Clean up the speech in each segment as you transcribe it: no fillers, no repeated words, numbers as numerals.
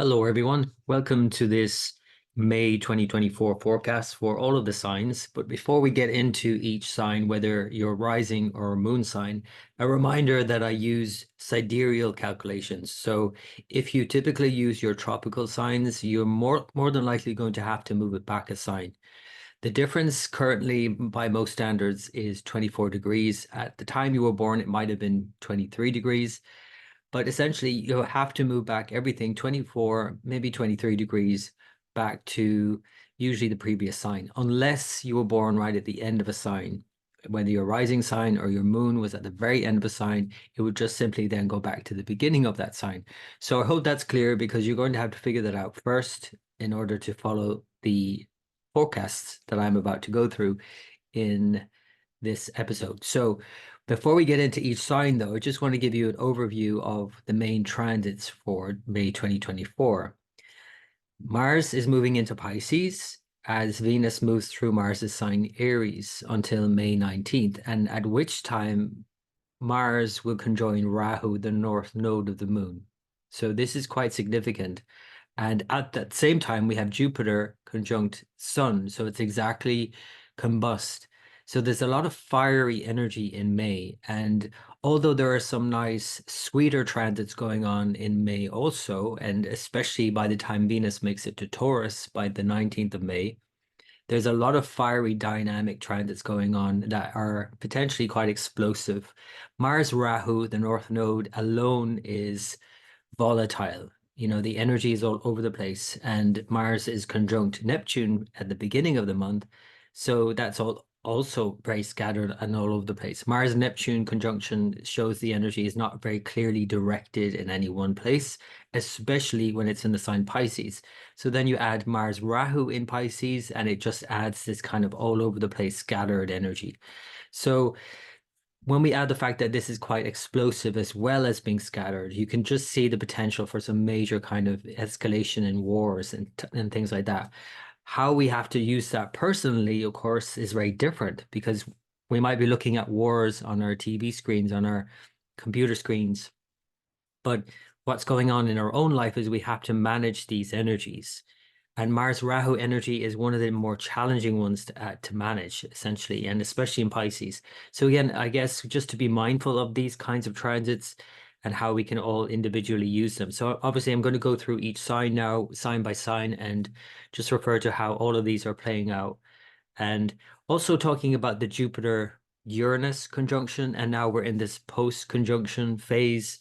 Hello, everyone. Welcome to this May 2024 forecast for all of the signs. But before we get into each sign, whether you're rising or moon sign, a reminder that I use sidereal calculations. So if you typically use your tropical signs, you're more than likely going to have to move it back a sign. The difference currently, by most standards, is 24 degrees. At the time you were born, it might have been 23 degrees. But essentially, you have to move back everything 24, maybe 23 degrees back to usually the previous sign, unless you were born right at the end of a sign. Whether your rising sign or your moon was at the very end of a sign, it would just simply then go back to the beginning of that sign. So I hope that's clear because you're going to have to figure that out first in order to follow the forecasts that I'm about to go through in this episode. So before we get into each sign, though, I just want to give you an overview of the main transits for May 2024. Mars is moving into Pisces as Venus moves through Mars's sign Aries until May 19th, and at which time Mars will conjoin Rahu, the north node of the moon. So this is quite significant. And at that same time, we have Jupiter conjunct Sun. So it's exactly combust. So there's a lot of fiery energy in May. And although there are some nice, sweeter transits going on in May also, and especially by the time Venus makes it to Taurus by the 19th of May, there's a lot of fiery dynamic transits going on that are potentially quite explosive. Mars Rahu, the north node alone, is volatile. You know, the energy is all over the place, and Mars is conjunct Neptune at the beginning of the month. So that's all also very scattered and all over the place. Mars Neptune conjunction shows the energy is not very clearly directed in any one place, especially when it's in the sign Pisces. So then you add Mars Rahu in Pisces, and it just adds this kind of all over the place scattered energy. So when we add the fact that this is quite explosive as well as being scattered, you can just see the potential for some major kind of escalation in wars and things like that. How we have to use that personally, of course, is very different because we might be looking at wars on our TV screens, on our computer screens, but what's going on in our own life is we have to manage these energies. And Mars Rahu energy is one of the more challenging ones to manage, essentially, and especially in Pisces. So again, I guess just to be mindful of these kinds of transits and how we can all individually use them. So obviously, I'm going to go through each sign now, sign by sign, and just refer to how all of these are playing out. And also talking about the Jupiter-Uranus conjunction, and now we're in this post-conjunction phase.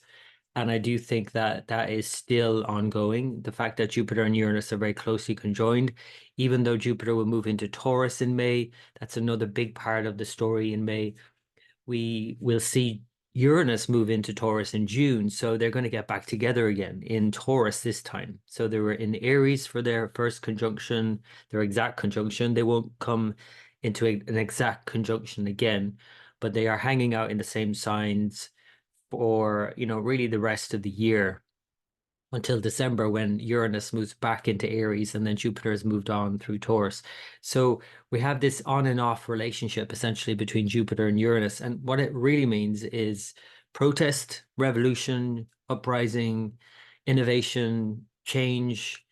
And I do think that that is still ongoing. The fact that Jupiter and Uranus are very closely conjoined, even though Jupiter will move into Taurus in May, that's another big part of the story in May. We will see Uranus move into Taurus in June. So they're going to get back together again in Taurus this time. So they were in Aries for their first conjunction, their exact conjunction. They won't come into an exact conjunction again, but they are hanging out in the same signs for, really the rest of the year until December when Uranus moves back into Aries and then Jupiter has moved on through Taurus. So we have this on and off relationship essentially between Jupiter and Uranus. And what it really means is protest, revolution, uprising, innovation, change,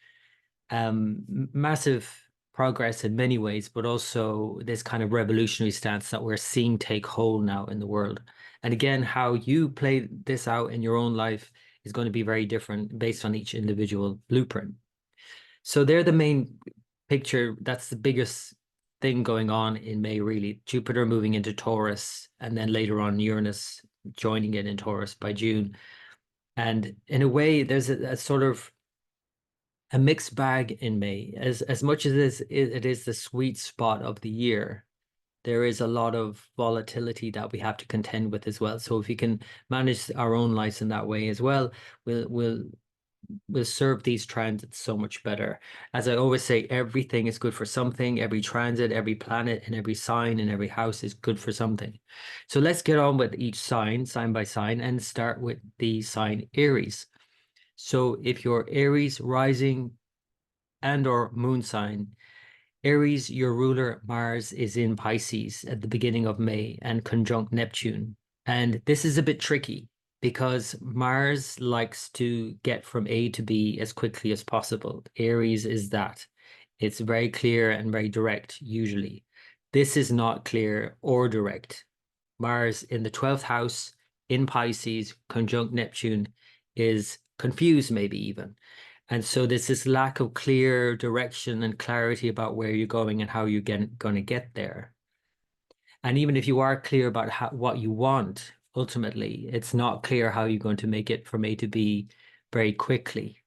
massive progress in many ways, but also this kind of revolutionary stance that we're seeing take hold now in the world. And again, how you play this out in your own life is going to be very different based on each individual blueprint. So they're the main picture. That's the biggest thing going on in May, really. Jupiter moving into Taurus, and then later on Uranus joining it in Taurus by June. And in a way, there's a sort of a mixed bag in May. As much as it is the sweet spot of the year, there is a lot of volatility that we have to contend with as well. So if we can manage our own lives in that way as well, we'll serve these transits so much better. As I always say, everything is good for something. Every transit, every planet, and every sign and every house is good for something. So let's get on with each sign by sign, and start with the sign Aries. So if you're Aries rising and or moon sign, Aries, your ruler Mars is in Pisces at the beginning of May and conjunct Neptune. And this is a bit tricky because Mars likes to get from A to B as quickly as possible. Aries is that. It's very clear and very direct, usually. This is not clear or direct. Mars in the 12th house in Pisces, conjunct Neptune, is confused, maybe even. And so there's this lack of clear direction and clarity about where you're going and how you're going to get there. And even if you are clear about what you want, ultimately, it's not clear how you're going to make it from A to B very quickly.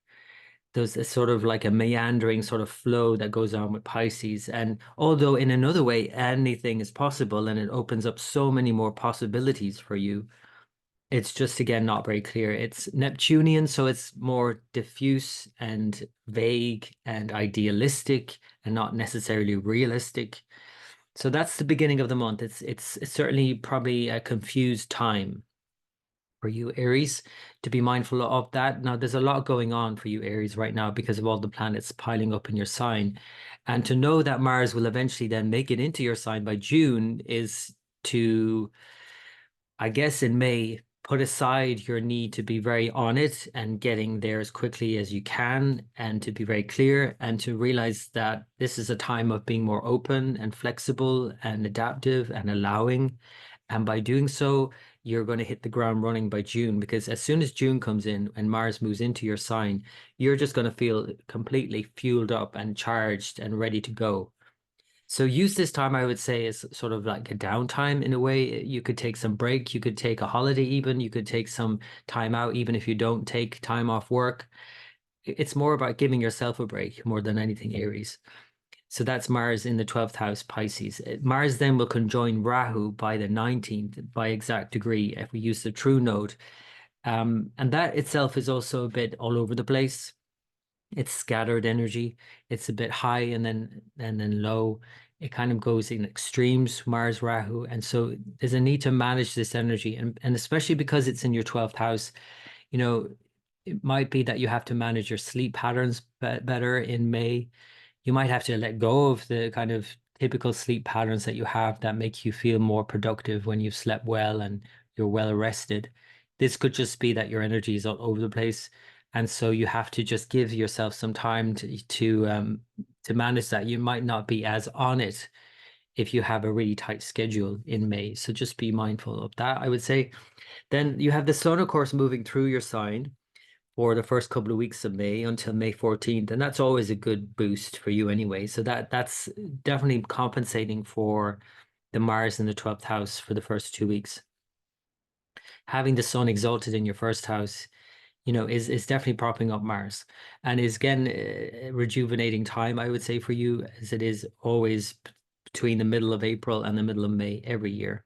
There's a sort of like a meandering sort of flow that goes on with Pisces. And although in another way, anything is possible and it opens up so many more possibilities for you, it's just, again, not very clear. It's Neptunian, so it's more diffuse and vague and idealistic and not necessarily realistic. So that's the beginning of the month. It's certainly probably a confused time for you, Aries, to be mindful of that. Now, there's a lot going on for you, Aries, right now because of all the planets piling up in your sign. And to know that Mars will eventually then make it into your sign by June is to, I guess, in May, put aside your need to be very on it and getting there as quickly as you can, and to be very clear and to realize that this is a time of being more open and flexible and adaptive and allowing. And by doing so, you're going to hit the ground running by June, because as soon as June comes in and Mars moves into your sign, you're just going to feel completely fueled up and charged and ready to go. So use this time, I would say, as sort of like a downtime in a way. You could take some break, you could take a holiday even, you could take some time out, even if you don't take time off work. It's more about giving yourself a break more than anything, Aries. So that's Mars in the 12th house, Pisces. Mars then will conjoin Rahu by the 19th by exact degree if we use the true node. And that itself is also a bit all over the place. It's scattered energy. It's a bit high and then low. It kind of goes in extremes, Mars, Rahu. And so there's a need to manage this energy. And especially because it's in your 12th house, you know, it might be that you have to manage your sleep patterns better in May. You might have to let go of the kind of typical sleep patterns that you have that make you feel more productive when you've slept well and you're well rested. This could just be that your energy is all over the place. And so you have to just give yourself some time to manage that. You might not be as on it if you have a really tight schedule in May. So just be mindful of that, I would say. Then you have the sun, of course, moving through your sign for the first couple of weeks of May until May 14th. And that's always a good boost for you anyway. So that's definitely compensating for the Mars in the 12th house for the first 2 weeks. Having the sun exalted in your first house, is definitely propping up Mars, and is again a rejuvenating time, I would say, for you, as it is always between the middle of April and the middle of May every year.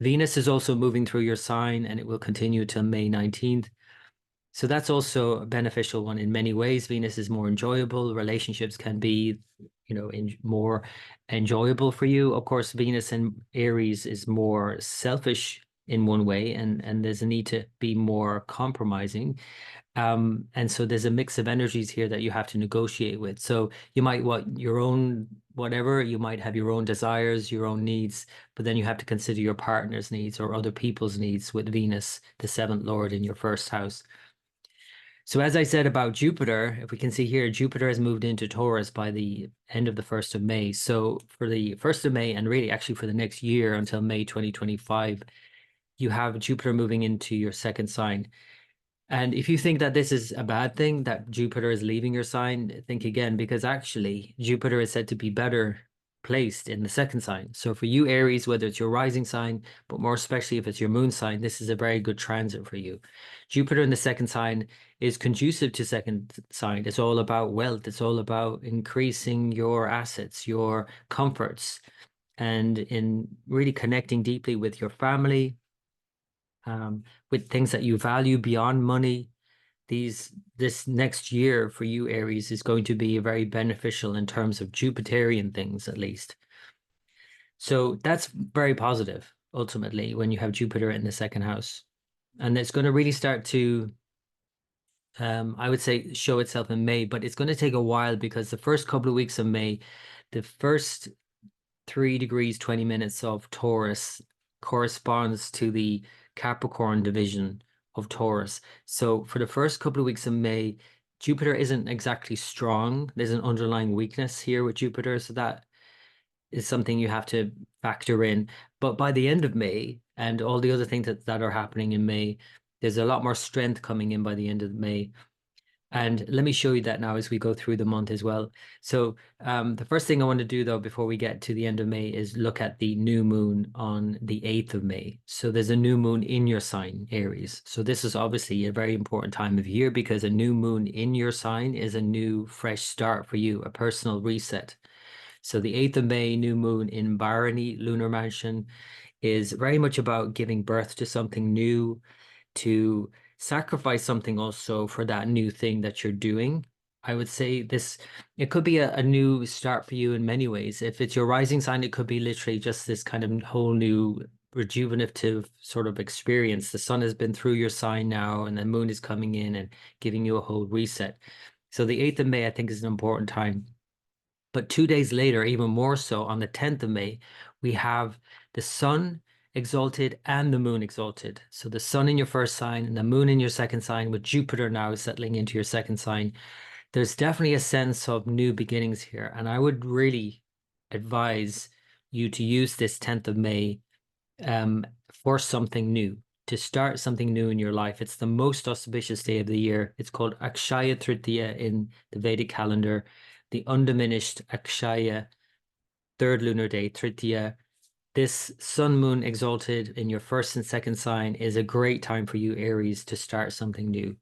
Venus is also moving through your sign, and it will continue till May 19th. So that's also a beneficial one in many ways. Venus is more enjoyable. Relationships can be, more enjoyable for you. Of course, Venus in Aries is more selfish in one way, and there's a need to be more compromising. And so there's a mix of energies here that you have to negotiate with. So you might want your own whatever, you might have your own desires, your own needs, but then you have to consider your partner's needs or other people's needs with Venus, the seventh lord, in your first house. So as I said about Jupiter, if we can see here, Jupiter has moved into Taurus by the end of the 1st of May. So for the 1st of May, and really actually for the next year until May 2025, you have Jupiter moving into your second sign. And if you think that this is a bad thing, that Jupiter is leaving your sign, think again, because actually Jupiter is said to be better placed in the second sign. So for you, Aries, whether it's your rising sign, but more especially if it's your moon sign, this is a very good transit for you. Jupiter in the second sign is conducive to second sign. It's all about wealth. It's all about increasing your assets, your comforts, and in really connecting deeply with your family, with things that you value beyond money. This next year for you, Aries, is going to be very beneficial in terms of Jupiterian things, at least. So that's very positive, ultimately, when you have Jupiter in the second house. And it's going to really start to, I would say, show itself in May, but it's going to take a while because the first couple of weeks of May, the first 3 degrees, 20 minutes of Taurus corresponds to the Capricorn division of Taurus. So for the first couple of weeks of May, Jupiter isn't exactly strong. There's an underlying weakness here with Jupiter, so that is something you have to factor in. But by the end of May and all the other things that are happening in May, there's a lot more strength coming in by the end of May. And let me show you that now as we go through the month as well. So the first thing I want to do though, before we get to the end of May, is look at the new moon on the 8th of May. So there's a new moon in your sign, Aries. So this is obviously a very important time of year because a new moon in your sign is a new fresh start for you, a personal reset. So the 8th of May, new moon in Barony lunar mansion is very much about giving birth to something new, to sacrifice something also for that new thing that you're doing. I would say this, it could be a new start for you in many ways. If it's your rising sign, it could be literally just this kind of whole new rejuvenative sort of experience. The sun has been through your sign now, and the moon is coming in and giving you a whole reset. So the 8th of May, I think, is an important time. But 2 days later, even more so, on the 10th of May, we have the sun exalted and the moon exalted. So the sun in your first sign and the moon in your second sign, with Jupiter now settling into your second sign. There's definitely a sense of new beginnings here. And I would really advise you to use this 10th of May for something new, to start something new in your life. It's the most auspicious day of the year. It's called Akshaya Tritiya in the Vedic calendar, the undiminished Akshaya, third lunar day, Tritiya. This sun moon exalted in your first and second sign is a great time for you, Aries, to start something new.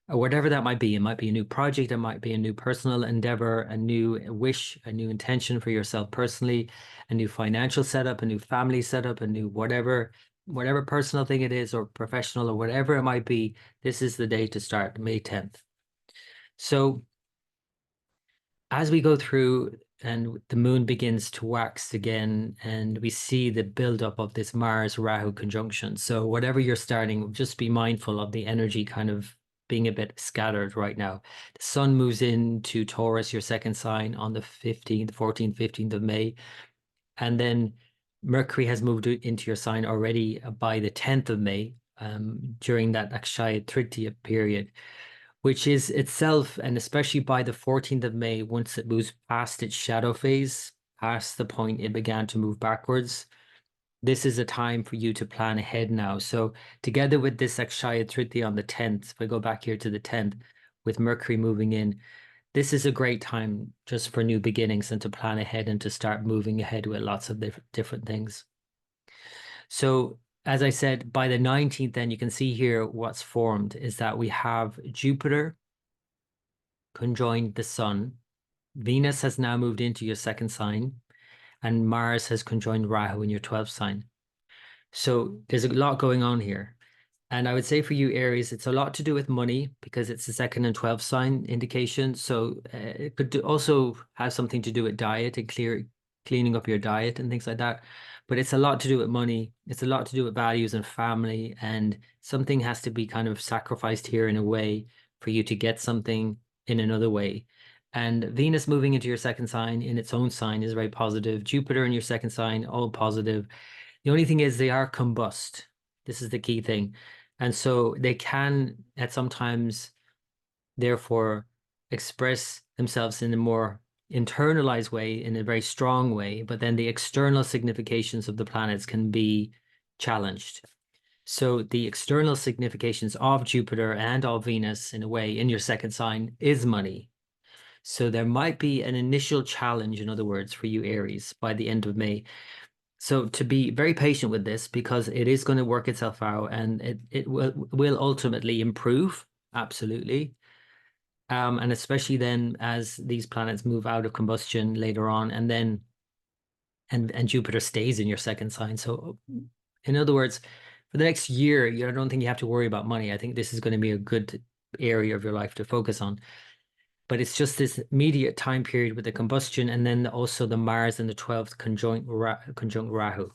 Or whatever that might be. It might be a new project, it might be a new personal endeavor, a new wish, a new intention for yourself personally, a new financial setup, a new family setup, a new whatever personal thing it is, or professional, or whatever it might be. This is the day to start, May 10th. So as we go through and the moon begins to wax again, and we see the buildup of this Mars-Rahu conjunction. So whatever you're starting, just be mindful of the energy kind of being a bit scattered right now. The sun moves into Taurus, your second sign, on the 15th, 14th, 15th of May. And then Mercury has moved into your sign already by the 10th of May, during that Akshaya Tritiya period, which is itself, and especially by the 14th of May, once it moves past its shadow phase, past the point it began to move backwards, this is a time for you to plan ahead now. So together with this Akshaya Tritiya on the 10th, if I go back here to the 10th, with Mercury moving in, this is a great time just for new beginnings and to plan ahead and to start moving ahead with lots of different things. So as I said, by the 19th, then you can see here what's formed is that we have Jupiter conjoined the sun. Venus has now moved into your second sign, and Mars has conjoined Rahu in your 12th sign. So there's a lot going on here. And I would say for you, Aries, it's a lot to do with money because it's the second and 12th sign indication. So it could also have something to do with diet and cleaning up your diet and things like that. But it's a lot to do with money. It's a lot to do with values and family. And something has to be kind of sacrificed here in a way for you to get something in another way. And Venus moving into your second sign in its own sign is very positive. Jupiter in your second sign, all positive. The only thing is they are combust. This is the key thing. And so they can at sometimes therefore express themselves in a more internalized way, in a very strong way, but then the external significations of the planets can be challenged. So the external significations of Jupiter and of Venus in a way in your second sign is money. So there might be an initial challenge, in other words, for you, Aries, by the end of May. So to be very patient with this because it is going to work itself out and it will ultimately improve, absolutely. And especially then as these planets move out of combustion later on, and then and Jupiter stays in your second sign. So in other words, for the next year, I don't think you have to worry about money. I think this is going to be a good area of your life to focus on. But it's just this immediate time period with the combustion and then also the Mars and the 12th conjunct Rahu.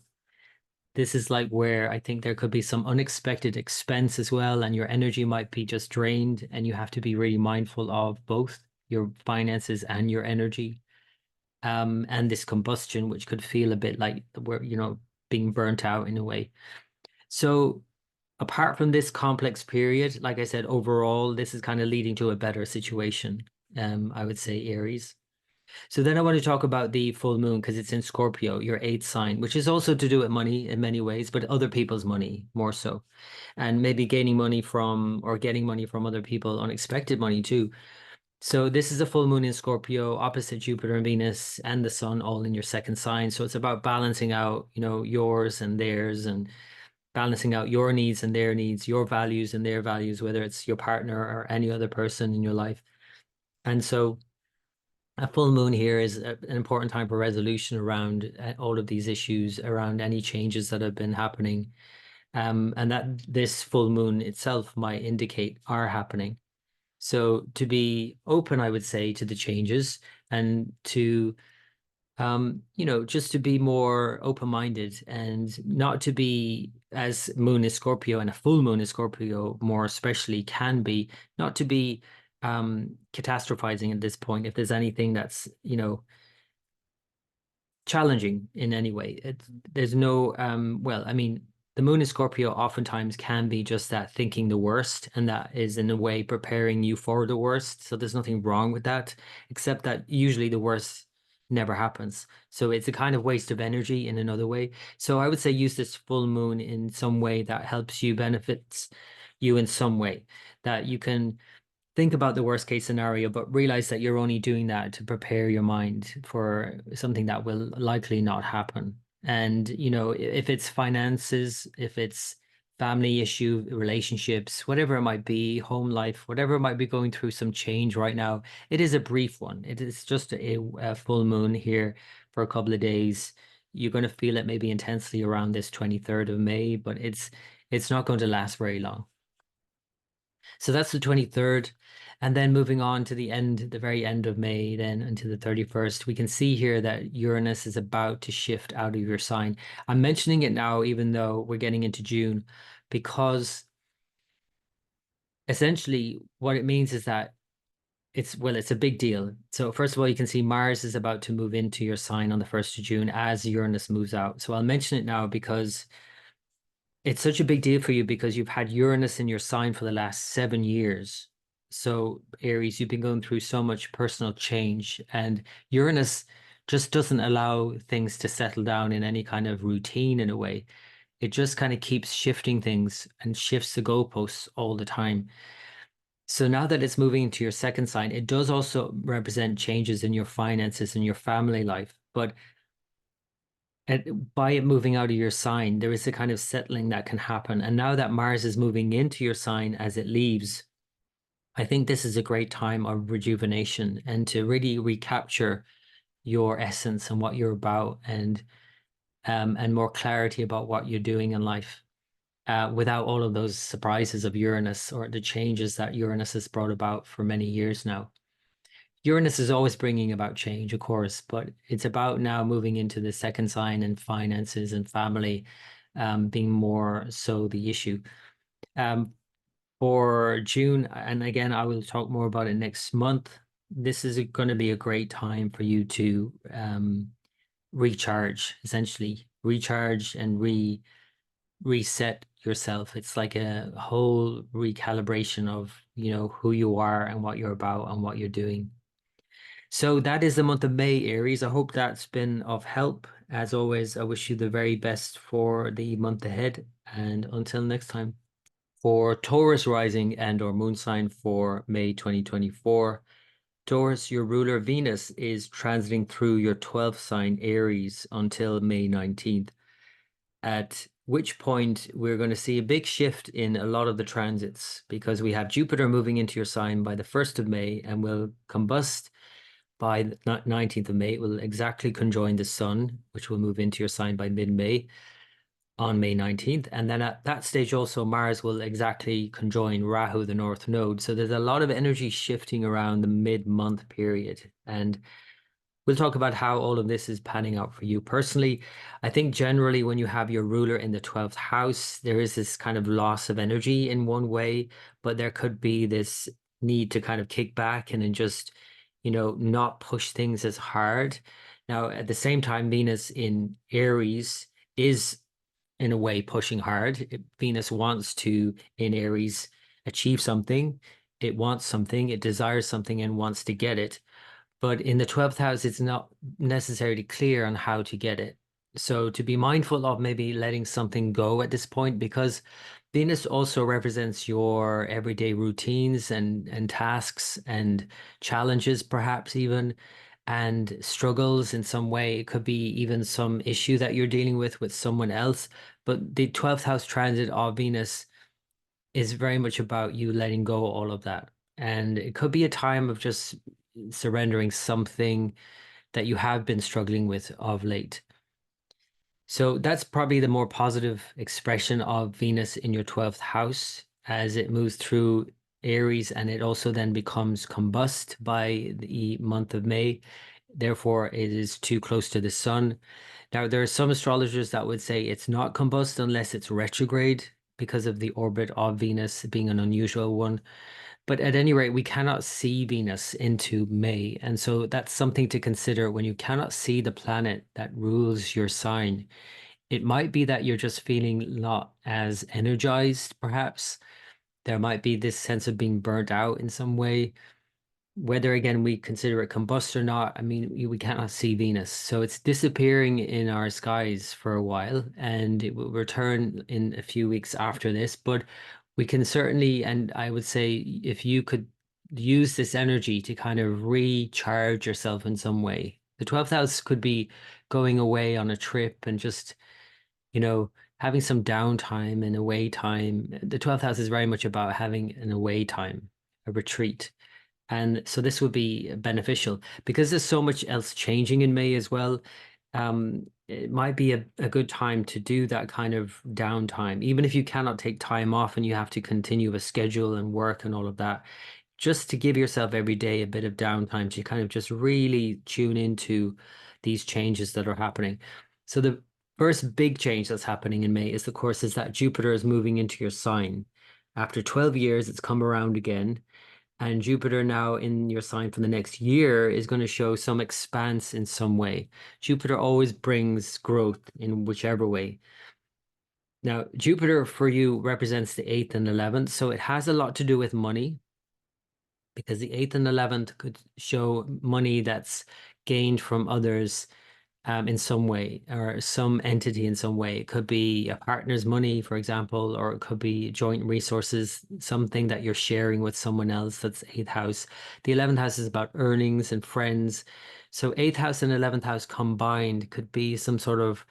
This is like where I think there could be some unexpected expense as well, and your energy might be just drained, and you have to be really mindful of both your finances and your energy. And this combustion, which could feel a bit like we're, being burnt out in a way. So apart from this complex period, like I said, overall, this is kind of leading to a better situation. I would say Aries. So then I want to talk about the full moon because it's in Scorpio, your eighth sign, which is also to do with money in many ways, but other people's money more so. And maybe gaining money from or getting money from other people, unexpected money too. So this is a full moon in Scorpio, opposite Jupiter and Venus and the sun all in your second sign. So it's about balancing out, yours and theirs and balancing out your needs and their needs, your values and their values, whether it's your partner or any other person in your life. And so a full moon here is an important time for resolution around all of these issues, around any changes that have been happening, and that this full moon itself might indicate are happening. So to be open, I would say, to the changes and to just to be more open-minded and not to be, as moon is Scorpio and a full moon is Scorpio more especially can be, not to be catastrophizing at this point if there's anything that's, challenging in any way. There's no well, I mean, the moon in Scorpio oftentimes can be just that thinking the worst, and that is in a way preparing you for the worst. So there's nothing wrong with that, except that usually the worst never happens. So it's a kind of waste of energy in another way. So I would say use this full moon in some way that helps you, benefits you in some way, that you can think about the worst case scenario, but realize that you're only doing that to prepare your mind for something that will likely not happen. And, if it's finances, if it's family issue, relationships, whatever it might be, home life, whatever it might be going through some change right now, it is a brief one. It is just a full moon here for a couple of days. You're going to feel it maybe intensely around this 23rd of May, but it's not going to last very long. So that's the 23rd. And then moving on to the very end of May, then into the 31st, we can see here that Uranus is about to shift out of your sign. I'm mentioning it now, even though we're getting into June, because essentially what it means is that it's a big deal. So first of all, you can see Mars is about to move into your sign on the 1st of June as Uranus moves out. So I'll mention it now because it's such a big deal for you because you've had Uranus in your sign for the last 7 years. So, Aries, you've been going through so much personal change, and Uranus just doesn't allow things to settle down in any kind of routine in a way. It just kind of keeps shifting things and shifts the goalposts all the time. So now that it's moving into your second sign, it does also represent changes in your finances and your family life. But by it moving out of your sign, there is a kind of settling that can happen. And now that Mars is moving into your sign as it leaves, I think this is a great time of rejuvenation and to really recapture your essence and what you're about, and more clarity about what you're doing in life, without all of those surprises of Uranus or the changes that Uranus has brought about for many years now. Uranus is always bringing about change, of course, but it's about now moving into the second sign and finances and family, being more so the issue. For June, and again, I will talk more about it next month. This is going to be a great time for you to recharge, essentially recharge and reset yourself. It's like a whole recalibration of, who you are and what you're about and what you're doing. So that is the month of May, Aries. I hope that's been of help. As always, I wish you the very best for the month ahead. And until next time, for Taurus rising and or moon sign for May 2024, Taurus, your ruler Venus is transiting through your 12th sign Aries until May 19th, at which point we're going to see a big shift in a lot of the transits because we have Jupiter moving into your sign by the 1st of May and will combust by the 19th of May. It will exactly conjoin the sun, which will move into your sign by mid-May on May 19th. And then at that stage also, Mars will exactly conjoin Rahu, the North Node. So there's a lot of energy shifting around the mid-month period. And we'll talk about how all of this is panning out for you personally. I think generally when you have your ruler in the 12th house, there is this kind of loss of energy in one way, but there could be this need to kind of kick back and then just, not push things as hard. Now, at the same time, Venus in Aries is in a way pushing hard. Venus wants to, in Aries, achieve something. It wants something, it desires something and wants to get it. But in the 12th house, it's not necessarily clear on how to get it. So to be mindful of maybe letting something go at this point, because Venus also represents your everyday routines and tasks and challenges, perhaps even, and struggles in some way. It could be even some issue that you're dealing with someone else. But the 12th house transit of Venus is very much about you letting go all of that. And it could be a time of just surrendering something that you have been struggling with of late. So that's probably the more positive expression of Venus in your 12th house as it moves through Aries, and it also then becomes combust by the month of May. Therefore, it is too close to the sun. Now, there are some astrologers that would say it's not combust unless it's retrograde because of the orbit of Venus being an unusual one. But at any rate, we cannot see Venus into May. And so that's something to consider when you cannot see the planet that rules your sign. It might be that you're just feeling not as energized, perhaps. There might be this sense of being burnt out in some way. Whether again we consider it combust or not, I mean, we cannot see Venus. So it's disappearing in our skies for a while, and it will return in a few weeks after this. But we can certainly, and I would say if you could use this energy to kind of recharge yourself in some way. The 12th house could be going away on a trip and just, having some downtime and away time. The 12th house is very much about having an away time, a retreat. And so this would be beneficial because there's so much else changing in May as well. It might be a good time to do that kind of downtime, even if you cannot take time off and you have to continue a schedule and work and all of that, just to give yourself every day a bit of downtime to kind of just really tune into these changes that are happening. So the first big change that's happening in May is, of course, is that Jupiter is moving into your sign. After 12 years, it's come around again. And Jupiter now in your sign for the next year is going to show some expanse in some way. Jupiter always brings growth in whichever way. Now, Jupiter for you represents the 8th and 11th. So it has a lot to do with money because the 8th and 11th could show money that's gained from others in some way or some entity in some way. It could be a partner's money, for example, or it could be joint resources, something that you're sharing with someone else. That's 8th house. The 11th house is about earnings and friends. So 8th house and 11th house combined could be some sort of,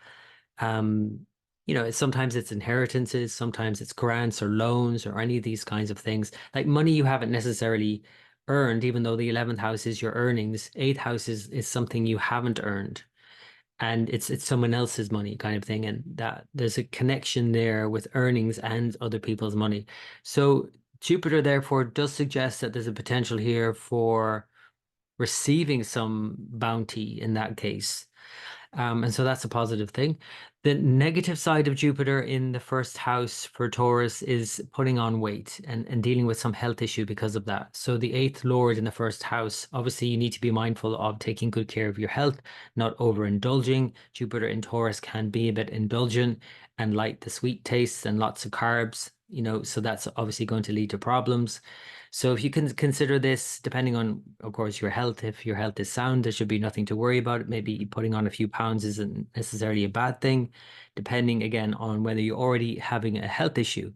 sometimes it's inheritances, sometimes it's grants or loans or any of these kinds of things. Like money you haven't necessarily earned, even though the 11th house is your earnings. 8th house is something you haven't earned, and it's someone else's money kind of thing, and that there's a connection there with earnings and other people's money. So Jupiter therefore does suggest that there's a potential here for receiving some bounty in that case. And so that's a positive thing. The negative side of Jupiter in the first house for Taurus is putting on weight and dealing with some health issue because of that. So the 8th Lord in the first house, obviously you need to be mindful of taking good care of your health, not overindulging. Jupiter in Taurus can be a bit indulgent and like the sweet tastes and lots of carbs, so that's obviously going to lead to problems. So if you can consider this, depending on, of course, your health, if your health is sound, there should be nothing to worry about. Maybe putting on a few pounds isn't necessarily a bad thing, depending again on whether you're already having a health issue.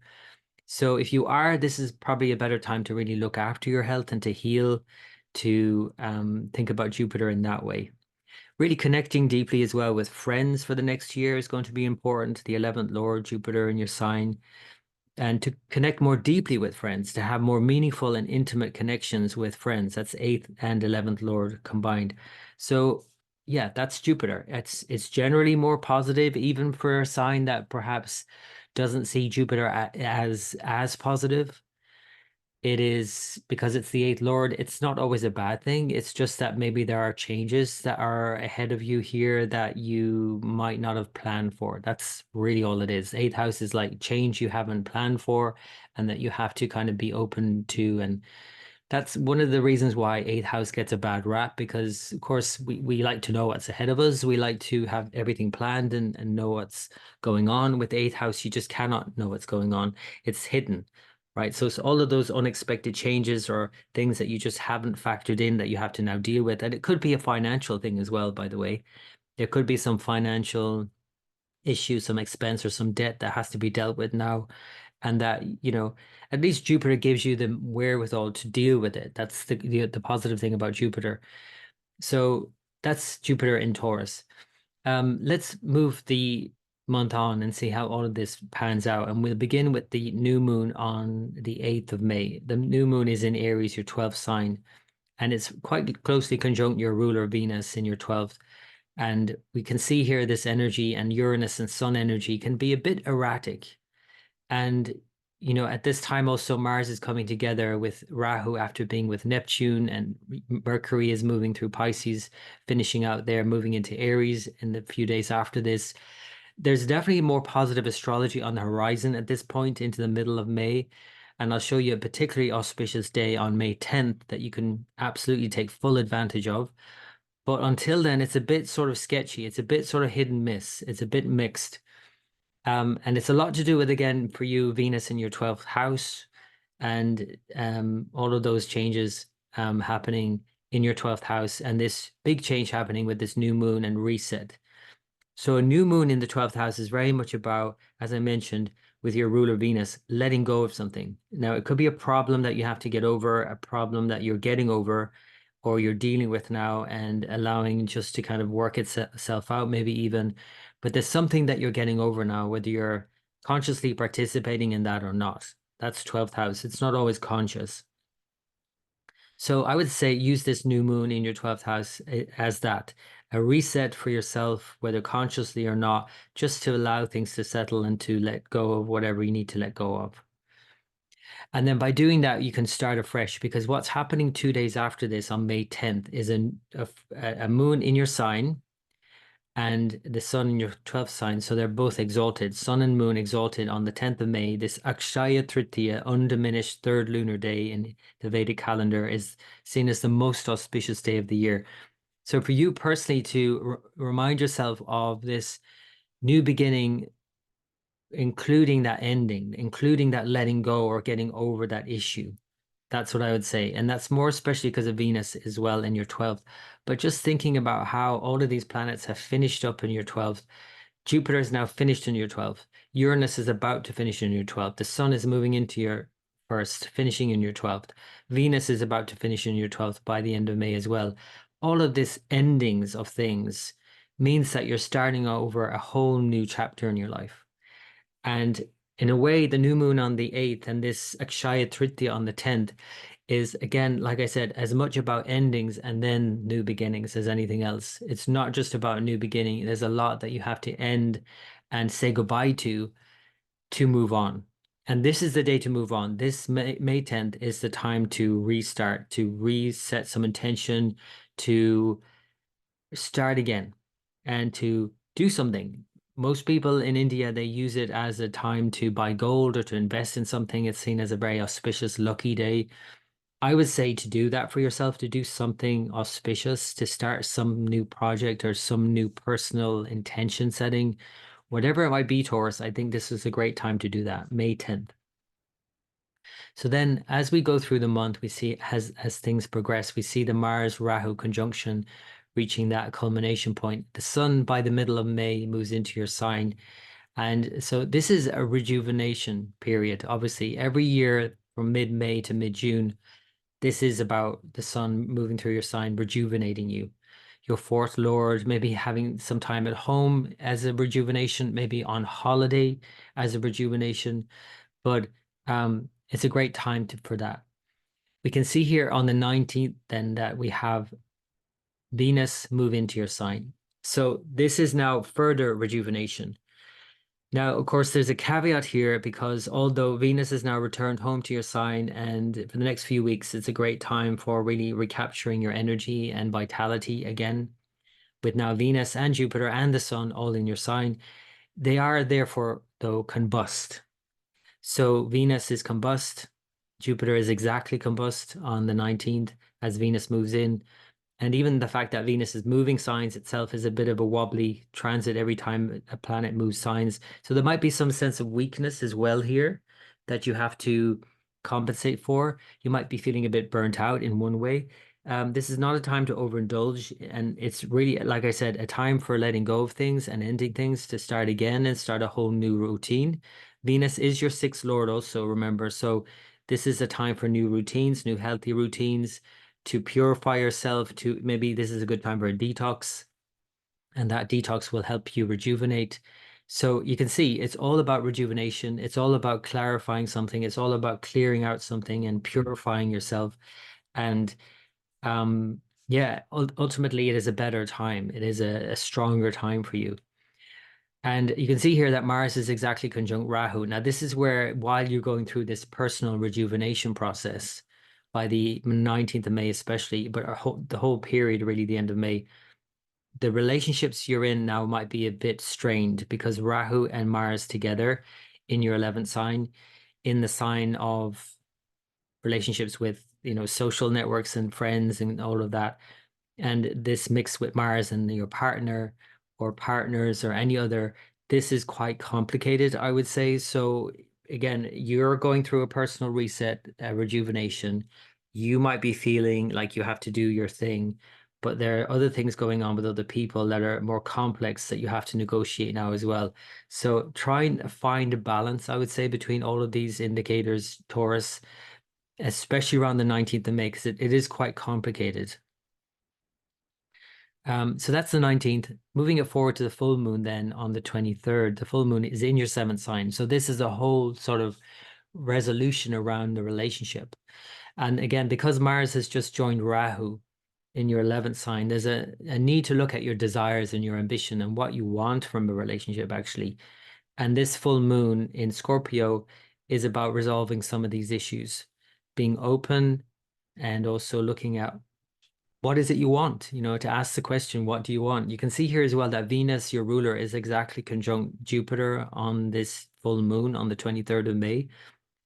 So if you are, this is probably a better time to really look after your health and to heal, to think about Jupiter in that way. Really connecting deeply as well with friends for the next year is going to be important. The 11th Lord, Jupiter in your sign, and to connect more deeply with friends, to have more meaningful and intimate connections with friends. That's 8th and 11th Lord combined. So yeah, that's Jupiter. It's generally more positive, even for a sign that perhaps doesn't see Jupiter as positive. It is because it's the 8th Lord. It's not always a bad thing. It's just that maybe there are changes that are ahead of you here that you might not have planned for. That's really all it is. 8th house is like change you haven't planned for and that you have to kind of be open to. And That's one of the reasons why eighth house gets a bad rap, because of course we like to know what's ahead of us. We like to have everything planned and know what's going on. With eighth house, you just cannot know what's going on. It's hidden, right? So it's all of those unexpected changes or things that you just haven't factored in that you have to now deal with. And it could be a financial thing as well, by the way. There could be some financial issue, some expense or some debt that has to be dealt with now. And that, at least Jupiter gives you the wherewithal to deal with it. That's the positive thing about Jupiter. So that's Jupiter in Taurus. Let's move the month on and see how all of this pans out. And we'll begin with the new moon on the 8th of May. The new moon is in Aries, your 12th sign, and it's quite closely conjunct your ruler Venus in your 12th. And we can see here this energy, and Uranus and Sun energy can be a bit erratic. And, at this time also Mars is coming together with Rahu after being with Neptune, and Mercury is moving through Pisces, finishing out there, moving into Aries in the few days after this. There's definitely more positive astrology on the horizon at this point into the middle of May. And I'll show you a particularly auspicious day on May 10th that you can absolutely take full advantage of. But until then, it's a bit sort of sketchy. It's a bit sort of hit and miss. It's a bit mixed. And it's a lot to do with, again, for you, Venus in your 12th house, and all of those changes happening in your 12th house, and this big change happening with this new moon and reset. So a new moon in the 12th house is very much about, as I mentioned, with your ruler Venus, letting go of something. Now, it could be a problem that you have to get over, a problem that you're getting over, or you're dealing with now and allowing just to kind of work itself out, maybe even. But there's something that you're getting over now, whether you're consciously participating in that or not. That's 12th house. It's not always conscious. So I would say use this new moon in your 12th house as that, a reset for yourself, whether consciously or not, just to allow things to settle and to let go of whatever you need to let go of. And then by doing that, you can start afresh, because what's happening 2 days after this on May 10th is a moon in your sign and the sun in your 12th sign. So they're both exalted, sun and moon exalted on the 10th of May. This Akshaya Tritiya, undiminished third lunar day in the Vedic calendar, is seen as the most auspicious day of the year. So for you personally to remind yourself of this new beginning, including that ending, including that letting go or getting over that issue. That's what I would say. And that's more especially because of Venus as well in your 12th. But just thinking about how all of these planets have finished up in your 12th. Jupiter is now finished in your 12th. Uranus is about to finish in your 12th. The sun is moving into your first, finishing in your 12th. Venus is about to finish in your 12th by the end of May as well. All of this endings of things means that you're starting over a whole new chapter in your life. And in a way, the new moon on the 8th and this Akshaya Tritiya on the 10th is, again, like I said, as much about endings and then new beginnings as anything else. It's not just about a new beginning. There's a lot that you have to end and say goodbye to move on. And this is the day to move on. This May 10th is the time to restart, to reset some intention, to start again, and to do something. Most people in India, they use it as a time to buy gold or to invest in something. It's seen as a very auspicious, lucky day. I would say to do that for yourself, to do something auspicious, to start some new project or some new personal intention setting, whatever it might be, Taurus. I think this is a great time to do that, May 10th. So then as we go through the month, we see as things progress, we see the Mars Rahu conjunction reaching that culmination point. The sun by the middle of May moves into your sign. And so this is a rejuvenation period. Obviously, every year from mid-May to mid-June, this is about the sun moving through your sign, rejuvenating you. Your fourth lord, maybe having some time at home as a rejuvenation, maybe on holiday as a rejuvenation. But it's a great time for that. We can see here on the 19th then that we have Venus move into your sign. So this is now further rejuvenation. Now, of course, there's a caveat here, because although Venus has now returned home to your sign, and for the next few weeks, it's a great time for really recapturing your energy and vitality again, with now Venus and Jupiter and the sun all in your sign. They are therefore, though, combust. So Venus is combust, Jupiter is exactly combust on the 19th as Venus moves in. And even the fact that Venus is moving signs itself is a bit of a wobbly transit every time a planet moves signs. So there might be some sense of weakness as well here that you have to compensate for. You might be feeling a bit burnt out in one way. This is not a time to overindulge. And it's really, like I said, a time for letting go of things and ending things to start again and start a whole new routine. Venus is your sixth lord also, remember. So this is a time for new routines, new healthy routines to purify yourself, to maybe this is a good time for a detox, and that detox will help you rejuvenate. So you can see it's all about rejuvenation. It's all about clarifying something. It's all about clearing out something and purifying yourself. And yeah, ultimately it is a better time. It is a stronger time for you. And you can see here that Mars is exactly conjunct Rahu. Now, this is where, while you're going through this personal rejuvenation process, by the 19th of May especially, but the whole period, really the end of May, the relationships you're in now might be a bit strained because Rahu and Mars together in your 11th sign, in the sign of relationships with, social networks and friends and all of that, and this mixed with Mars and your partner or partners or any other, this is quite complicated, I would say. So again, you're going through a personal reset, rejuvenation. You might be feeling like you have to do your thing, but there are other things going on with other people that are more complex that you have to negotiate now as well. So try and find a balance, I would say, between all of these indicators, Taurus, especially around the 19th of May, because it is quite complicated. So that's the 19th. Moving it forward to the full moon then on the 23rd, the full moon is in your seventh sign. So this is a whole sort of resolution around the relationship. And again, because Mars has just joined Rahu in your 11th sign, there's a need to look at your desires and your ambition and what you want from a relationship, actually. And this full moon in Scorpio is about resolving some of these issues, being open and also looking at what is it you want? To ask the question, what do you want? You can see here as well that Venus, your ruler, is exactly conjunct Jupiter on this full moon on the 23rd of May.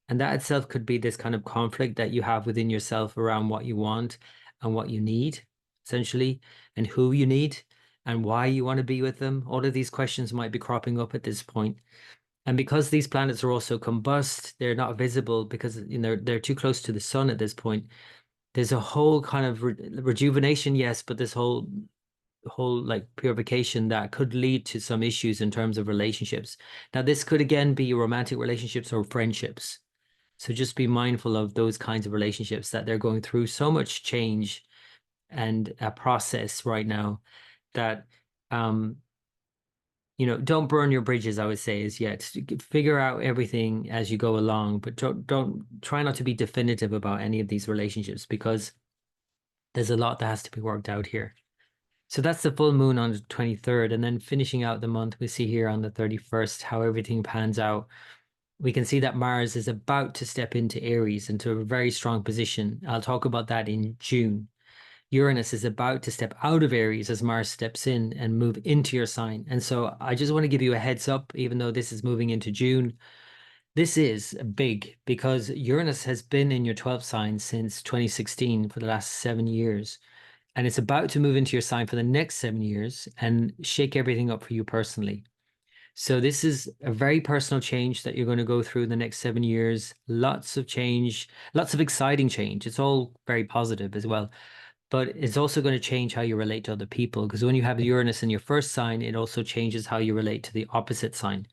And that itself could be this kind of conflict that you have within yourself around what you want and what you need, essentially, and who you need and why you want to be with them. All of these questions might be cropping up at this point. And because these planets are also combust, they're not visible because they're too close to the sun at this point. There's a whole kind of rejuvenation, yes, but this whole like purification that could lead to some issues in terms of relationships. Now, this could again be romantic relationships or friendships. So just be mindful of those kinds of relationships that they're going through so much change and a process right now that don't burn your bridges, I would say, is yet. Figure out everything as you go along, but don't try not to be definitive about any of these relationships because there's a lot that has to be worked out here. So that's the full moon on the 23rd. And then finishing out the month, we see here on the 31st how everything pans out. We can see that Mars is about to step into Aries, into a very strong position. I'll talk about that in June. Uranus is about to step out of Aries as Mars steps in and move into your sign. And so I just want to give you a heads up, even though this is moving into June. This is big because Uranus has been in your 12th sign since 2016 for the last 7 years. And it's about to move into your sign for the next 7 years and shake everything up for you personally. So this is a very personal change that you're going to go through the next 7 years. Lots of change, lots of exciting change. It's all very positive as well. But it's also going to change how you relate to other people because when you have Uranus in your first sign, it also changes how you relate to the opposite sign.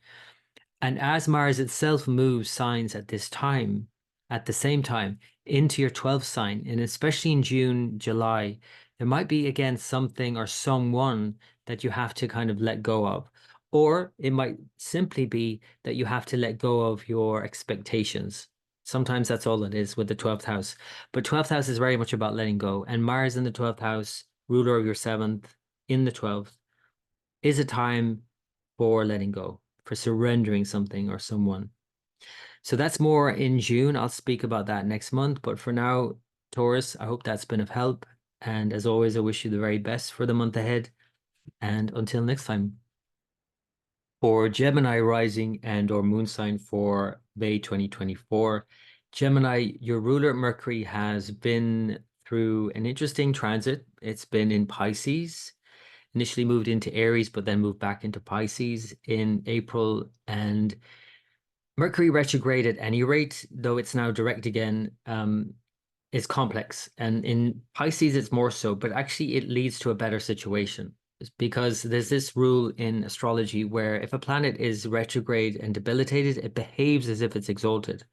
And as Mars itself moves signs at this time, at the same time, into your 12th sign, and especially in June, July, there might be again something or someone that you have to kind of let go of. Or it might simply be that you have to let go of your expectations. Sometimes that's all it is with the 12th house. But 12th house is very much about letting go. And Mars in the 12th house, ruler of your 7th, in the 12th, is a time for letting go, for surrendering something or someone. So that's more in June. I'll speak about that next month. But for now, Taurus, I hope that's been of help. And as always, I wish you the very best for the month ahead. And until next time. For Gemini rising and or moon sign for May 2024, Gemini, your ruler Mercury has been through an interesting transit. It's been in Pisces, initially moved into Aries, but then moved back into Pisces in April. And Mercury retrograde at any rate, though it's now direct again, is complex. And in Pisces, it's more so, but actually it leads to a better situation. It's because there's this rule in astrology where if a planet is retrograde and debilitated, it behaves as if it's exalted.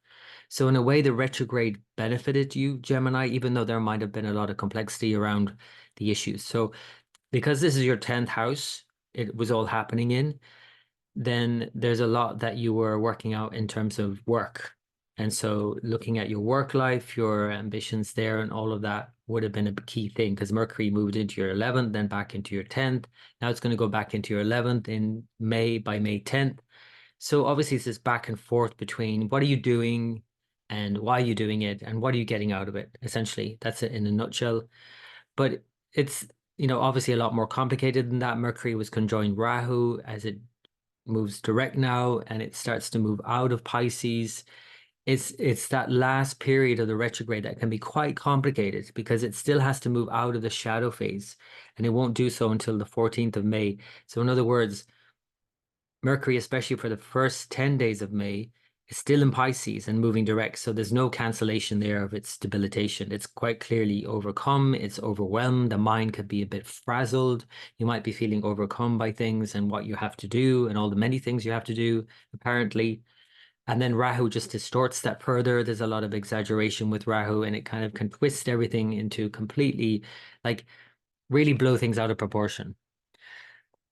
So in a way, the retrograde benefited you, Gemini, even though there might have been a lot of complexity around the issues. So because this is your 10th house, it was all happening in, then there's a lot that you were working out in terms of work. And so looking at your work life, your ambitions there, and all of that would have been a key thing because Mercury moved into your 11th, then back into your 10th. Now it's going to go back into your 11th in May, by May 10th. So obviously it's this back and forth between what are you doing and why are you doing it and what are you getting out of it? Essentially, that's it in a nutshell. But it's, obviously a lot more complicated than that. Mercury was conjoined Rahu as it moves direct now and it starts to move out of Pisces. It's that last period of the retrograde that can be quite complicated because it still has to move out of the shadow phase and it won't do so until the 14th of May. So in other words, Mercury, especially for the first 10 days of May, is still in Pisces and moving direct. So there's no cancellation there of its debilitation. It's quite clearly overcome. It's overwhelmed. The mind could be a bit frazzled. You might be feeling overcome by things and what you have to do and all the many things you have to do, apparently. And then Rahu just distorts that further. There's a lot of exaggeration with Rahu and it kind of can twist everything into completely, like, really blow things out of proportion.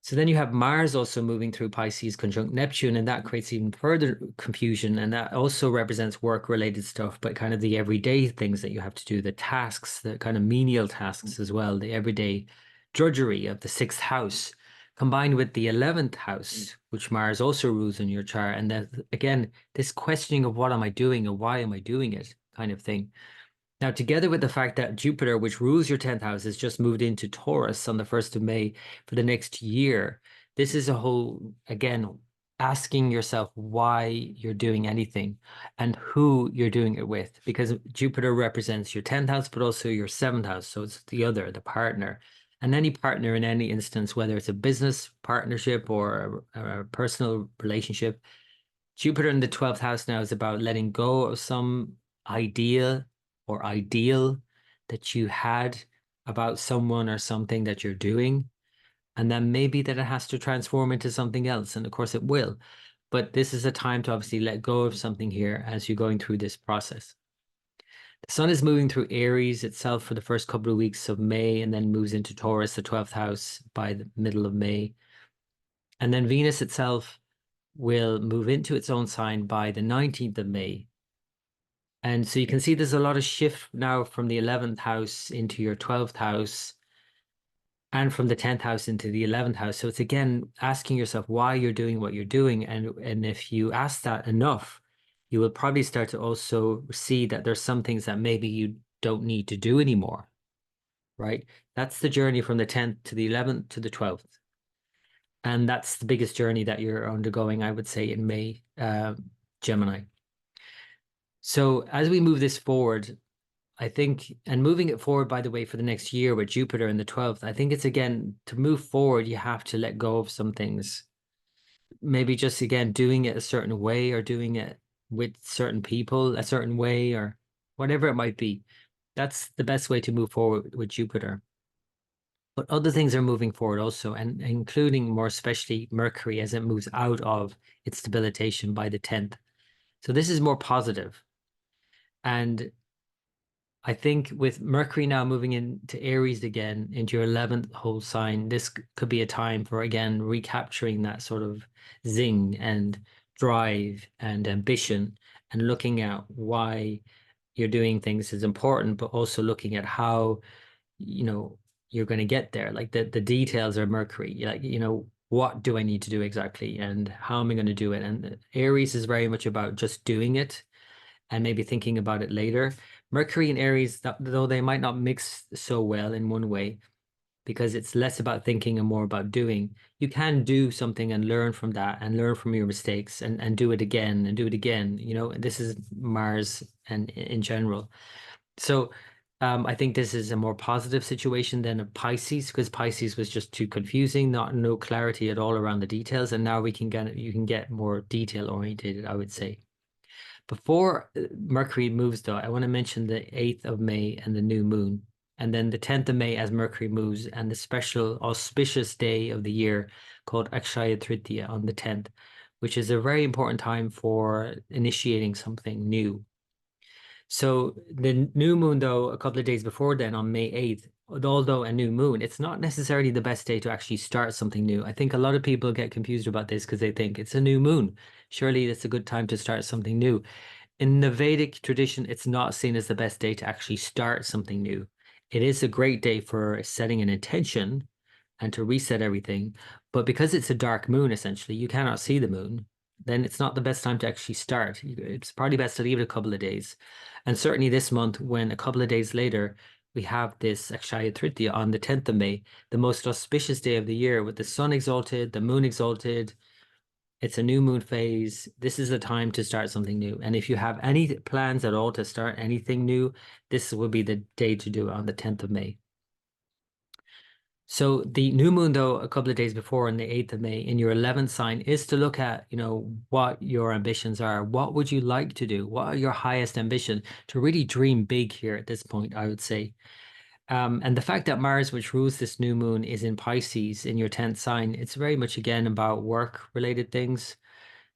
So then you have Mars also moving through Pisces conjunct Neptune, and that creates even further confusion. And that also represents work-related stuff, but kind of the everyday things that you have to do, the tasks, the kind of menial tasks as well, the everyday drudgery of the 6th house, combined with the 11th house, which Mars also rules in your chart. And that, again, this questioning of what am I doing and why am I doing it kind of thing. Now, together with the fact that Jupiter, which rules your 10th house, has just moved into Taurus on the 1st of May for the next year, this is a whole, again, asking yourself why you're doing anything and who you're doing it with, because Jupiter represents your 10th house, but also your 7th house. So it's the other, the partner. And any partner in any instance, whether it's a business partnership or a personal relationship, Jupiter in the 12th house now is about letting go of some idea or ideal that you had about someone or something that you're doing. And then maybe that it has to transform into something else. And of course it will. But this is a time to obviously let go of something here as you're going through this process. The sun is moving through Aries itself for the first couple of weeks of May and then moves into Taurus, the 12th house, by the middle of May. And then Venus itself will move into its own sign by the 19th of May. And so you can see there's a lot of shift now from the 11th house into your 12th house and from the 10th house into the 11th house. So it's again asking yourself why you're doing what you're doing. And if you ask that enough, you will probably start to also see that there's some things that maybe you don't need to do anymore, right? That's the journey from the 10th to the 11th to the 12th. And that's the biggest journey that you're undergoing, I would say, in May, Gemini. So as we move this forward, I think, and moving it forward, by the way, for the next year with Jupiter in the 12th, I think it's, again, to move forward, you have to let go of some things. Maybe just, again, doing it a certain way or doing it with certain people a certain way or whatever it might be. That's the best way to move forward with Jupiter. But other things are moving forward also, and including more especially Mercury as it moves out of its debilitation by the 10th. So this is more positive. And I think with Mercury now moving into Aries again, into your 11th whole sign, this could be a time for, again, recapturing that sort of zing and drive and ambition and looking at why you're doing things is important, but also looking at how, you're going to get there. Like the details are Mercury, like, what do I need to do exactly and how am I going to do it? And Aries is very much about just doing it and maybe thinking about it later. Mercury and Aries, though they might not mix so well in one way, because it's less about thinking and more about doing. You can do something and learn from that and learn from your mistakes and do it again and do it again. You know, this is Mars and in general. So I think this is a more positive situation than a Pisces, because Pisces was just too confusing, no clarity at all around the details. And now you can get more detail oriented, I would say. Before Mercury moves, though, I want to mention the 8th of May and the new moon, and then the 10th of May as Mercury moves, and the special auspicious day of the year called Akshaya Tritiya on the 10th, which is a very important time for initiating something new. So the new moon, though, a couple of days before then on May 8th, although a new moon, it's not necessarily the best day to actually start something new. I think a lot of people get confused about this because they think it's a new moon. Surely it's a good time to start something new. In the Vedic tradition, it's not seen as the best day to actually start something new. It is a great day for setting an intention and to reset everything. But because it's a dark moon, essentially, you cannot see the moon, then it's not the best time to actually start. It's probably best to leave it a couple of days. And certainly this month, when a couple of days later, we have this Akshaya Tritiya on the 10th of May, the most auspicious day of the year, with the sun exalted, the moon exalted. It's a new moon phase. This is the time to start something new. And if you have any plans at all to start anything new, this will be the day to do it on the 10th of May. So the new moon, though, a couple of days before on the 8th of May in your 11th sign is to look at, you know, what your ambitions are. What would you like to do? What are your highest ambition? To really dream big here at this point, I would say. And the fact that Mars, which rules this new moon, is in Pisces in your 10th sign, it's very much again about work-related things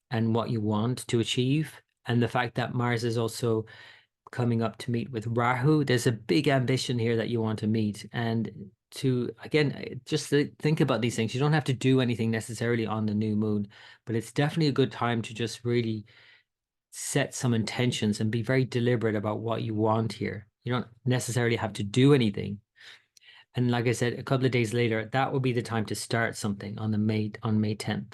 and what you want to achieve. And the fact that Mars is also coming up to meet with Rahu, there's a big ambition here that you want to meet. And to, again, just to think about these things. You don't have to do anything necessarily on the new moon, but it's definitely a good time to just really set some intentions and be very deliberate about what you want here. You don't necessarily have to do anything. And like I said, a couple of days later, that will be the time to start something on May 10th.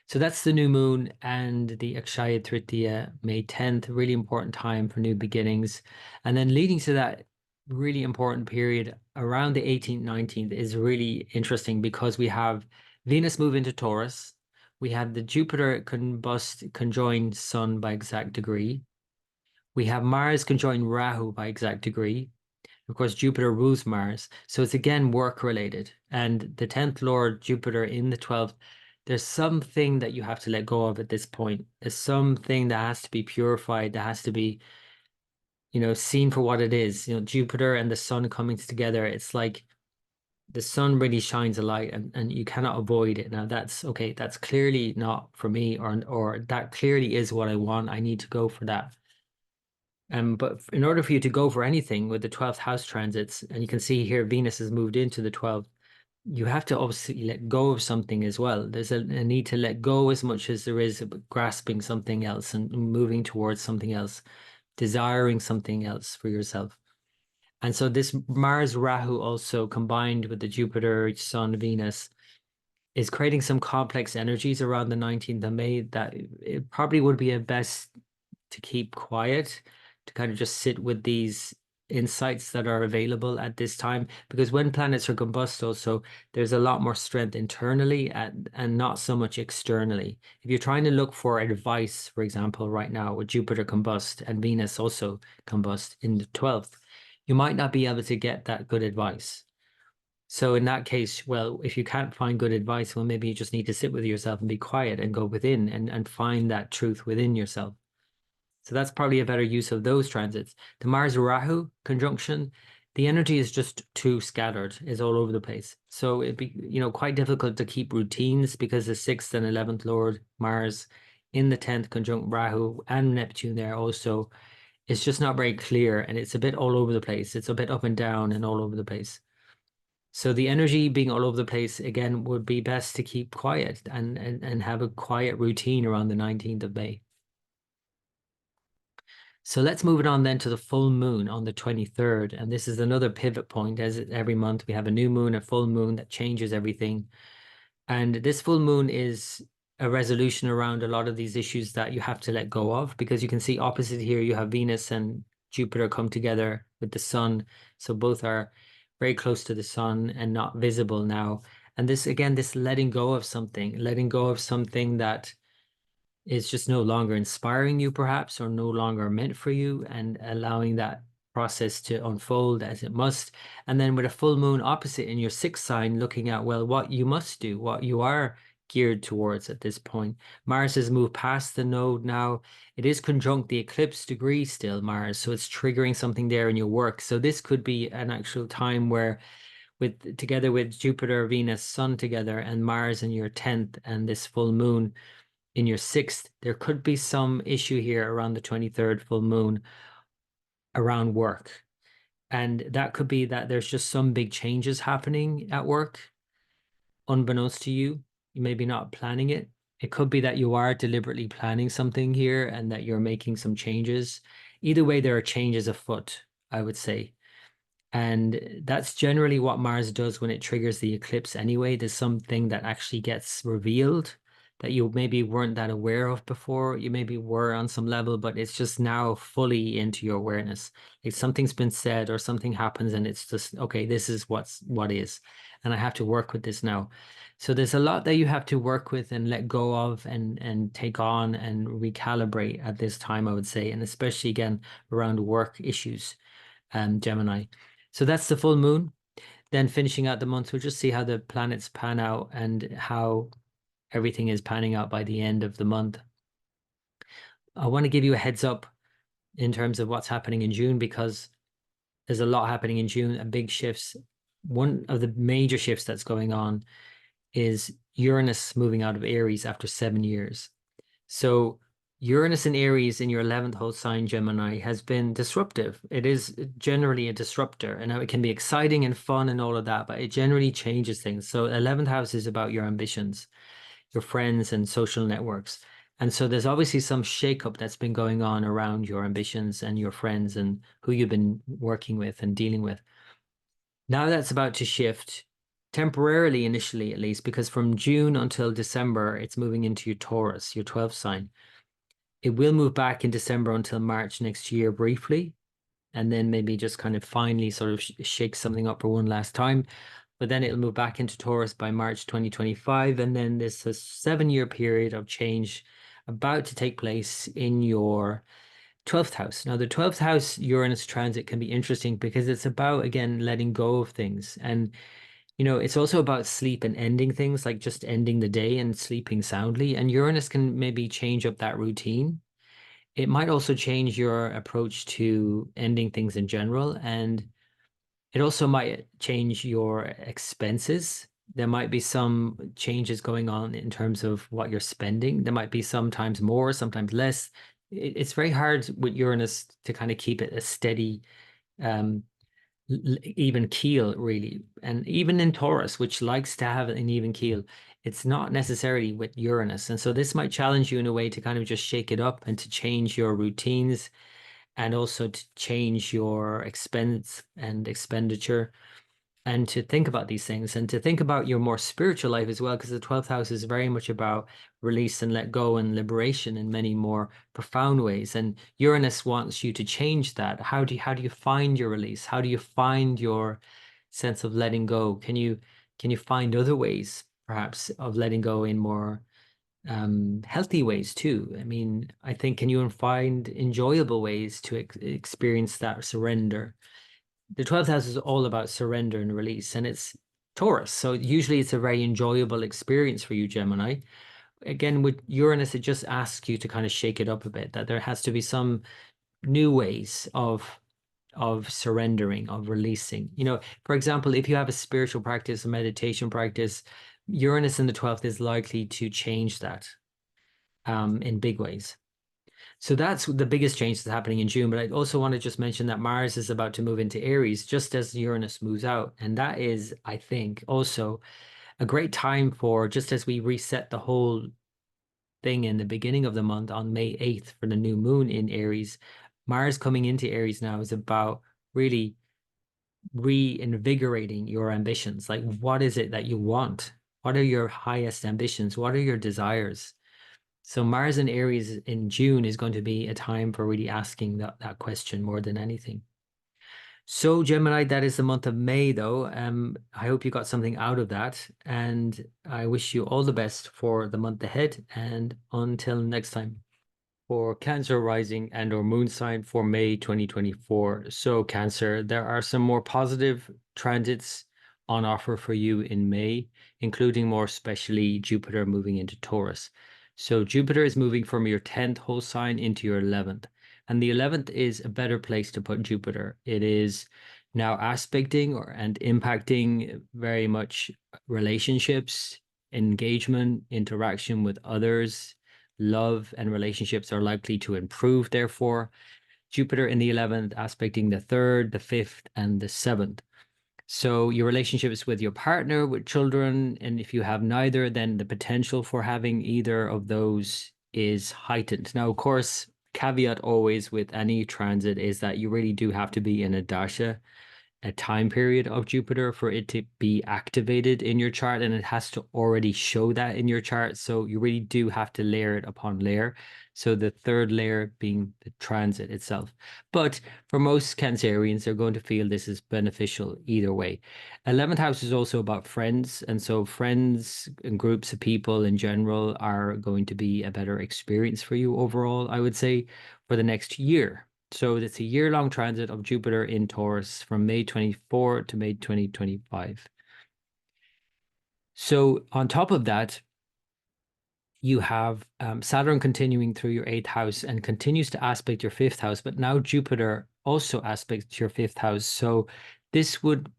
So that's the new moon and the Akshaya Tritiya, May 10th, really important time for new beginnings. And then leading to that really important period around the 18th, 19th is really interesting because we have Venus move into Taurus. We have the Jupiter conjoin Sun by exact degree. We have Mars conjoin Rahu by exact degree. Of course, Jupiter rules Mars. So it's again work related. And the 10th Lord, Jupiter in the 12th, there's something that you have to let go of at this point. There's something that has to be purified, that has to be, you know, seen for what it is. You know, Jupiter and the sun coming together, it's like the sun really shines a light and you cannot avoid it. Now that's okay, that's clearly not for me, or that clearly is what I want. I need to go for that. But in order for you to go for anything with the 12th house transits, and you can see here Venus has moved into the 12th, you have to obviously let go of something as well. There's a need to let go as much as there is grasping something else and moving towards something else, desiring something else for yourself. And so this Mars Rahu also combined with the Jupiter, Sun, Venus is creating some complex energies around the 19th of May that it probably would be a best to keep quiet, to kind of just sit with these insights that are available at this time, because when planets are combust also there's a lot more strength internally and not so much externally. If you're trying to look for advice, for example, right now with Jupiter combust and Venus also combust in the 12th, you might not be able to get that good advice. So in that case, well, if you can't find good advice, well, maybe you just need to sit with yourself and be quiet and go within and find that truth within yourself. So that's probably a better use of those transits. The Mars Rahu conjunction, the energy is just too scattered, is all over the place. So it'd be, you know, quite difficult to keep routines because the 6th and 11th Lord Mars in the 10th conjunct Rahu and Neptune there also, it's just not very clear and it's a bit all over the place. It's a bit up and down and all over the place. So the energy being all over the place again would be best to keep quiet and have a quiet routine around the 19th of May. So let's move it on then to the full moon on the 23rd. And this is another pivot point. As every month, we have a new moon, a full moon that changes everything. And this full moon is a resolution around a lot of these issues that you have to let go of, because you can see opposite here, you have Venus and Jupiter come together with the sun. So both are very close to the sun and not visible now. And this, again, this letting go of something that is just no longer inspiring you, perhaps, or no longer meant for you, and allowing that process to unfold as it must. And then with a full moon opposite in your sixth sign, looking at, well, what you must do, what you are geared towards at this point. Mars has moved past the node now. It is conjunct the eclipse degree still, Mars, so it's triggering something there in your work. So this could be an actual time where, together with Jupiter, Venus, Sun together, and Mars in your 10th, and this full moon in your 6th, there could be some issue here around the 23rd full moon around work. And that could be that there's just some big changes happening at work, unbeknownst to you. You may be not planning it. It could be that you are deliberately planning something here and that you're making some changes. Either way, there are changes afoot, I would say. And that's generally what Mars does when it triggers the eclipse anyway. There's something that actually gets revealed that you maybe weren't that aware of before. You maybe were on some level, but it's just now fully into your awareness. Like something's been said or something happens and it's just, okay, this is what is. And I have to work with this now. So there's a lot that you have to work with and let go of and take on and recalibrate at this time, I would say. And especially again, around work issues, Gemini. So that's the full moon. Then finishing out the month, we'll just see how the planets pan out and how everything is panning out by the end of the month. I want to give you a heads up in terms of what's happening in June, because there's a lot happening in June and big shifts. One of the major shifts that's going on is Uranus moving out of Aries after 7 years. So Uranus in Aries in your 11th house sign, Gemini, has been disruptive. It is generally a disruptor. And now it can be exciting and fun and all of that, but it generally changes things. So 11th house is about your ambitions, your friends and social networks. And so there's obviously some shakeup that's been going on around your ambitions and your friends and who you've been working with and dealing with. Now that's about to shift temporarily, initially at least, because from June until December, it's moving into your Taurus, your 12th sign. It will move back in December until March next year briefly, and then maybe just kind of finally sort of shake something up for one last time. But then it'll move back into Taurus by March 2025. And then there's a 7-year period of change about to take place in your 12th house. Now, the 12th house Uranus transit can be interesting because it's about, again, letting go of things. And, you know, it's also about sleep and ending things, like just ending the day and sleeping soundly. And Uranus can maybe change up that routine. It might also change your approach to ending things in general. And it also might change your expenses. There might be some changes going on in terms of what you're spending. There might be sometimes more, sometimes less. It's very hard with Uranus to kind of keep it a steady, um, even keel, really. And even in Taurus, which likes to have an even keel, it's not necessarily with Uranus. And so this might challenge you in a way to kind of just shake it up and to change your routines and also to change your expense and expenditure and to think about these things and to think about your more spiritual life as well, because the 12th house is very much about release and let go and liberation in many more profound ways. And Uranus wants you to change that. How do you find your release? How do you find your sense of letting go? Can you find other ways perhaps of letting go in more healthy ways too? I mean, I think, can you find enjoyable ways to experience that surrender? The 12th house is all about surrender and release, and it's Taurus. So usually it's a very enjoyable experience for you, Gemini. Again, with Uranus, it just asks you to kind of shake it up a bit, that there has to be some new ways of surrendering, of releasing. You know, for example, if you have a spiritual practice, a meditation practice, Uranus in the 12th is likely to change that in big ways. So that's the biggest change that's happening in June. But I also want to just mention that Mars is about to move into Aries just as Uranus moves out. And that is, I think, also a great time for, just as we reset the whole thing in the beginning of the month on May 8th for the new moon in Aries, Mars coming into Aries now is about really reinvigorating your ambitions. Like, what is it that you want? What are your highest ambitions? What are your desires? So Mars in Aries in June is going to be a time for really asking that question more than anything. So, Gemini, that is the month of May, though. I hope you got something out of that, and I wish you all the best for the month ahead. And until next time, for Cancer rising and or moon sign for May 2024. So, Cancer, there are some more positive transits on offer for you in May, including more especially Jupiter moving into Taurus. So, Jupiter is moving from your 10th whole sign into your 11th. And the 11th is a better place to put Jupiter. It is now aspecting and impacting very much relationships, engagement, interaction with others. Love and relationships are likely to improve, therefore. Jupiter in the 11th, aspecting the 3rd, the 5th, and the 7th. So your relationships with your partner, with children, and if you have neither, then the potential for having either of those is heightened. Now, of course, caveat always with any transit is that you really do have to be in a dasha, a time period of Jupiter, for it to be activated in your chart, and it has to already show that in your chart. So you really do have to layer it upon layer. So the third layer being the transit itself. But for most Cancerians, they're going to feel this is beneficial either way. 11th house is also about friends. And so friends and groups of people in general are going to be a better experience for you overall, I would say, for the next year. So it's a year-long transit of Jupiter in Taurus from May 24 to May 2025. So on top of that, you have Saturn continuing through your 8th house and continues to aspect your 5th house, but now Jupiter also aspects your 5th house. So this would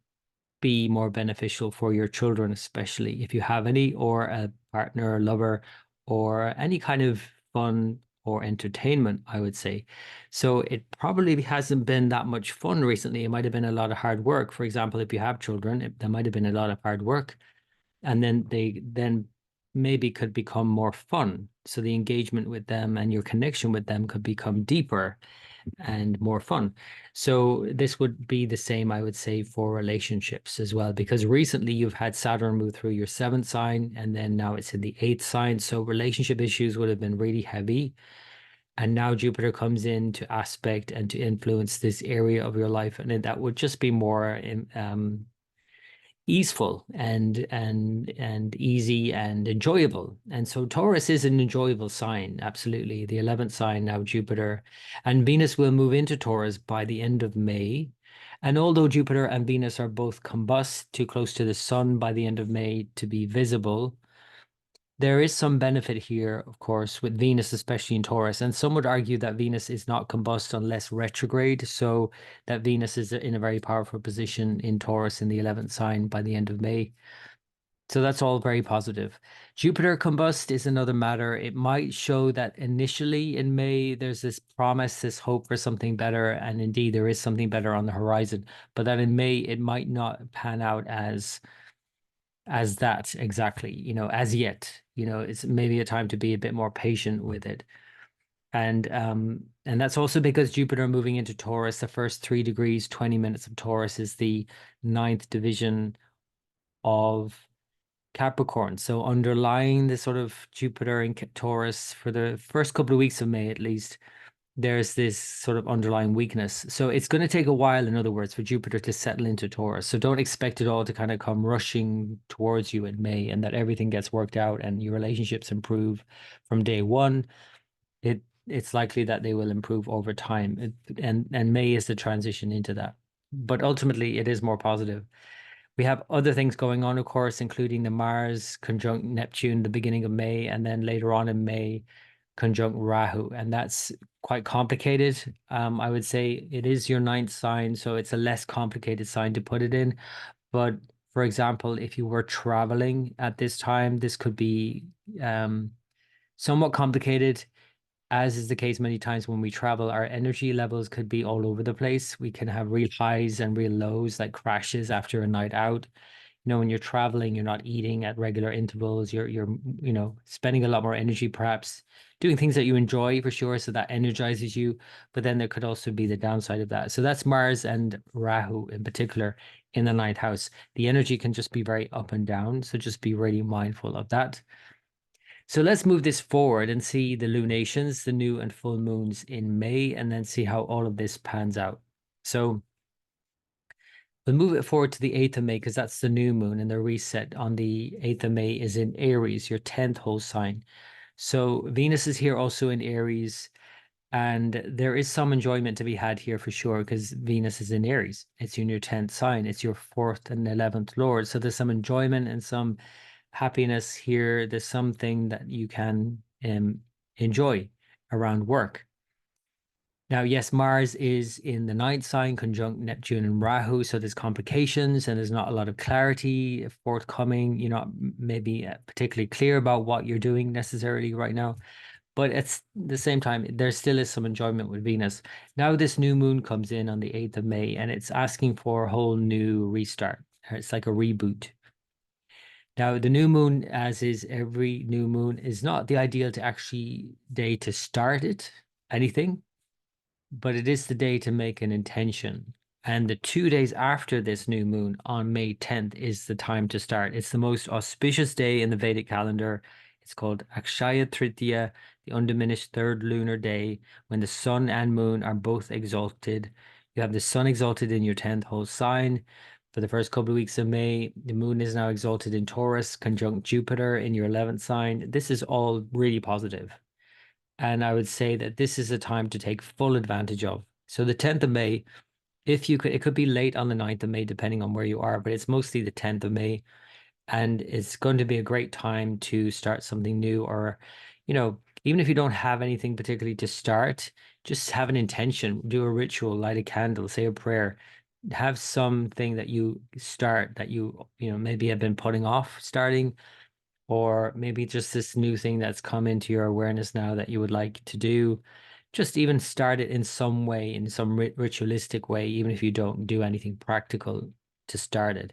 be more beneficial for your children, especially if you have any, or a partner, or lover, or any kind of fun or entertainment, I would say. So it probably hasn't been that much fun recently. It might have been a lot of hard work. For example, if you have children, there might have been a lot of hard work, and then they then maybe could become more fun. So the engagement with them and your connection with them could become deeper and more fun. So this would be the same, I would say, for relationships as well, because recently you've had Saturn move through your 7th sign, and then now it's in the 8th sign. So relationship issues would have been really heavy. And now Jupiter comes in to aspect and to influence this area of your life. And that would just be more easeful and easy and enjoyable. And so Taurus is an enjoyable sign, absolutely. The 11th sign now, Jupiter, and Venus will move into Taurus by the end of May. And although Jupiter and Venus are both combust too close to the sun by the end of May to be visible, there is some benefit here, of course, with Venus, especially in Taurus. And some would argue that Venus is not combust unless retrograde. So that Venus is in a very powerful position in Taurus in the 11th sign by the end of May. So that's all very positive. Jupiter combust is another matter. It might show that initially in May, there's this promise, this hope for something better. And indeed, there is something better on the horizon. But that in May, it might not pan out as that exactly, as yet. It's maybe a time to be a bit more patient with it. And that's also because Jupiter moving into Taurus, the first 3 degrees, 20 minutes of Taurus is the 9th division of Capricorn. So underlying the sort of Jupiter in Taurus for the first couple of weeks of May, at least, there's this sort of underlying weakness. So it's going to take a while, in other words, for Jupiter to settle into Taurus. So don't expect it all to kind of come rushing towards you in May and that everything gets worked out and your relationships improve from day one. It's likely that they will improve over time. And May is the transition into that. But ultimately, it is more positive. We have other things going on, of course, including the Mars conjunct Neptune, the beginning of May, and then later on in May, conjunct Rahu. And that's quite complicated. I would say it is your 9th sign, so it's a less complicated sign to put it in. But for example, if you were traveling at this time, this could be somewhat complicated. As is the case many times when we travel, our energy levels could be all over the place. We can have real highs and real lows, like crashes after a night out. When you're traveling, you're not eating at regular intervals. You're spending a lot more energy, perhaps doing things that you enjoy for sure, so that energizes you. But then there could also be the downside of that. So that's Mars and Rahu in particular in the 9th house. The energy can just be very up and down. So just be really mindful of that. So let's move this forward and see the lunations, the new and full moons in May, and then see how all of this pans out. So We'll move it forward to the 8th of May because that's the new moon, and the reset on the 8th of May is in Aries, your 10th whole sign. So Venus is here also in Aries, and there is some enjoyment to be had here for sure because Venus is in Aries. It's in your 10th sign. It's your 4th and 11th lord. So there's some enjoyment and some happiness here. There's something that you can enjoy around work. Now, yes, Mars is in the 9th sign, conjunct Neptune and Rahu, so there's complications and there's not a lot of clarity forthcoming. You're not maybe particularly clear about what you're doing necessarily right now, but at the same time, there still is some enjoyment with Venus. Now, this new moon comes in on the 8th of May, and it's asking for a whole new restart. It's like a reboot. Now, the new moon, as is every new moon, is not the ideal to actually day to start anything, but it is the day to make an intention. And the 2 days after this new moon on May 10th is the time to start. It's the most auspicious day in the Vedic calendar. It's called Akshaya Tritiya, the undiminished third lunar day, when the sun and moon are both exalted. You have the sun exalted in your 10th whole sign. For the first couple of weeks of May, the moon is now exalted in Taurus, conjunct Jupiter in your 11th sign. This is all really positive. And I would say that this is a time to take full advantage of. So the 10th of May, if you could, it could be late on the 9th of May, depending on where you are, but it's mostly the 10th of May. And it's going to be a great time to start something new, or, even if you don't have anything particularly to start, just have an intention, do a ritual, light a candle, say a prayer, have something that you start that maybe have been putting off starting, or maybe just this new thing that's come into your awareness now that you would like to do. Just even start it in some way, in some ritualistic way, even if you don't do anything practical to start it.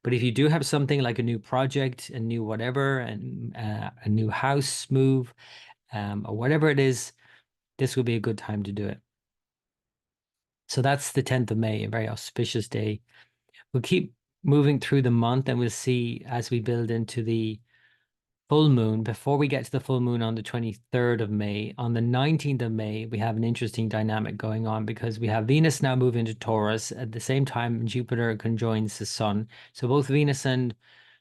But if you do have something like a new project, a new whatever, and a new house move, or whatever it is, this would be a good time to do it. So that's the 10th of May, a very auspicious day. We'll keep moving through the month, and we'll see as we build into the full moon. Before we get to the full moon on the 23rd of May, on the 19th of May, we have an interesting dynamic going on because we have Venus now moving to Taurus. At the same time, Jupiter conjoins the sun. So both Venus and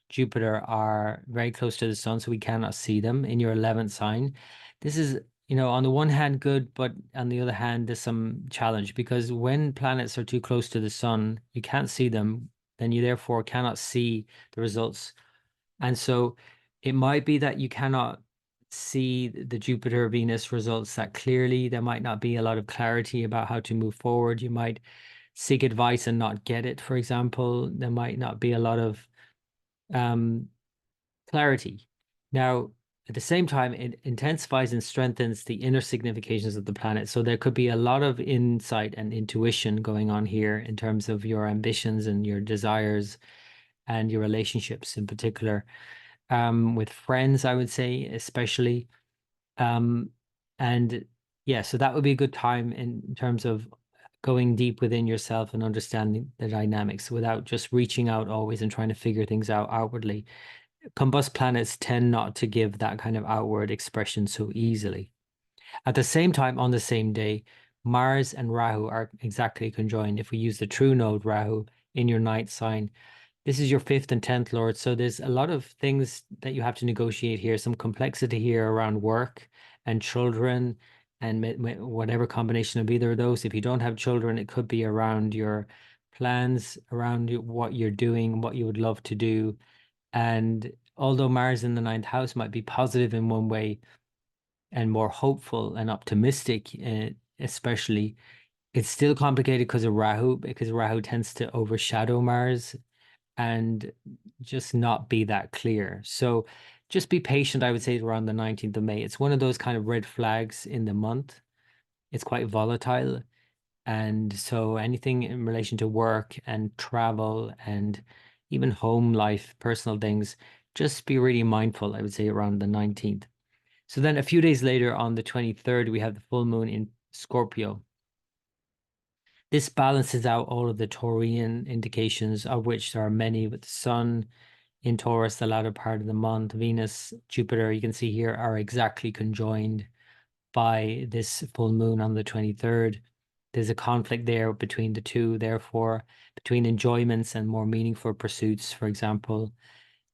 Jupiter are very close to the sun, so we cannot see them in your 11th sign. This is, on the one hand, good, but on the other hand, there's some challenge because when planets are too close to the sun, you can't see them, then you therefore cannot see the results. And so it might be that you cannot see the Jupiter Venus results that clearly. There might not be a lot of clarity about how to move forward. You might seek advice and not get it, for example. There might not be a lot of clarity. Now, at the same time, it intensifies and strengthens the inner significations of the planet. So there could be a lot of insight and intuition going on here in terms of your ambitions and your desires and your relationships in particular. With friends, I would say, especially. And yeah, so that would be a good time in terms of going deep within yourself and understanding the dynamics without just reaching out always and trying to figure things out outwardly. Combust planets tend not to give that kind of outward expression so easily. At the same time, on the same day, Mars and Rahu are exactly conjoined. If we use the true node Rahu in your 9th sign, this is your 5th and 10th lord. So there's a lot of things that you have to negotiate here, some complexity here around work and children and whatever combination of either of those. If you don't have children, it could be around your plans, around what you're doing, what you would love to do. And although Mars in the 9th house might be positive in one way and more hopeful and optimistic, especially, it's still complicated because Rahu tends to overshadow Mars and just not be that clear. So just be patient, I would say, around the 19th of May. It's one of those kind of red flags in the month. It's quite volatile. And so anything in relation to work and travel and even home life, personal things, just be really mindful, I would say, around the 19th. So then a few days later, on the 23rd, we have the full moon in Scorpio. This balances out all of the Taurian indications, of which there are many, with the sun in Taurus, the latter part of the month. Venus, Jupiter, you can see here, are exactly conjoined by this full moon on the 23rd. there's a conflict there between the two, therefore, between enjoyments and more meaningful pursuits, for example.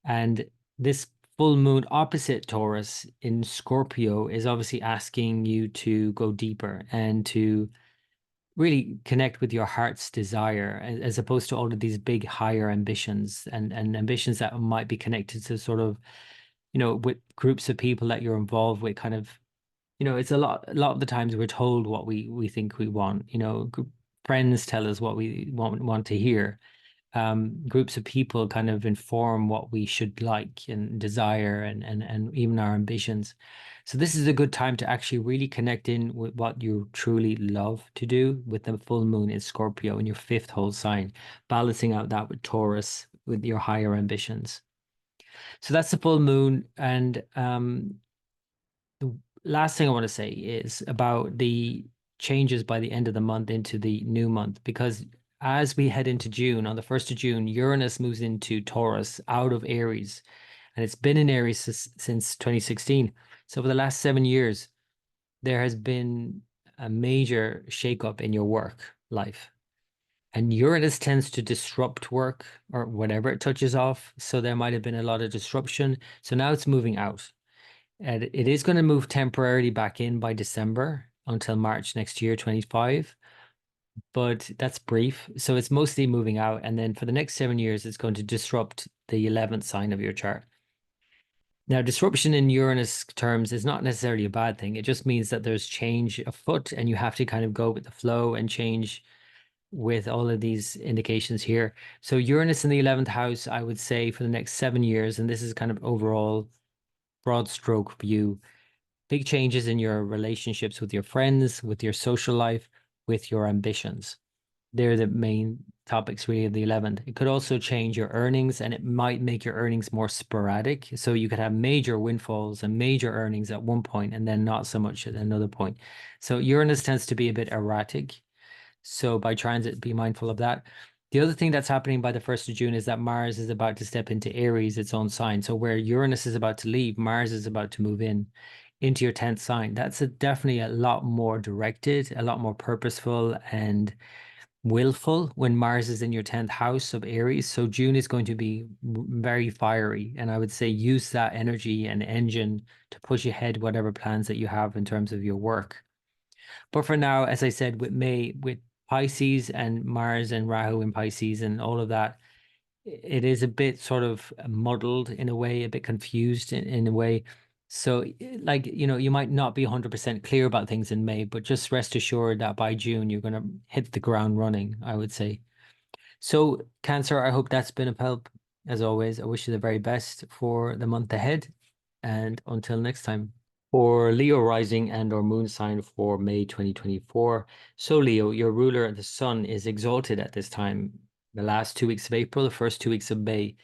And this full moon opposite Taurus in Scorpio is obviously asking you to go deeper and to really connect with your heart's desire, as opposed to all of these big higher ambitions and ambitions that might be connected to sort of, with groups of people that you're involved with, kind of, it's a lot of the times we're told what we think we want, friends tell us what we want to hear. Groups of people kind of inform what we should like and desire, and even our ambitions. So this is a good time to actually really connect in with what you truly love to do, with the full moon in Scorpio in your fifth whole sign, balancing out that with Taurus, with your higher ambitions. So that's the full moon. And the last thing I want to say is about the changes by the end of the month into the new month, because as we head into June, on the 1st of June, Uranus moves into Taurus out of Aries, and it's been in Aries since 2016. So for the last 7 years, there has been a major shakeup in your work life. And Uranus tends to disrupt work or whatever it touches off. So there might have been a lot of disruption. So now it's moving out. And it is going to move temporarily back in by December until March next year, 25. But that's brief. So it's mostly moving out. And then for the next 7 years, it's going to disrupt the 11th sign of your chart. Now, disruption in Uranus terms is not necessarily a bad thing. It just means that there's change afoot and you have to kind of go with the flow and change with all of these indications here. So Uranus in the 11th house, I would say for the next 7 years, and this is kind of overall broad stroke view, big changes in your relationships with your friends, with your social life, with your ambitions. They're the main topics really of the 11th. It could also change your earnings, and it might make your earnings more sporadic. So you could have major windfalls and major earnings at one point and then not so much at another point. So Uranus tends to be a bit erratic. So by transit, be mindful of that. The other thing that's happening by the 1st of June is that Mars is about to step into Aries, its own sign. So where Uranus is about to leave, Mars is about to move in into your 10th sign. That's definitely a lot more directed, a lot more purposeful and willful when Mars is in your 10th house of Aries. So June is going to be very fiery. And I would say use that energy and engine to push ahead whatever plans that you have in terms of your work. But for now, as I said, with Pisces and Mars and Rahu in Pisces and all of that, it is a bit sort of muddled in a way, a bit confused in a way. So like, you might not be 100% clear about things in May, but just rest assured that by June, you're going to hit the ground running, I would say. So Cancer, I hope that's been of help. As always, I wish you the very best for the month ahead. And until next time. For Leo rising and or moon sign for May 2024. So Leo, your ruler, the sun, is exalted at this time. The last 2 weeks of April, the first 2 weeks of May,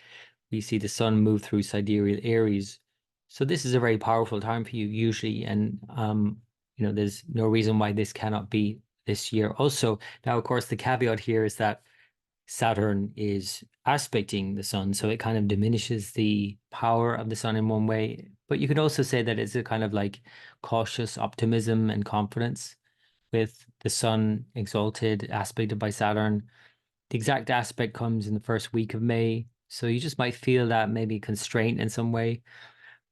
we see the sun move through sidereal Aries. So this is a very powerful time for you usually. And, there's no reason why this cannot be this year also. Now, of course, the caveat here is that Saturn is aspecting the sun, so it kind of diminishes the power of the sun in one way. But you could also say that it's a kind of like cautious optimism and confidence with the sun exalted, aspected by Saturn. The exact aspect comes in the first week of May, so you just might feel that maybe constraint in some way.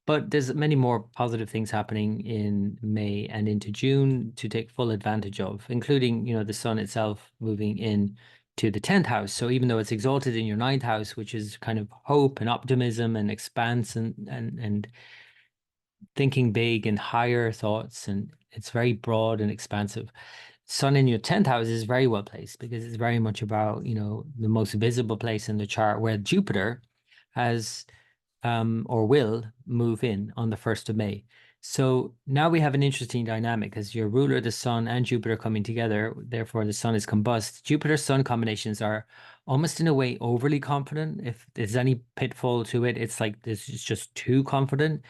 But there's many more positive things happening in May and into June to take full advantage of, including, the sun itself moving in to the 10th house. So even though it's exalted in your 9th house, which is kind of hope and optimism and expanse and thinking big and higher thoughts, and it's very broad and expansive. Sun in your 10th house is very well placed because it's very much about, the most visible place in the chart, where Jupiter has or will move in on the 1st of May. So now we have an interesting dynamic because your ruler, the sun, and Jupiter coming together. Therefore, the sun is combust. Jupiter-sun combinations are almost in a way overly confident. If there's any pitfall to it, it's like this is just too confident.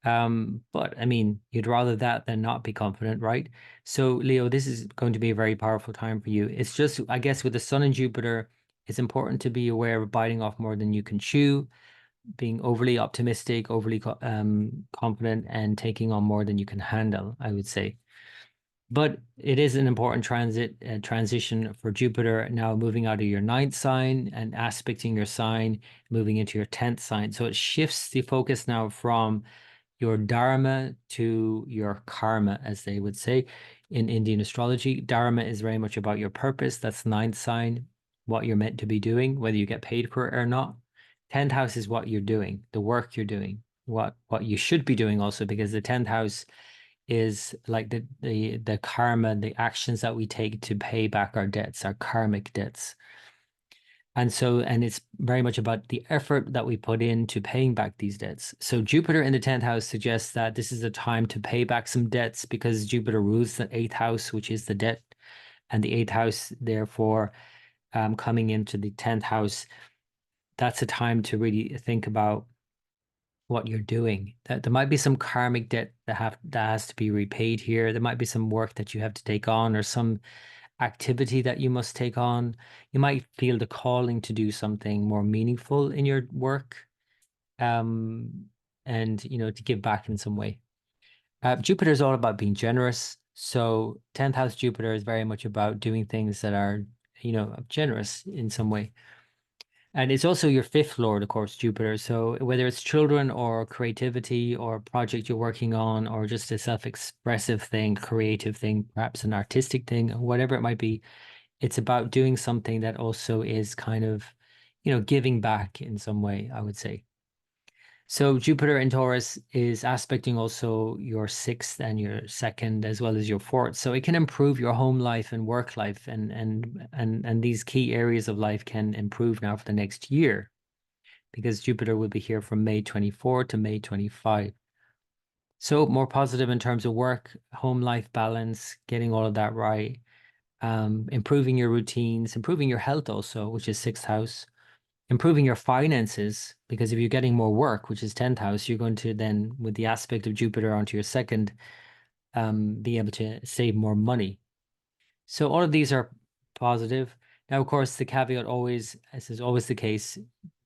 But I mean, you'd rather that than not be confident, right? So, Leo, this is going to be a very powerful time for you. It's just, I guess, with the sun and Jupiter, it's important to be aware of biting off more than you can chew, being overly optimistic, overly confident, and taking on more than you can handle, I would say. But it is an important transition for Jupiter now moving out of your ninth sign and aspecting your sign, moving into your 10th sign. So it shifts the focus now from your dharma to your karma, as they would say in Indian astrology. Dharma is very much about your purpose. That's ninth sign, what you're meant to be doing, whether you get paid for it or not. 10th house is what you're doing, the work you're doing, what you should be doing also, because the 10th house is like the karma, the actions that we take to pay back our debts, our karmic debts. And it's very much about the effort that we put into paying back these debts. So Jupiter in the 10th house suggests that this is a time to pay back some debts because Jupiter rules the 8th house, which is the debt. And the 8th house, therefore, coming into the 10th house, that's a time to really think about what you're doing. That there might be some karmic debt that has to be repaid here. There might be some work that you have to take on or some activity that you must take on. You might feel the calling to do something more meaningful in your work, um, and to give back in some way. Jupiter is all about being generous. So 10th house Jupiter is very much about doing things that are, generous in some way. And it's also your fifth lord, of course, Jupiter. So whether it's children or creativity or a project you're working on or just a self-expressive thing, creative thing, perhaps an artistic thing, whatever it might be, it's about doing something that also is kind of, giving back in some way, I would say. So Jupiter in Taurus is aspecting also your sixth and your second as well as your fourth. So it can improve your home life and work life, and these key areas of life can improve now for the next year because Jupiter will be here from May 24 to May 25. So more positive in terms of work, home life balance, getting all of that right, improving your routines, improving your health also, which is sixth house, improving your finances, because if you're getting more work, which is 10th house, you're going to then, with the aspect of Jupiter onto your second, be able to save more money. So all of these are positive. Now, of course, the caveat always, as is always the case,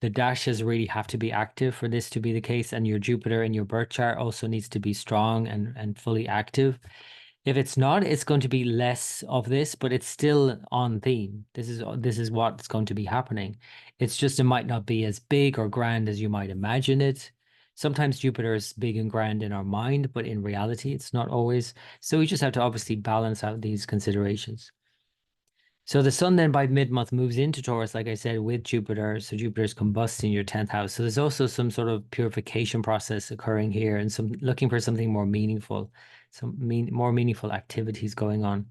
the dashes really have to be active for this to be the case, and your Jupiter in your birth chart also needs to be strong and fully active. If it's not, it's going to be less of this, but it's still on theme. This is what's going to be happening. It's just it might not be as big or grand as you might imagine it. Sometimes Jupiter is big and grand in our mind, but in reality, it's not always. So we just have to obviously balance out these considerations. So the sun then by mid-month moves into Taurus, like I said, with Jupiter. So Jupiter's combusting your 10th house. So there's also some sort of purification process occurring here and some looking for something more meaningful, more meaningful activities going on.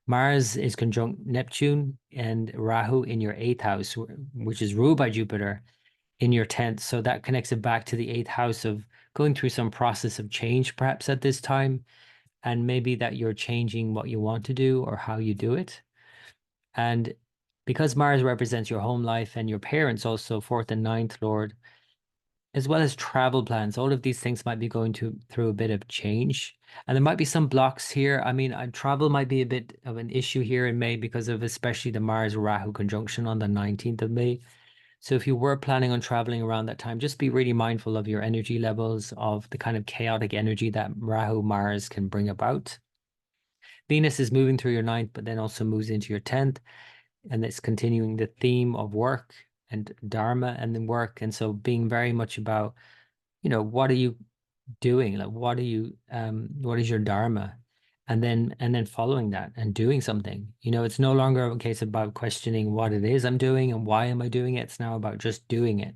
Mars is conjunct Neptune and Rahu in your 8th house, which is ruled by Jupiter in your 10th. So that connects it back to the 8th house of going through some process of change, perhaps at this time, and maybe that you're changing what you want to do or how you do it. And because Mars represents your home life and your parents also, fourth and ninth lord, as well as travel plans, all of these things might be going through a bit of change. And there might be some blocks here. I mean, travel might be a bit of an issue here in May because of especially the Mars Rahu conjunction on the 19th of May. So if you were planning on traveling around that time, just be really mindful of your energy levels, of the kind of chaotic energy that Rahu Mars can bring about. Venus is moving through your ninth, but then also moves into your 10th. And it's continuing the theme of work and dharma and then work. And so being very much about, what are you doing? Like what is your dharma? And then following that and doing something. It's no longer a case about questioning what it is I'm doing and why am I doing it. It's now about just doing it.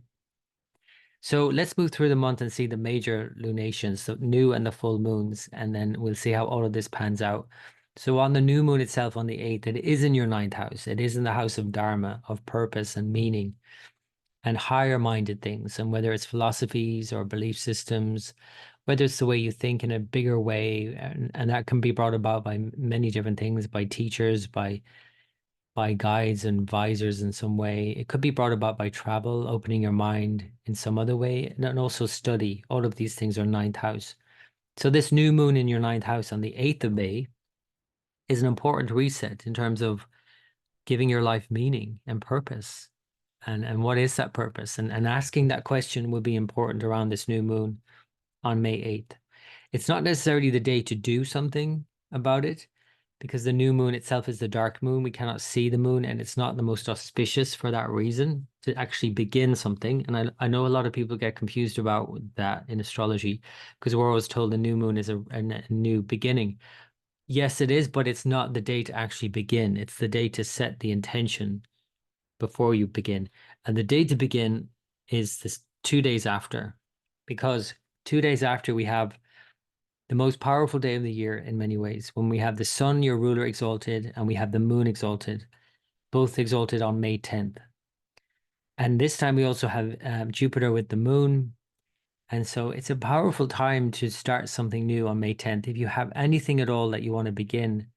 So let's move through the month and see the major lunations, so new and the full moons, and then we'll see how all of this pans out. So on the new moon itself on the 8th, it is in your ninth house. It is in the house of Dharma, of purpose and meaning and higher minded things. And whether it's philosophies or belief systems, whether it's the way you think in a bigger way, and that can be brought about by many different things, by teachers, by guides and advisors in some way. It could be brought about by travel, opening your mind in some other way, and also study. All of these things are ninth house. So this new moon in your ninth house on the 8th of May is an important reset in terms of giving your life meaning and purpose. And what is that purpose? And asking that question will be important around this new moon on May 8th. It's not necessarily the day to do something about it, because the new moon itself is the dark moon. We cannot see the moon, and it's not the most auspicious for that reason to actually begin something. And I know a lot of people get confused about that in astrology because we're always told the new moon is a new beginning. Yes, it is, but it's not the day to actually begin. It's the day to set the intention before you begin. And the day to begin is this 2 days after, because 2 days after we have the most powerful day of the year in many ways, when we have the sun, your ruler, exalted, and we have the moon exalted, both exalted on May 10th. And this time we also have Jupiter with the moon. And so it's a powerful time to start something new on May 10th. If you have anything at all that you want to begin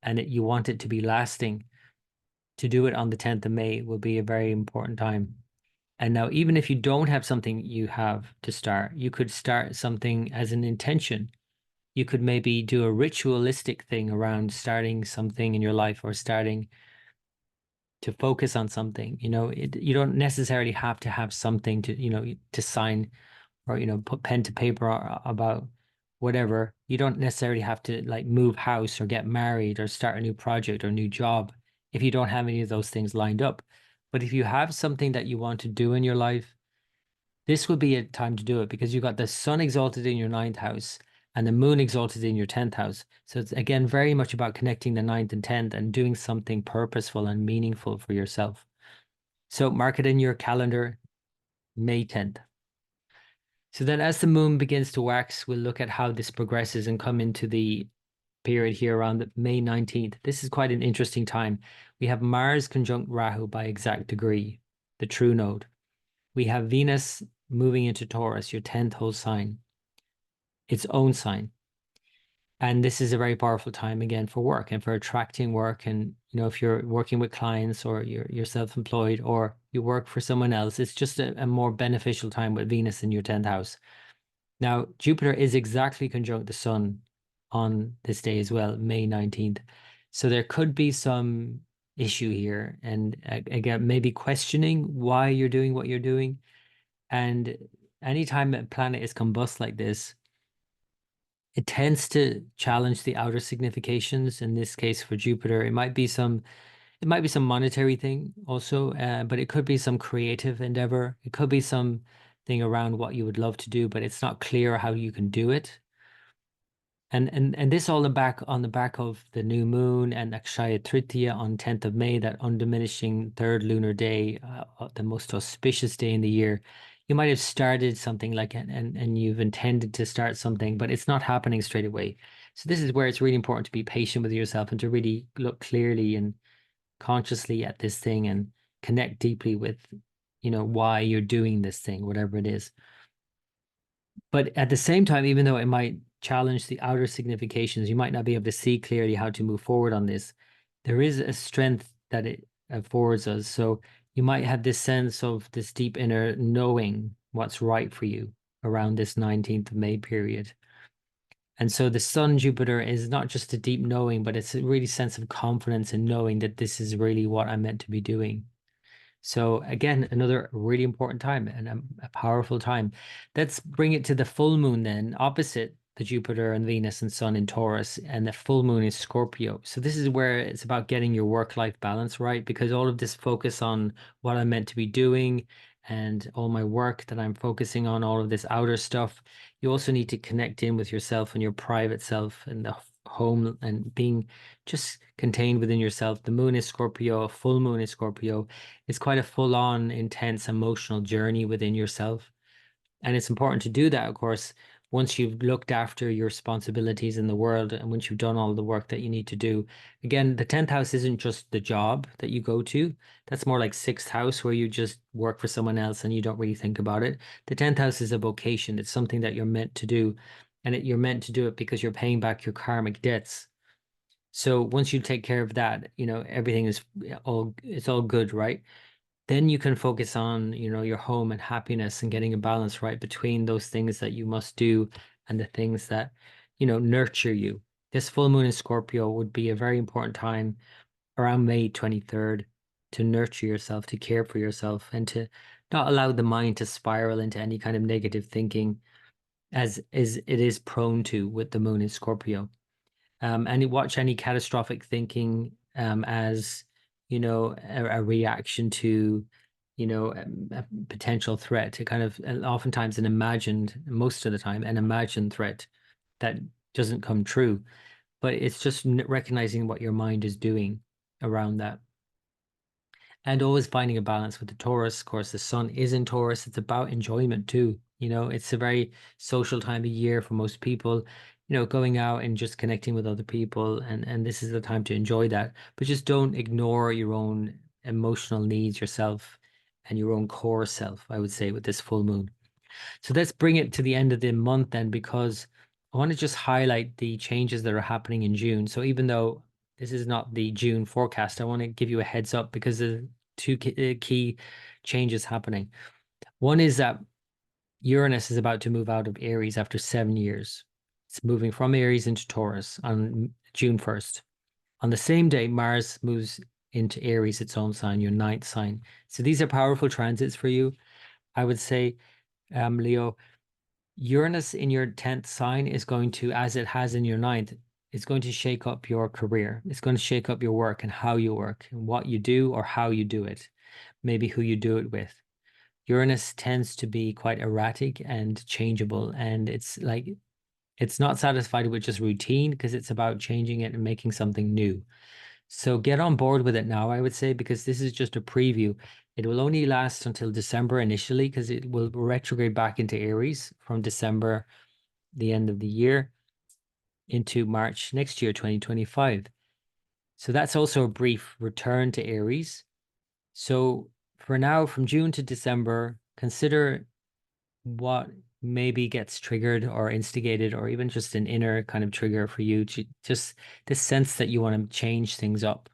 and you want it to be lasting, to do it on the 10th of May will be a very important time. And now, even if you don't have something you have to start, you could start something as an intention. You could maybe do a ritualistic thing around starting something in your life or starting to focus on something. You don't necessarily have to have something to sign or, put pen to paper about whatever. You don't necessarily have to like move house or get married or start a new project or new job if you don't have any of those things lined up. But if you have something that you want to do in your life, this would be a time to do it because you've got the sun exalted in your ninth house and the moon exalted in your 10th house. So it's again very much about connecting the ninth and 10th and doing something purposeful and meaningful for yourself. So mark it in your calendar, May 10th. So then as the moon begins to wax, we'll look at how this progresses and come into the period here around May 19th. This is quite an interesting time. We have Mars conjunct Rahu by exact degree, the true node. We have Venus moving into Taurus, your 10th whole sign, its own sign. And this is a very powerful time again for work and for attracting work. And, if you're working with clients or you're self-employed or you work for someone else, it's just a more beneficial time with Venus in your 10th house. Now, Jupiter is exactly conjunct the sun on this day as well, May 19th. So there could be some issue here. And again, maybe questioning why you're doing what you're doing. And anytime a planet is combust like this, it tends to challenge the outer significations. In this case, for Jupiter, it might be some monetary thing also, but it could be some creative endeavor. It could be something around what you would love to do, but it's not clear how you can do it. And this all on the back of the new moon and Akshaya Tritiya on 10th of May, that undiminishing third lunar day, the most auspicious day in the year. You might have started something like and you've intended to start something, but it's not happening straight away. So this is where it's really important to be patient with yourself and to really look clearly and consciously at this thing and connect deeply with, why you're doing this thing, whatever it is. But at the same time, even though it might challenge the outer significations, you might not be able to see clearly how to move forward on this. There is a strength that it affords us. So you might have this sense of this deep inner knowing what's right for you around this 19th of May period. And so the Sun Jupiter is not just a deep knowing, but it's a really sense of confidence in knowing that this is really what I'm meant to be doing. So again, another really important time and a powerful time. Let's bring it to the full moon then, opposite the Jupiter and Venus and Sun in Taurus, and the full moon is Scorpio. So this is where it's about getting your work-life balance right, because all of this focus on what I'm meant to be doing and all my work that I'm focusing on, all of this outer stuff, you also need to connect in with yourself and your private self and the home and being just contained within yourself. The moon is Scorpio, a full moon is Scorpio. It's quite a full-on, intense emotional journey within yourself. And it's important to do that, of course, once you've looked after your responsibilities in the world and once you've done all the work that you need to do. Again, the 10th house isn't just the job that you go to. That's more like 6th house where you just work for someone else and you don't really think about it. The 10th house is a vocation. It's something that you're meant to do. And you're meant to do it because you're paying back your karmic debts. So once you take care of that, everything is it's all good, right? Then you can focus on, your home and happiness and getting a balance right between those things that you must do and the things that, nurture you. This full moon in Scorpio would be a very important time around May 23rd to nurture yourself, to care for yourself, and to not allow the mind to spiral into any kind of negative thinking as it is prone to with the moon in Scorpio. And watch any catastrophic thinking as, a reaction to, a potential threat, to kind of oftentimes most of the time, an imagined threat that doesn't come true. But it's just recognizing what your mind is doing around that. And always finding a balance with the Taurus. Of course, the sun is in Taurus. It's about enjoyment too. It's a very social time of year for most people, going out and just connecting with other people. And this is the time to enjoy that. But just don't ignore your own emotional needs yourself and your own core self, I would say, with this full moon. So let's bring it to the end of the month then, because I want to just highlight the changes that are happening in June. So even though this is not the June forecast, I want to give you a heads up because there's two key changes happening. One is that Uranus is about to move out of Aries after 7 years. It's moving from Aries into Taurus on June 1st. On the same day, Mars moves into Aries, its own sign, your ninth sign. So these are powerful transits for you. I would say, Leo, Uranus in your 10th sign is going to, as it has in your ninth, it's going to shake up your career. It's going to shake up your work and how you work and what you do or how you do it, maybe who you do it with. Uranus tends to be quite erratic and changeable, and it's not satisfied with just routine because it's about changing it and making something new. So get on board with it now, I would say, because this is just a preview. It will only last until December initially because it will retrograde back into Aries from December, the end of the year, into March next year, 2025. So that's also a brief return to Aries. So for now, from June to December, consider what maybe gets triggered or instigated, or even just an inner kind of trigger for you to just this sense that you want to change things up.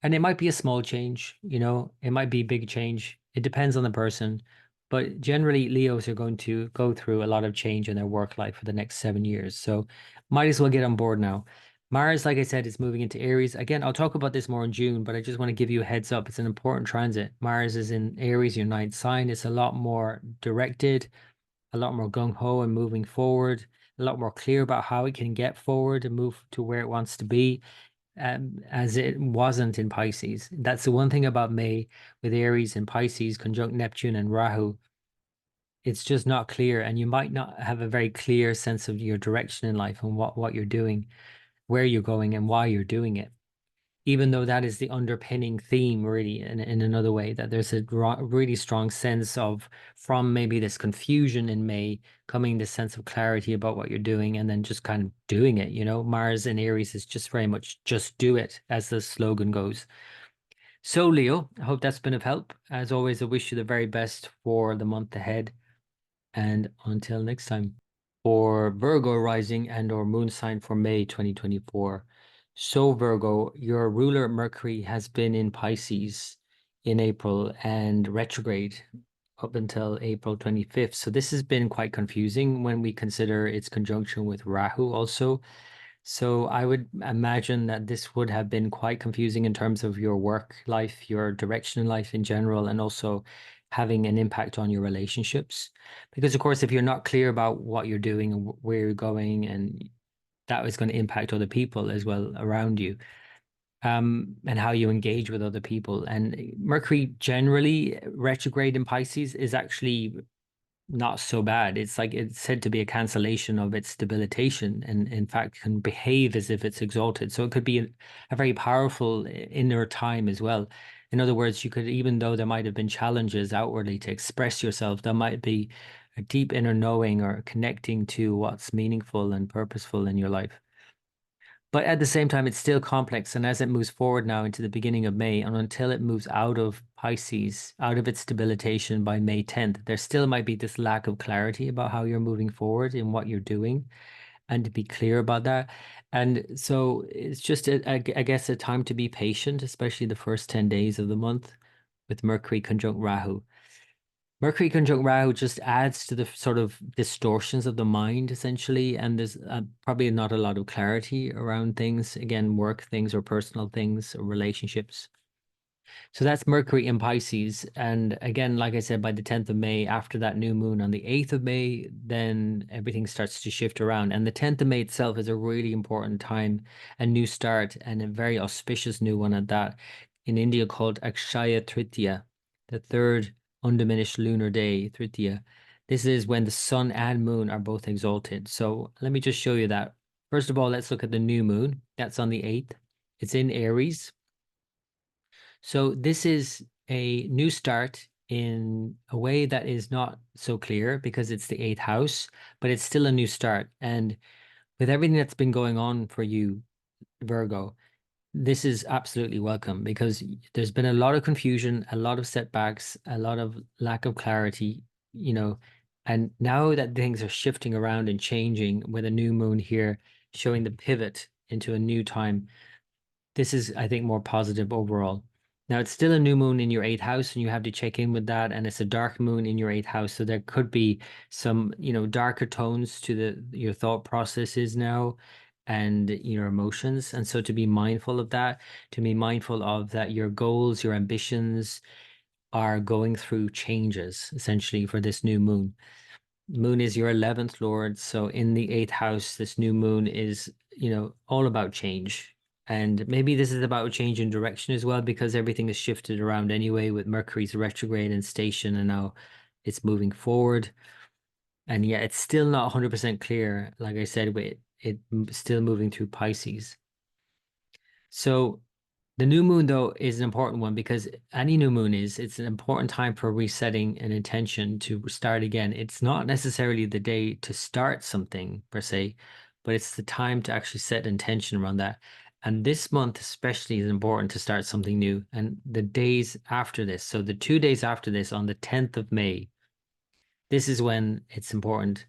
And it might be a small change, it might be a big change. It depends on the person. But generally, Leos are going to go through a lot of change in their work life for the next 7 years. So might as well get on board now. Mars, like I said, is moving into Aries. Again, I'll talk about this more in June, but I just want to give you a heads up. It's an important transit. Mars is in Aries, your ninth sign. It's a lot more directed, a lot more gung-ho and moving forward, a lot more clear about how it can get forward and move to where it wants to be, as it wasn't in Pisces. That's the one thing about May with Aries and Pisces conjunct Neptune and Rahu. It's just not clear, and you might not have a very clear sense of your direction in life and what you're doing, where you're going, and why you're doing it. Even though that is the underpinning theme, really, in another way, that there's a really strong sense of, from maybe this confusion in May, coming this sense of clarity about what you're doing and then just kind of doing it. Mars in Aries is just very much just do it, as the slogan goes. So, Leo, I hope that's been of help. As always, I wish you the very best for the month ahead. And until next time. For Virgo rising and or moon sign for May 2024. So Virgo, your ruler Mercury has been in Pisces in April and retrograde up until April 25th. So this has been quite confusing when we consider its conjunction with Rahu also. So I would imagine that this would have been quite confusing in terms of your work life, your direction in life in general, and also having an impact on your relationships. Because of course, if you're not clear about what you're doing and where you're going, and that is going to impact other people as well around you, and how you engage with other people. And Mercury generally retrograde in Pisces is actually not so bad. It's like it's said to be a cancellation of its debilitation, and in fact can behave as if it's exalted. So it could be a very powerful inner time as well. In other words, you could, even though there might have been challenges outwardly to express yourself, there might be a deep inner knowing or connecting to what's meaningful and purposeful in your life. But at the same time, it's still complex. And as it moves forward now into the beginning of May, and until it moves out of Pisces, out of its debilitation by May 10th, there still might be this lack of clarity about how you're moving forward in what you're doing, and to be clear about that. And so it's just, I guess, a time to be patient, especially the first 10 days of the month with Mercury conjunct Rahu. Mercury conjunct Rahu just adds to the sort of distortions of the mind, essentially, and there's probably not a lot of clarity around things, again, work things or personal things or relationships. So that's Mercury in Pisces. And again, like I said, by the 10th of May, after that new moon on the 8th of May, then everything starts to shift around. And the 10th of May itself is a really important time, a new start, and a very auspicious new one at that, in India called Akshaya Tritiya, the third undiminished lunar day, Tritiya. This is when the sun and moon are both exalted. So let me just show you that. First of all, let's look at the new moon. That's on the 8th. It's in Aries. So this is a new start in a way that is not so clear because it's the eighth house, but it's still a new start. And with everything that's been going on for you, Virgo, this is absolutely welcome because there's been a lot of confusion, a lot of setbacks, a lot of lack of clarity, you know, and now that things are shifting around and changing with a new moon here, showing the pivot into a new time, this is, I think, more positive overall. Now, it's still a new moon in your eighth house, and you have to check in with that. And it's a dark moon in your eighth house, so there could be some, darker tones to your thought processes now, and your emotions. And so, to be mindful of that, to be mindful of that, your goals, your ambitions are going through changes essentially for this new moon. Moon is your 11th lord. So in the eighth house, this new moon is, all about change. And maybe this is about change in direction as well, because everything is shifted around anyway with Mercury's retrograde and station, and now it's moving forward. And yet it's still not 100% clear, like I said, with it still moving through Pisces. So the new moon, though, is an important one because any new moon it's an important time for resetting an intention to start again. It's not necessarily the day to start something per se, but it's the time to actually set intention around that. And this month especially is important to start something new. And the days after this, so the 2 days after this, on the 10th of May, this is when it's important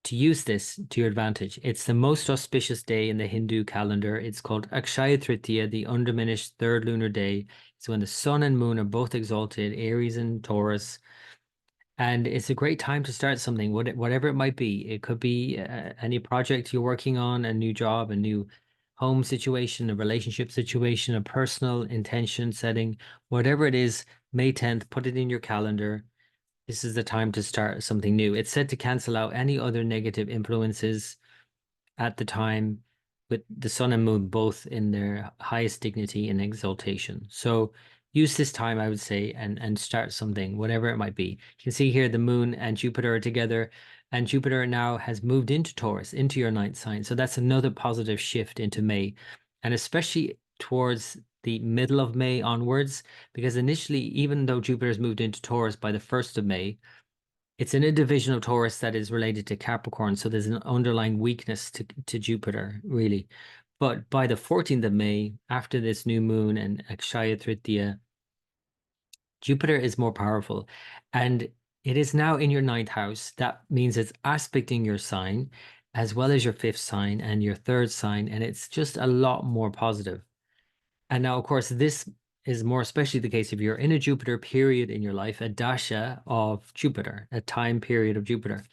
to use this to your advantage. It's the most auspicious day in the Hindu calendar. It's called Akshaya Tritiya, the undiminished third lunar day. It's when the sun and moon are both exalted, Aries and Taurus. And it's a great time to start something, whatever it might be. It could be any project you're working on, a new job, a new home situation, a relationship situation, a personal intention setting, whatever it is. May 10th, put it in your calendar. This is the time to start something new. It's said to cancel out any other negative influences at the time, with the sun and moon both in their highest dignity and exaltation. So use this time, I would say, and start something, whatever it might be. You can see here the moon and Jupiter are together, and Jupiter now has moved into Taurus, into your ninth sign. So that's another positive shift into May, and especially towards the middle of May onwards, because initially, even though Jupiter has moved into Taurus by the 1st of May, it's in a division of Taurus that is related to Capricorn. So there's an underlying weakness to Jupiter, really. But by the 14th of May, after this new moon and Akshaya Tritiya, Jupiter is more powerful. And it is now in your ninth house. That means it's aspecting your sign, as well as your fifth sign and your third sign. And it's just a lot more positive. And now, of course, this is more especially the case if you're in a Jupiter period in your life, a dasha of Jupiter, a time period of Jupiter.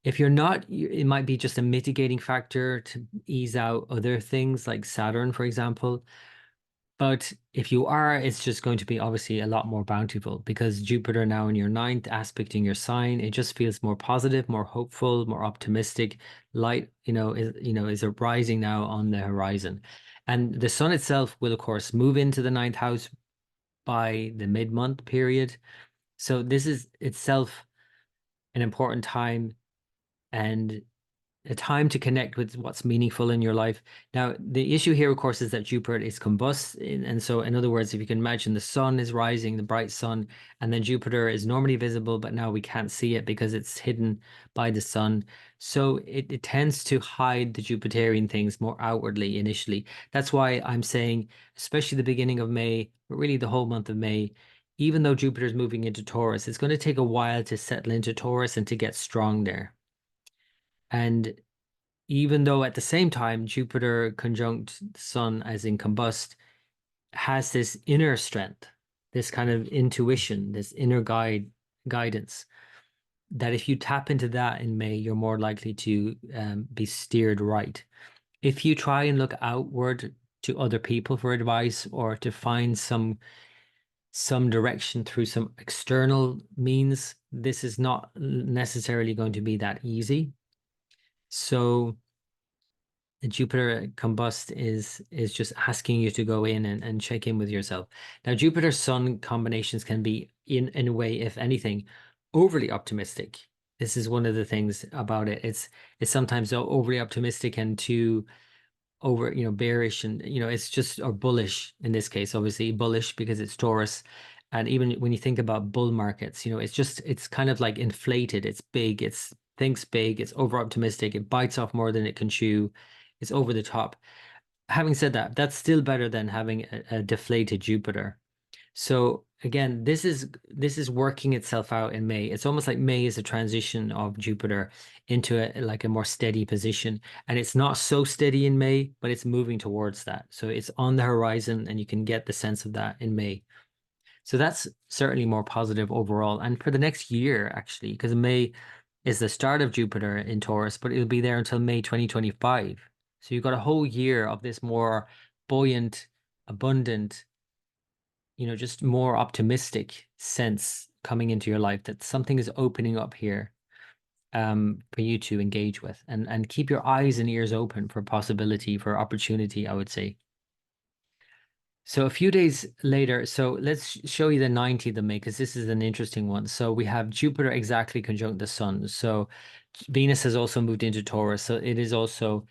If you're not, it might be just a mitigating factor to ease out other things like Saturn, for example. But if you are, it's just going to be obviously a lot more bountiful because Jupiter now in your ninth, aspecting your sign, it just feels more positive, more hopeful, more optimistic. Light, is rising now on the horizon. And the sun itself will, of course, move into the ninth house by the mid-month period. So this is itself an important time and a time to connect with what's meaningful in your life. Now, the issue here, of course, is that Jupiter is combust. And so, in other words, if you can imagine the sun is rising, the bright sun, and then Jupiter is normally visible, but now we can't see it because it's hidden by the sun. So it tends to hide the Jupiterian things more outwardly initially. That's why I'm saying, especially the beginning of May, but really the whole month of May, even though Jupiter is moving into Taurus, it's going to take a while to settle into Taurus and to get strong there. And even though at the same time Jupiter conjunct the Sun as in combust has this inner strength, this kind of intuition, this inner guidance, that if you tap into that in May, you're more likely to be steered right. If you try and look outward to other people for advice or to find some direction through some external means, this is not necessarily going to be that easy. So Jupiter combust is just asking you to go in and check in with yourself. Now, Jupiter Sun combinations can be in a way, if anything, overly optimistic. This is one of the things about it. It's sometimes overly optimistic and too over, bearish, and it's just, or bullish in this case, obviously bullish because it's Taurus. And even when you think about bull markets, it's kind of like inflated. It's big, it's thinks big, it's over optimistic, it bites off more than it can chew, it's over the top. Having said that, that's still better than having a deflated Jupiter. So again, this is working itself out in May. It's almost like May is a transition of Jupiter into like a more steady position. And it's not so steady in May, but it's moving towards that. So it's on the horizon and you can get the sense of that in May. So that's certainly more positive overall. And for the next year, actually, because May is the start of Jupiter in Taurus, but it'll be there until May 2025. So you've got a whole year of this more buoyant, abundant, just more optimistic sense coming into your life that something is opening up here for you to engage with, and keep your eyes and ears open for possibility, for opportunity, I would say. So a few days later, so let's show you the 19th of May, because this is an interesting one. So we have Jupiter exactly conjunct the sun. So Venus has also moved into Taurus. So it is also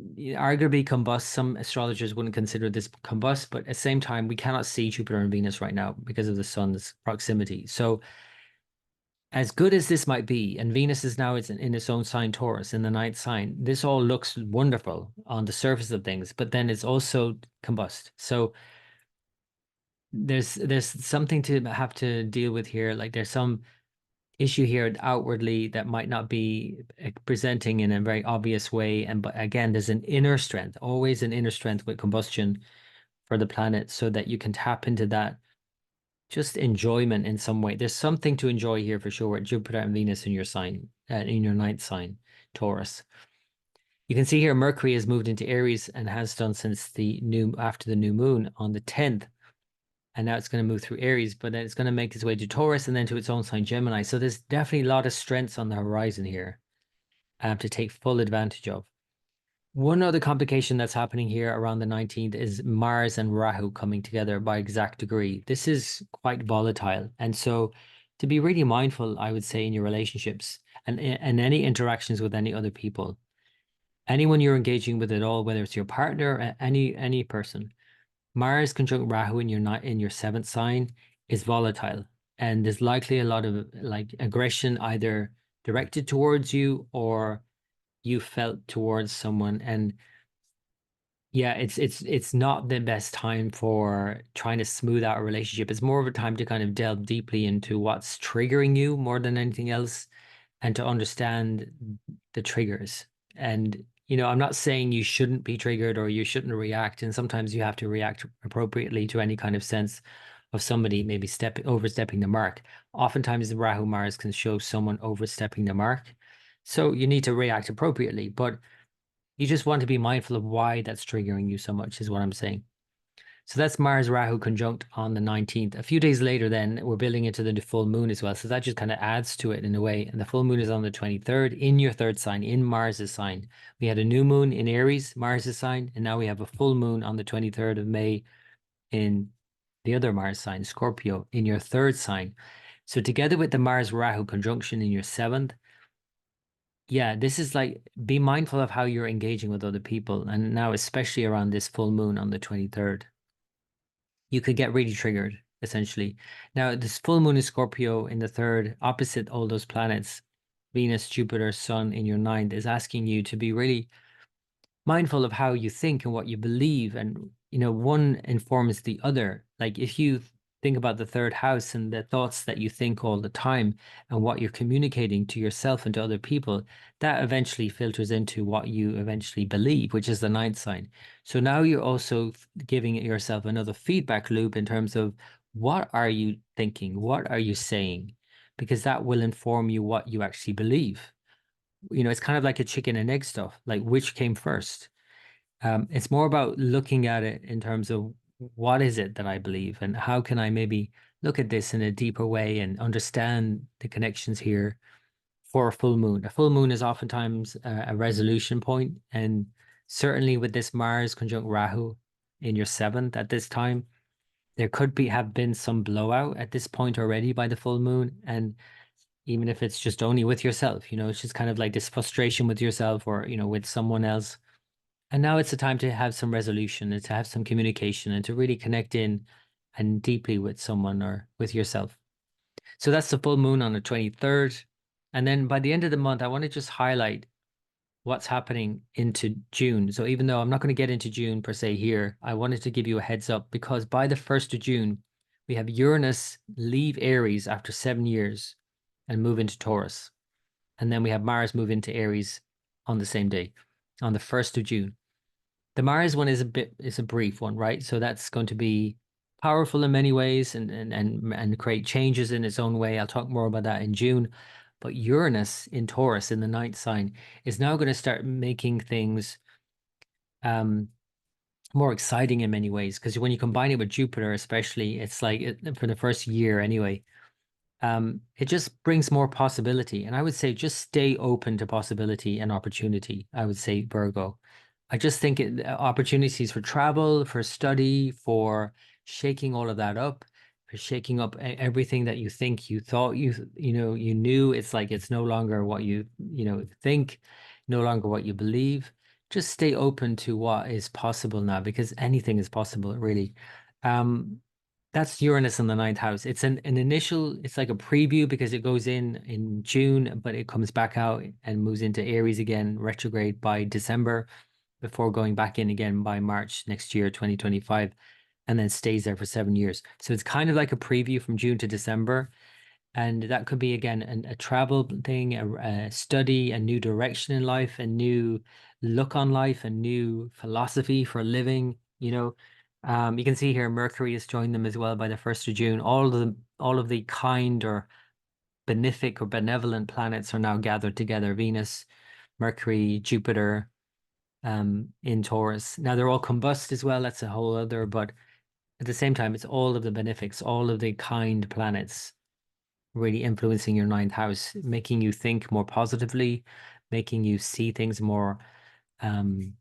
arguably combust. Some astrologers wouldn't consider this combust, but at the same time, we cannot see Jupiter and Venus right now because of the sun's proximity. So as good as this might be, and Venus is now in its own sign, Taurus, in the ninth sign, this all looks wonderful on the surface of things, but then it's also combust. So there's something to have to deal with here. Like there's some issue here outwardly that might not be presenting in a very obvious way. But again, there's an inner strength, always an inner strength with combustion for the planet, so that you can tap into that just enjoyment in some way. There's something to enjoy here for sure. Jupiter and Venus in your sign, in your ninth sign, Taurus. You can see here Mercury has moved into Aries and has done since after the new moon on the 10th. And now it's going to move through Aries, but then it's going to make its way to Taurus and then to its own sign, Gemini. So there's definitely a lot of strengths on the horizon here to take full advantage of. One other complication that's happening here around the 19th is Mars and Rahu coming together by exact degree. This is quite volatile. And so to be really mindful, I would say, in your relationships and any interactions with any other people, anyone you're engaging with at all, whether it's your partner or any person, Mars conjunct Rahu in your seventh sign is volatile, and there's likely a lot of like aggression either directed towards you or you felt towards someone. And yeah, it's not the best time for trying to smooth out a relationship. It's more of a time to kind of delve deeply into what's triggering you more than anything else, and to understand the triggers. And I'm not saying you shouldn't be triggered or you shouldn't react. And sometimes you have to react appropriately to any kind of sense of somebody maybe overstepping the mark. Oftentimes the Rahu Mars can show someone overstepping the mark. So you need to react appropriately, but you just want to be mindful of why that's triggering you so much, is what I'm saying. So that's Mars Rahu conjunct on the 19th. A few days later, then we're building into the full moon as well. So that just kind of adds to it in a way. And the full moon is on the 23rd in your third sign, in Mars's sign. We had a new moon in Aries, Mars's sign, and now we have a full moon on the 23rd of May in the other Mars sign, Scorpio, in your third sign. So together with the Mars Rahu conjunction in your seventh, yeah, this is like, be mindful of how you're engaging with other people. And now, especially around this full moon on the 23rd. You could get really triggered, essentially. Now, this full moon is Scorpio in the third, opposite all those planets, Venus, Jupiter, Sun in your ninth, is asking you to be really mindful of how you think and what you believe. And, one informs the other. Like if you think about the third house and the thoughts that you think all the time and what you're communicating to yourself and to other people, that eventually filters into what you eventually believe, which is the ninth sign. So now you're also giving yourself another feedback loop in terms of what are you thinking? What are you saying? Because that will inform you what you actually believe. It's kind of like a chicken and egg stuff, like which came first. It's more about looking at it in terms of what is it that I believe and how can I maybe look at this in a deeper way and understand the connections here for a full moon. A full moon is oftentimes a resolution point, and certainly with this Mars conjunct Rahu in your seventh at this time, there could be have been some blowout at this point already by the full moon. And even if it's just only with yourself, it's just kind of like this frustration with yourself or, with someone else. And now it's the time to have some resolution and to have some communication and to really connect in and deeply with someone or with yourself. So that's the full moon on the 23rd. And then by the end of the month, I want to just highlight what's happening into June. So even though I'm not going to get into June per se here, I wanted to give you a heads up because by the 1st of June, we have Uranus leave Aries after 7 years and move into Taurus. And then we have Mars move into Aries on the same day, on the 1st of June. The Mars one is a brief one, right? So that's going to be powerful in many ways and create changes in its own way. I'll talk more about that in June. But Uranus in Taurus in the ninth sign is now going to start making things more exciting in many ways. Because when you combine it with Jupiter, especially, it's like for the first year anyway, it just brings more possibility. And I would say just stay open to possibility and opportunity. I would say Virgo. I just think opportunities for travel, for study, for shaking all of that up, for shaking up everything that you think you thought you knew. It's like it's no longer what you think, no longer what you believe. Just stay open to what is possible now because anything is possible, really. That's Uranus in the ninth house. It's an initial, it's like a preview because it goes in June, but it comes back out and moves into Aries again, retrograde by December, before going back in again by March next year, 2025, and then stays there for 7 years. So it's kind of like a preview from June to December. And that could be, again, a travel thing, a study, a new direction in life, a new look on life, a new philosophy for living, You can see here Mercury has joined them as well by the 1st of June. All of the kind or benefic or benevolent planets are now gathered together. Venus, Mercury, Jupiter, in Taurus. Now they're all combust as well. That's a whole other, but at the same time, it's all of the benefics, all of the kind planets really influencing your ninth house, making you think more positively, making you see things more um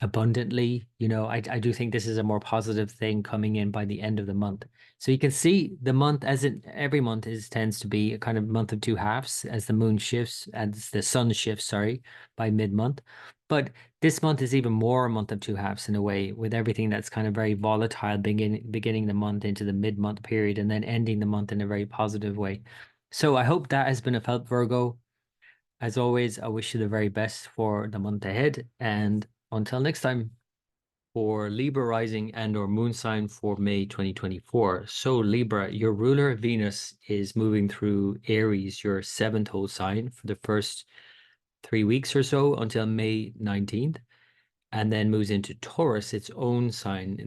abundantly. I do think this is a more positive thing coming in by the end of the month. So you can see the month, as in every month tends to be a kind of month of two halves as the moon shifts, as the sun shifts, sorry, by mid-month. But this month is even more a month of two halves in a way, with everything that's kind of very volatile beginning the month into the mid-month period and then ending the month in a very positive way. So I hope that has been of help, Virgo. As always, I wish you the very best for the month ahead. And until next time, for Libra rising and or moon sign for May 2024. So Libra, your ruler Venus is moving through Aries, your seventh house sign, for the first 3 weeks or so until May 19th, and then moves into Taurus, its own sign,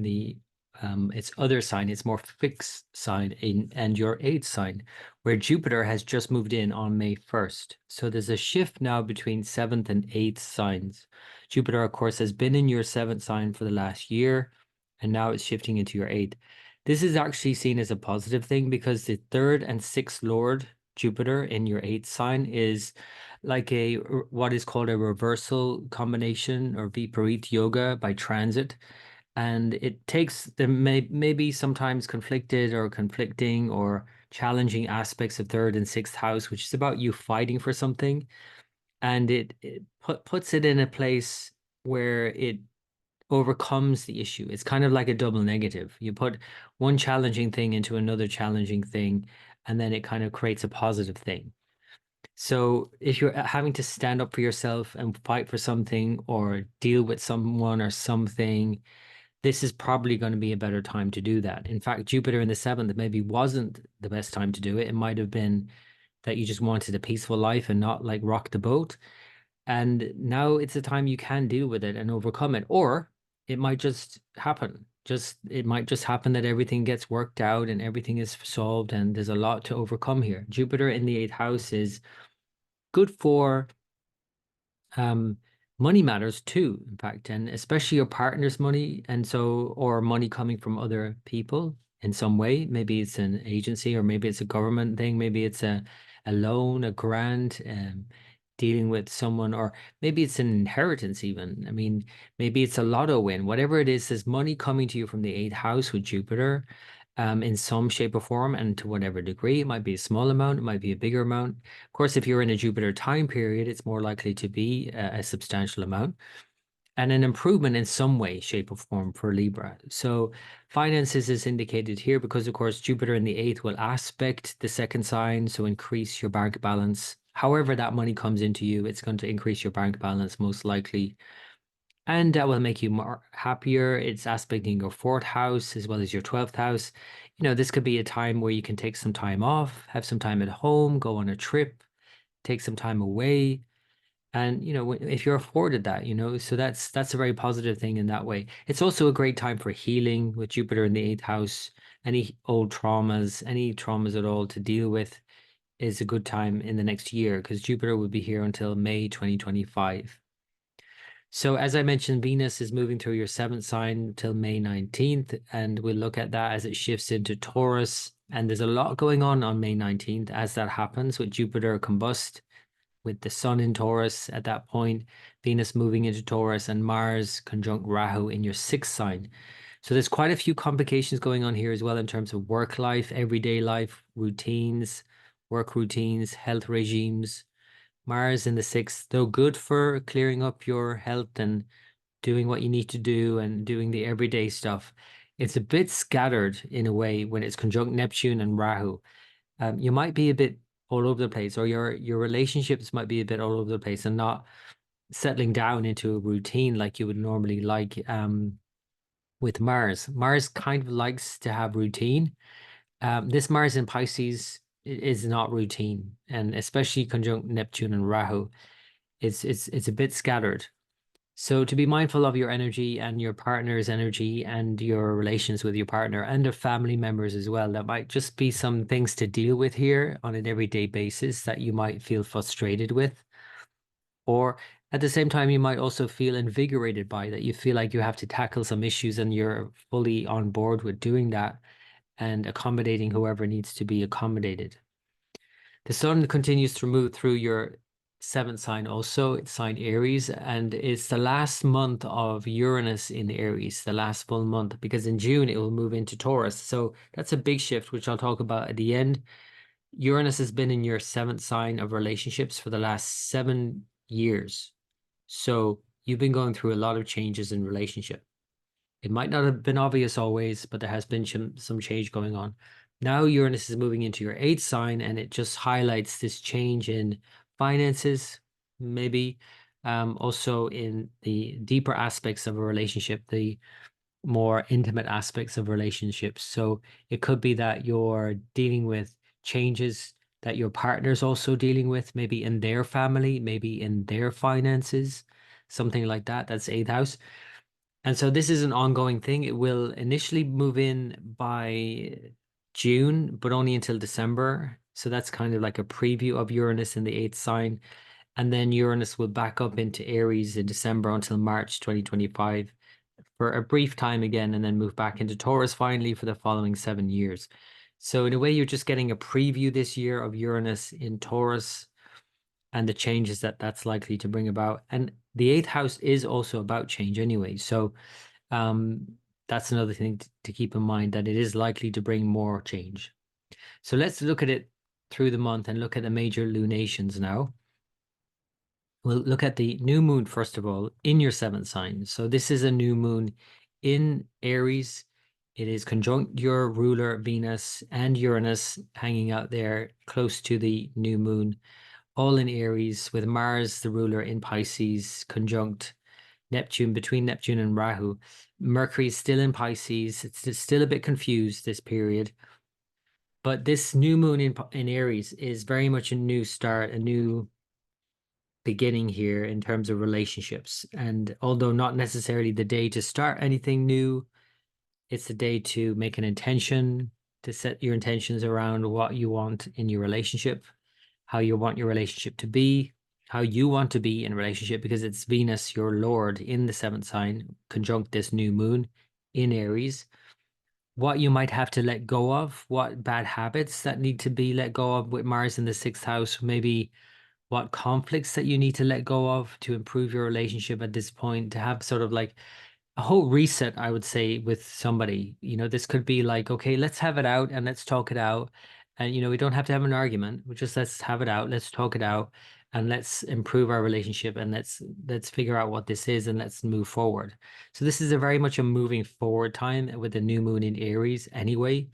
its other sign, its more fixed sign, and your eighth sign, where Jupiter has just moved in on May 1st. So there's a shift now between seventh and eighth signs. Jupiter, of course, has been in your seventh sign for the last year, and now it's shifting into your eighth. This is actually seen as a positive thing because the third and sixth Lord, Jupiter, in your eighth sign is like what is called a reversal combination or Viparit yoga by transit. And it takes the maybe sometimes conflicted or conflicting or challenging aspects of third and sixth house, which is about you fighting for something. And it puts it in a place where it overcomes the issue. It's kind of like a double negative. You put one challenging thing into another challenging thing, and then it kind of creates a positive thing. So if you're having to stand up for yourself and fight for something or deal with someone or something, this is probably going to be a better time to do that. In fact, Jupiter in the seventh maybe wasn't the best time to do it. It might have been that you just wanted a peaceful life and not like rock the boat. And now it's a time you can deal with it and overcome it. Or it might just happen. It might just happen that everything gets worked out and everything is solved and there's a lot to overcome here. Jupiter in the eighth house is good for money matters too, in fact, and especially your partner's money, and so, or money coming from other people in some way. Maybe it's an agency, or maybe it's a government thing, maybe it's a loan, a grant, dealing with someone, or maybe it's an inheritance even. I mean, maybe it's a lotto win. Whatever it is, there's money coming to you from the eighth house with Jupiter, in some shape or form, and to whatever degree. It might be a small amount, it might be a bigger amount. Of course, if you're in a Jupiter time period, it's more likely to be a substantial amount and an improvement in some way, shape, or form for Libra. So finances is indicated here because, of course, Jupiter in the eighth will aspect the second sign, so increase your bank balance. However, that money comes into you, it's going to increase your bank balance most likely. And that will make you more happier. It's aspecting your fourth house as well as your 12th house. You know, this could be a time where you can take some time off, have some time at home, go on a trip, take some time away. And, you know, if you're afforded that, you know, so that's a very positive thing in that way. It's also a great time for healing with Jupiter in the eighth house. Any old traumas, any traumas at all to deal with is a good time in the next year because Jupiter will be here until May 2025. So as I mentioned, Venus is moving through your seventh sign till May 19th, and we'll look at that as it shifts into Taurus. And there's a lot going on May 19th as that happens with Jupiter combust, with the sun in Taurus at that point, Venus moving into Taurus, and Mars conjunct Rahu in your sixth sign. So there's quite a few complications going on here as well in terms of work life, everyday life, routines, work routines, health regimes. Mars in the sixth, though good for clearing up your health and doing what you need to do and doing the everyday stuff, it's a bit scattered in a way when it's conjunct Neptune and Rahu. You might be a bit all over the place, or your relationships might be a bit all over the place and not settling down into a routine like you would normally like. With Mars, Mars kind of likes to have routine. This Mars in Pisces is not routine, and especially conjunct Neptune and Rahu, it's a bit scattered. So to be mindful of your energy and your partner's energy and your relations with your partner and their family members as well. That might just be some things to deal with here on an everyday basis that you might feel frustrated with. Or at the same time, you might also feel invigorated by that. You feel like you have to tackle some issues and you're fully on board with doing that and accommodating whoever needs to be accommodated. The sun continues to move through your seventh sign also. It's sign Aries, and it's the last month of Uranus in Aries, the last full month, because in June it will move into Taurus. So that's a big shift, which I'll talk about at the end. Uranus has been in your seventh sign of relationships for the last 7 years. So you've been going through a lot of changes in relationship. It might not have been obvious always, but there has been some change going on. Now Uranus is moving into your eighth sign, and it just highlights this change in finances, maybe also in the deeper aspects of a relationship, the more intimate aspects of relationships. So it could be that you're dealing with changes that your partner's also dealing with, maybe in their family, maybe in their finances, something like that. That's eighth house. And so this is an ongoing thing. It will initially move in by June, but only until December. So that's kind of like a preview of Uranus in the eighth sign. And then Uranus will back up into Aries in December until March 2025 for a brief time again, and then move back into Taurus finally for the following 7 years. So in a way, you're just getting a preview this year of Uranus in Taurus and the changes that that's likely to bring about. And the eighth house is also about change anyway. So that's another thing to keep in mind, that it is likely to bring more change. So let's look at it through the month and look at the major lunations now. We'll look at the new moon, first of all, in your seventh sign. So this is a new moon in Aries. It is conjunct your ruler Venus and Uranus hanging out there close to the new moon, all in Aries, with Mars, the ruler, in Pisces, conjunct Neptune, between Neptune and Rahu. Mercury is still in Pisces. It's still a bit confused this period. But this new moon in Aries is very much a new start, a new beginning here in terms of relationships. And although not necessarily the day to start anything new, it's the day to make an intention, to set your intentions around what you want in your relationship, how you want your relationship to be, how you want to be in a relationship, because it's Venus, your Lord, in the seventh sign, conjunct this new moon in Aries. What you might have to let go of, what bad habits that need to be let go of with Mars in the sixth house, maybe what conflicts that you need to let go of to improve your relationship at this point, to have sort of like a whole reset, I would say, with somebody. This could be like, okay, let's have it out and let's talk it out. And, we don't have to have an argument. We just let's have it out, let's talk it out, and let's improve our relationship, and let's figure out what this is, and let's move forward. So this is a very much a moving forward time with the new moon in Aries anyway.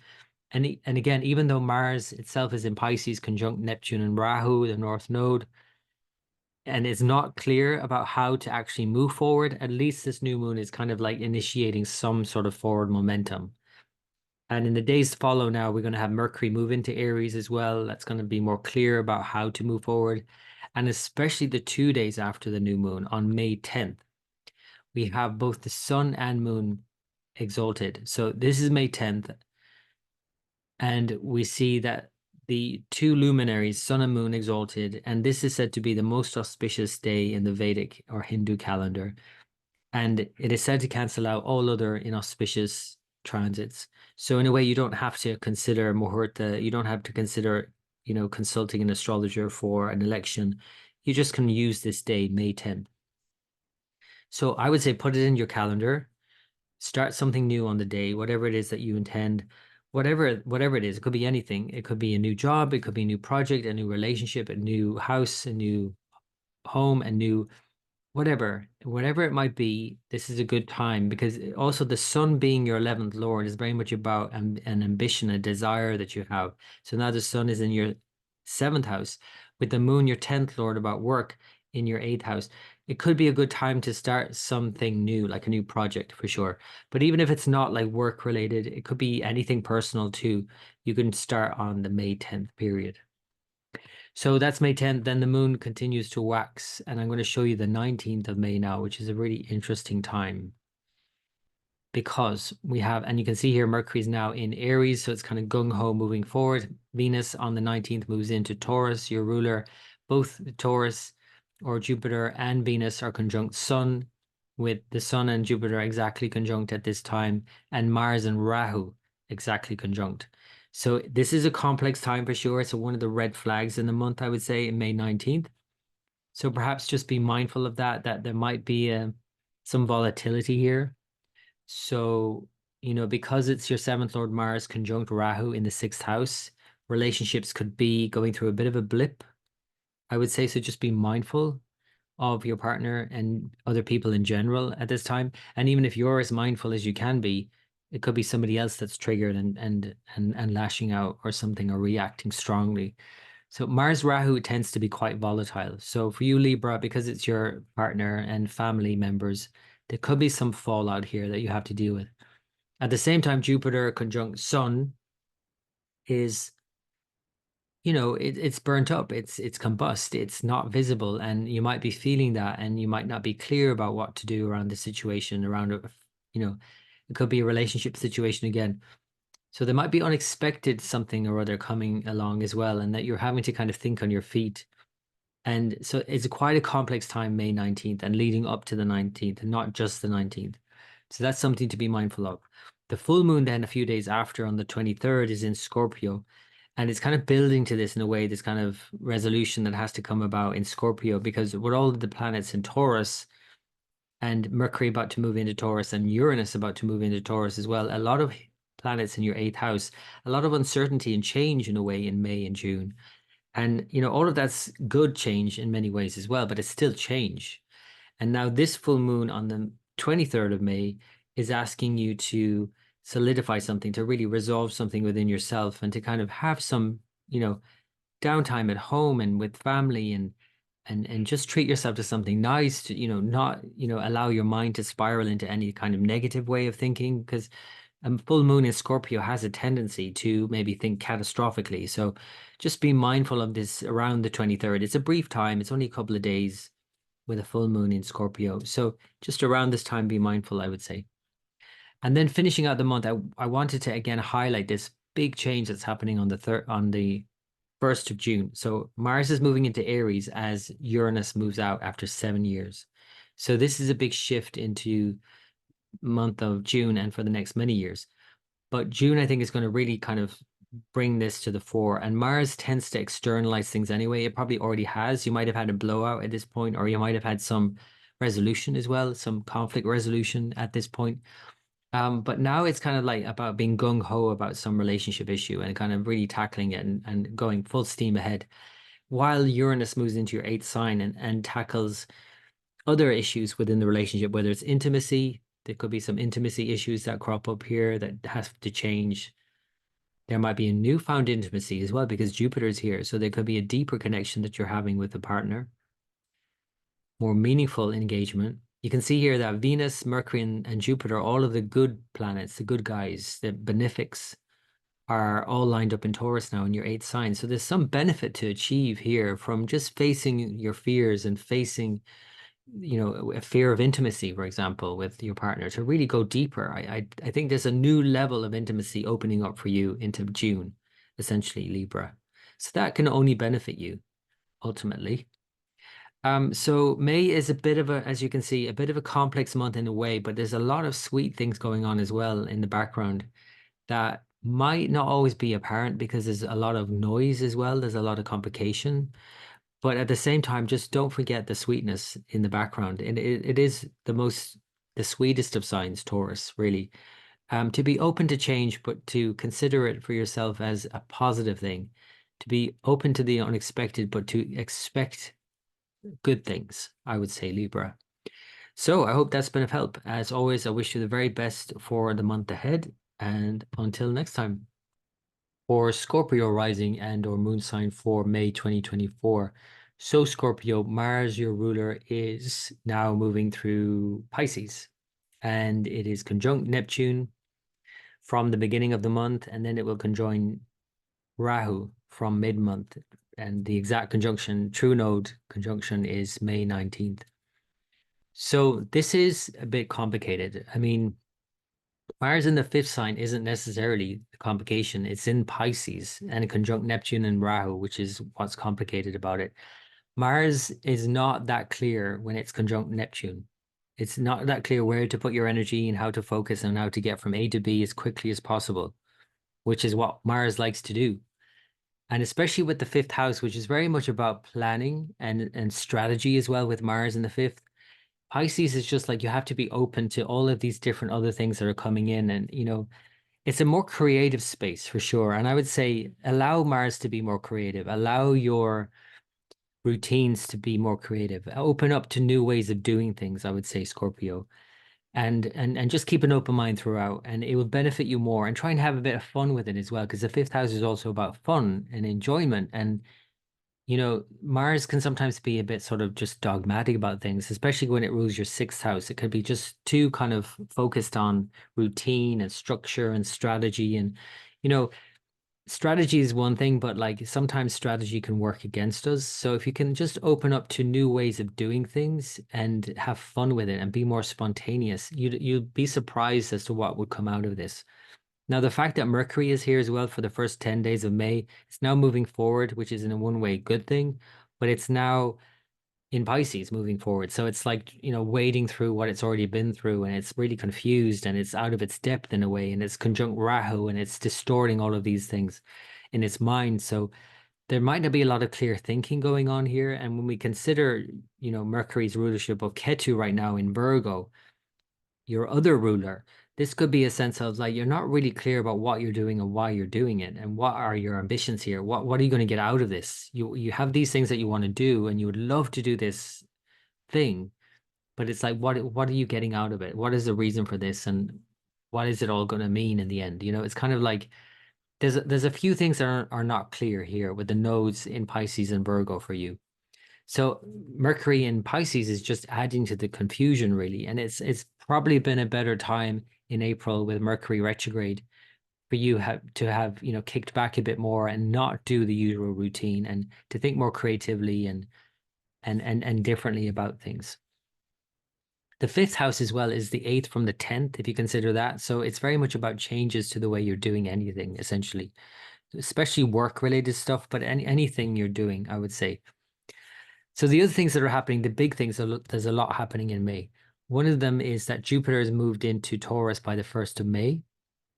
And again, even though Mars itself is in Pisces, conjunct Neptune and Rahu, the North Node, and it's not clear about how to actually move forward, at least this new moon is kind of like initiating some sort of forward momentum. And in the days to follow now, we're going to have Mercury move into Aries as well. That's going to be more clear about how to move forward. And especially the 2 days after the new moon on May 10th, we have both the sun and moon exalted. So this is May 10th. And we see that the two luminaries, sun and moon, exalted, and this is said to be the most auspicious day in the Vedic or Hindu calendar. And it is said to cancel out all other inauspicious transits. So in a way, you don't have to consider Muhurta, you don't have to consider, consulting an astrologer for an election. You just can use this day, May 10th. So I would say put it in your calendar, start something new on the day, whatever it is that you intend, whatever it is. It could be anything. It could be a new job, it could be a new project, a new relationship, a new house, a new home, a new whatever it might be. This is a good time, because also the sun being your 11th lord is very much about an ambition, a desire that you have. So now the sun is in your 7th house, with the moon, your 10th lord, about work, in your 8th house. It could be a good time to start something new, like a new project for sure. But even if it's not like work related, it could be anything personal too. You can start on the May 10th period. So that's May 10th. Then the moon continues to wax. And I'm going to show you the 19th of May now, which is a really interesting time. Because we have, and you can see here, Mercury is now in Aries. So it's kind of gung-ho moving forward. Venus on the 19th moves into Taurus, your ruler. Both Taurus or Jupiter and Venus are conjunct Sun, with the Sun and Jupiter exactly conjunct at this time, and Mars and Rahu exactly conjunct. So this is a complex time for sure. It's one of the red flags in the month, I would say, in May 19th. So perhaps just be mindful of that there might be some volatility here. So, because it's your 7th Lord Mars conjunct Rahu in the 6th house, relationships could be going through a bit of a blip, I would say. So just be mindful of your partner and other people in general at this time. And even if you're as mindful as you can be, it could be somebody else that's triggered and lashing out or something, or reacting strongly. So Mars Rahu tends to be quite volatile. So for you, Libra, because it's your partner and family members, there could be some fallout here that you have to deal with. At the same time, Jupiter conjunct Sun is, it's burnt up, it's combust, it's not visible, and you might be feeling that, and you might not be clear about what to do around the situation, around, it could be a relationship situation again. So there might be unexpected something or other coming along as well, and that you're having to kind of think on your feet. And so it's quite a complex time, May 19th, and leading up to the 19th, and not just the 19th. So that's something to be mindful of. The full moon then, a few days after, on the 23rd, is in Scorpio. And it's kind of building to this in a way, this kind of resolution that has to come about in Scorpio, because with all of the planets in Taurus, and Mercury about to move into Taurus, and Uranus about to move into Taurus as well, a lot of planets in your 8th house, a lot of uncertainty and change in a way in May and June. And, all of that's good change in many ways as well, but it's still change. And now this full moon on the 23rd of May is asking you to solidify something, to really resolve something within yourself, and to kind of have some, downtime at home and with family, and just treat yourself to something nice, to, not, allow your mind to spiral into any kind of negative way of thinking, because full moon in Scorpio has a tendency to maybe think catastrophically. So just be mindful of this around the 23rd. It's a brief time. It's only a couple of days with a full moon in Scorpio. So just around this time, be mindful, I would say. And then finishing out the month, I wanted to again highlight this big change that's happening on the 1st of June. So Mars is moving into Aries as Uranus moves out after 7 years. So this is a big shift into month of June and for the next many years. But June, I think, is going to really kind of bring this to the fore. And Mars tends to externalize things anyway. It probably already has. You might have had a blowout at this point, or you might have had some resolution as well, some conflict resolution at this point. But now it's kind of like about being gung-ho about some relationship issue and kind of really tackling it and going full steam ahead. While Uranus moves into your 8th sign and tackles other issues within the relationship, whether it's intimacy, there could be some intimacy issues that crop up here that have to change. There might be a newfound intimacy as well because Jupiter is here. So there could be a deeper connection that you're having with a partner, more meaningful engagement. You can see here that Venus, Mercury, and Jupiter, all of the good planets, the good guys, the benefics, are all lined up in Taurus now in your 8th sign. So there's some benefit to achieve here from just facing your fears and facing, a fear of intimacy, for example, with your partner to really go deeper. I think there's a new level of intimacy opening up for you into June, essentially, Libra. So that can only benefit you ultimately. So May is a bit of a, as you can see, a bit of a complex month in a way, but there's a lot of sweet things going on as well in the background that might not always be apparent because there's a lot of noise as well. There's a lot of complication. But at the same time, just don't forget the sweetness in the background. And it is the sweetest of signs, Taurus, really. To be open to change, but to consider it for yourself as a positive thing. To be open to the unexpected, but to expect good things, I would say, Libra. So I hope that's been of help. As always, I wish you the very best for the month ahead. And until next time. For Scorpio rising and or moon sign for May 2024. So Scorpio, Mars, your ruler, is now moving through Pisces, and it is conjunct Neptune from the beginning of the month, and then it will conjoin Rahu from mid-month. And the exact conjunction, true node conjunction, is May 19th. So this is a bit complicated. I mean, Mars in the 5th sign isn't necessarily the complication. It's in Pisces and conjunct Neptune and Rahu, which is what's complicated about it. Mars is not that clear when it's conjunct Neptune. It's not that clear where to put your energy and how to focus and how to get from A to B as quickly as possible, which is what Mars likes to do. And especially with the 5th house, which is very much about planning and strategy as well with Mars in the 5th. Pisces is just like you have to be open to all of these different other things that are coming in. And, it's a more creative space for sure. And I would say allow Mars to be more creative, allow your routines to be more creative, open up to new ways of doing things, I would say, Scorpio. And just keep an open mind throughout, and it will benefit you more. And try and have a bit of fun with it as well, because the 5th house is also about fun and enjoyment. And Mars can sometimes be a bit sort of just dogmatic about things, especially when it rules your 6th house. It could be just too kind of focused on routine and structure and strategy. And, strategy is one thing, but like sometimes strategy can work against us. So if you can just open up to new ways of doing things and have fun with it and be more spontaneous, you'd be surprised as to what would come out of this. Now, the fact that Mercury is here as well for the first 10 days of May, it's now moving forward, which is in a one-way good thing, but it's now in Pisces moving forward. So it's like, wading through what it's already been through, and it's really confused and it's out of its depth in a way, and it's conjunct Rahu and it's distorting all of these things in its mind. So there might not be a lot of clear thinking going on here. And when we consider, Mercury's rulership of Ketu right now in Virgo, your other ruler, this could be a sense of like you're not really clear about what you're doing and why you're doing it and what are your ambitions here. What are you going to get out of this? You have these things that you want to do and you would love to do this thing, but it's like what are you getting out of it? What is the reason for this, and what is it all going to mean in the end? It's kind of like there's a few things that are not clear here with the nodes in Pisces and Virgo for you. So Mercury in Pisces is just adding to the confusion, really. And it's probably been a better time in April with Mercury retrograde for you to have, kicked back a bit more and not do the usual routine and to think more creatively and differently about things. The 5th house as well is the 8th from the 10th, if you consider that. So it's very much about changes to the way you're doing anything, essentially. especially work-related stuff, but anything you're doing, I would say. So the other things that are happening, the big things, there's a lot happening in May. One of them is that Jupiter has moved into Taurus by the 1st of May,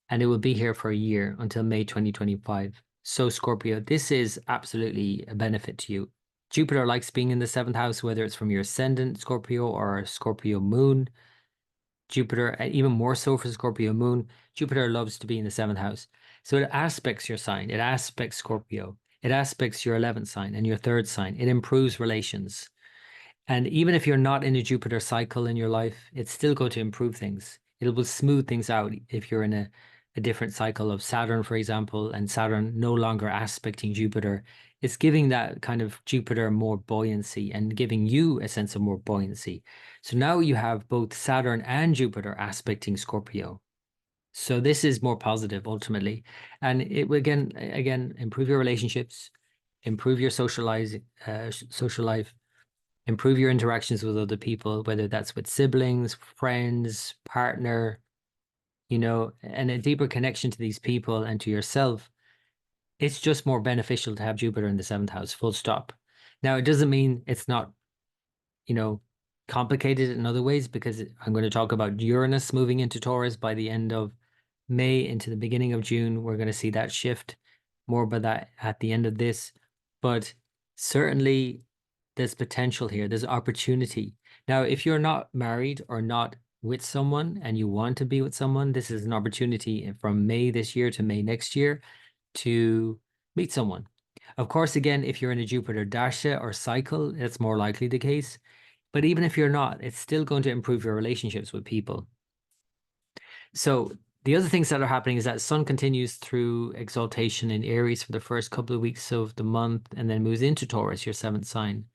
and it will be here for a year until May 2025. So Scorpio, this is absolutely a benefit to you. Jupiter likes being in the 7th house, whether it's from your ascendant Scorpio or Scorpio moon. Jupiter, even more so for Scorpio moon, Jupiter loves to be in the 7th house. So it aspects your sign, it aspects Scorpio, it aspects your 11th sign and your 3rd sign. It improves relations. And even if you're not in a Jupiter cycle in your life, it's still going to improve things. It will smooth things out if you're in a different cycle of Saturn, for example, and Saturn no longer aspecting Jupiter. It's giving that kind of Jupiter more buoyancy and giving you a sense of more buoyancy. So now you have both Saturn and Jupiter aspecting Scorpio. So this is more positive ultimately. And it will again improve your relationships, improve your social life, improve your interactions with other people, whether that's with siblings, friends, partner, and a deeper connection to these people and to yourself. It's just more beneficial to have Jupiter in the 7th house, full stop. Now, it doesn't mean it's not, complicated in other ways, because I'm going to talk about Uranus moving into Taurus by the end of May into the beginning of June. We're going to see that shift, more about that at the end of this. But certainly there's potential here. There's opportunity. Now, if you're not married or not with someone and you want to be with someone, this is an opportunity from May this year to May next year to meet someone. Of course, again, if you're in a Jupiter dasha or cycle, that's more likely the case. But even if you're not, it's still going to improve your relationships with people. So the other things that are happening is that Sun continues through exaltation in Aries for the first couple of weeks of the month and then moves into Taurus, your 7th sign.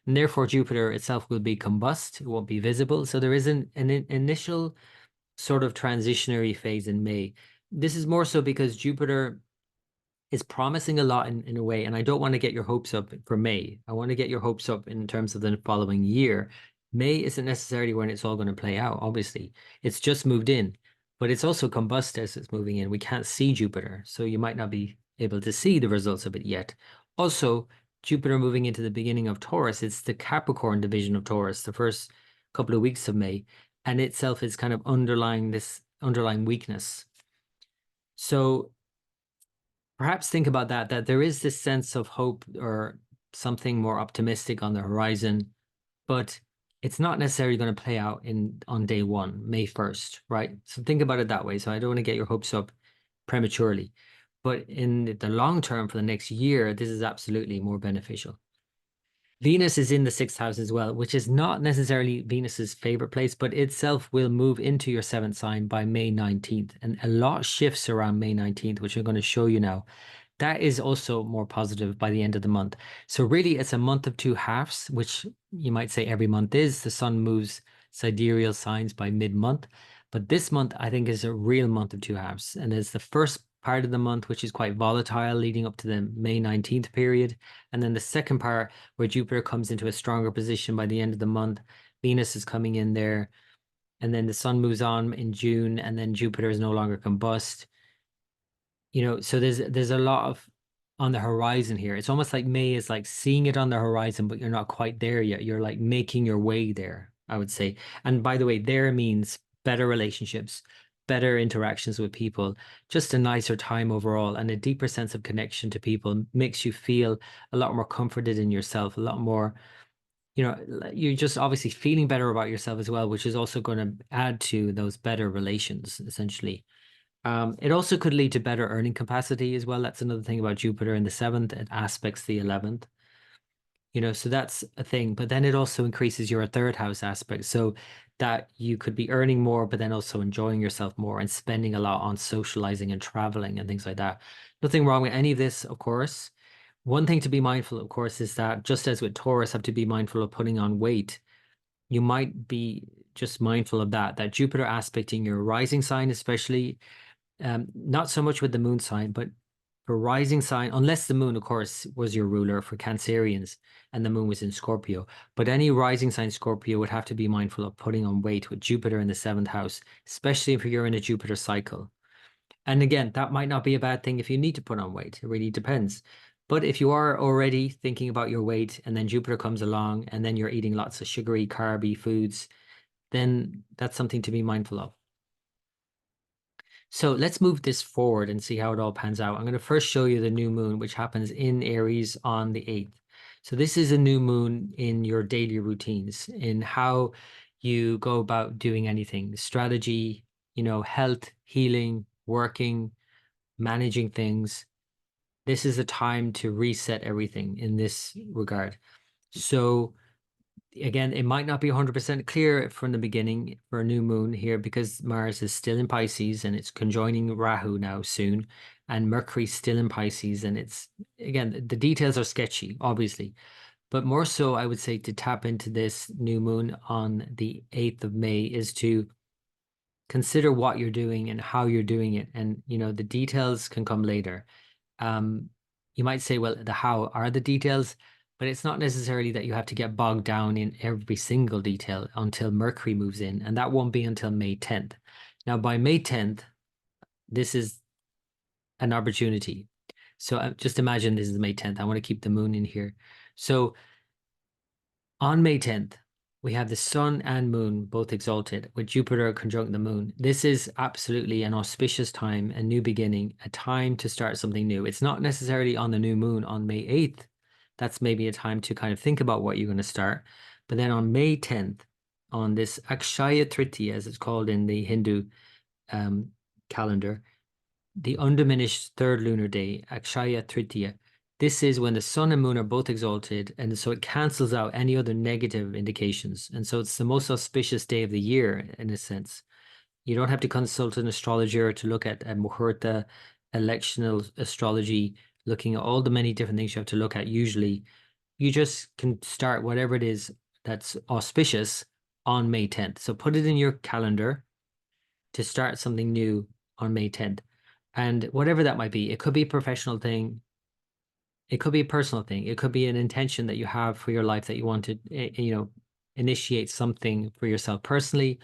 And therefore, Jupiter itself will be combust. It won't be visible. So there is an initial sort of transitionary phase in May. This is more so because Jupiter is promising a lot in a way, and I don't want to get your hopes up for May. I want to get your hopes up in terms of the following year. May isn't necessarily when it's all going to play out, obviously. It's just moved in, but it's also combust as it's moving in. We can't see Jupiter, so you might not be able to see the results of it yet. Also, Jupiter moving into the beginning of Taurus, it's the Capricorn division of Taurus, the first couple of weeks of May, and itself is kind of underlying this underlying weakness. So perhaps think about that there is this sense of hope or something more optimistic on the horizon, but it's not necessarily going to play out on day one, May 1st, right? So think about it that way. So I don't want to get your hopes up prematurely, but in the long term for the next year, this is absolutely more beneficial. Venus is in the 6th house as well, which is not necessarily Venus's favorite place, but itself will move into your 7th sign by May 19th. And a lot shifts around May 19th, which I'm going to show you now. That is also more positive by the end of the month. So really, it's a month of 2 halves, which you might say every month is. The sun moves sidereal signs by mid-month. But this month, I think, is a real month of 2 halves. And it's the first part of the month, which is quite volatile, leading up to the May 19th period. And then the second part, where Jupiter comes into a stronger position by the end of the month. Venus is coming in there. And then the sun moves on in June, and then Jupiter is no longer combust. So there's a lot of on the horizon here. It's almost like May is like seeing it on the horizon, but you're not quite there yet. You're like making your way there, I would say. And by the way, there means better relationships, better interactions with people, just a nicer time overall, and a deeper sense of connection to people makes you feel a lot more comforted in yourself, a lot more, you're just obviously feeling better about yourself as well, which is also going to add to those better relations, essentially. It also could lead to better earning capacity as well. That's another thing about Jupiter in the 7th. It aspects the 11th. So that's a thing. But then it also increases your 3rd house aspect, so that you could be earning more, but then also enjoying yourself more and spending a lot on socializing and traveling and things like that. Nothing wrong with any of this, of course. One thing to be mindful, of course, is that just as with Taurus, have to be mindful of putting on weight. You might be just mindful of that Jupiter aspecting your rising sign, especially. Not so much with the moon sign, but for rising sign, unless the moon, of course, was your ruler for Cancerians and the moon was in Scorpio. But any rising sign Scorpio would have to be mindful of putting on weight with Jupiter in the 7th house, especially if you're in a Jupiter cycle. And again, that might not be a bad thing if you need to put on weight. It really depends. But if you are already thinking about your weight and then Jupiter comes along and then you're eating lots of sugary, carby foods, then that's something to be mindful of. So let's move this forward and see how it all pans out. I'm going to first show you the new moon, which happens in Aries on the 8th. So this is a new moon in your daily routines, in how you go about doing anything, strategy, health, healing, working, managing things. This is a time to reset everything in this regard. So again, it might not be 100% clear from the beginning for a new moon here because Mars is still in Pisces and it's conjoining Rahu now soon, and Mercury's still in Pisces. And it's, again, the details are sketchy, obviously, but more so, I would say to tap into this new moon on the 8th of May is to consider what you're doing and how you're doing it. And, the details can come later. You might say, well, the how are the details, but it's not necessarily that you have to get bogged down in every single detail until Mercury moves in, and that won't be until May 10th. Now, by May 10th, this is an opportunity. So just imagine this is May 10th. I want to keep the moon in here. So on May 10th, we have the sun and moon both exalted with Jupiter conjunct the moon. This is absolutely an auspicious time, a new beginning, a time to start something new. It's not necessarily on the new moon on May 8th. That's maybe a time to kind of think about what you're going to start. But then on May 10th, on this Akshaya Tritiya, as it's called in the Hindu calendar, the undiminished third lunar day, Akshaya Tritiya, this is when the sun and moon are both exalted, and so it cancels out any other negative indications. And so it's the most auspicious day of the year, in a sense. You don't have to consult an astrologer to look at a muhurta, electional astrology, looking at all the many different things you have to look at usually. You just can start whatever it is that's auspicious on May 10th. So put it in your calendar to start something new on May 10th. And whatever that might be, it could be a professional thing. It could be a personal thing. It could be an intention that you have for your life that you want to, initiate something for yourself personally,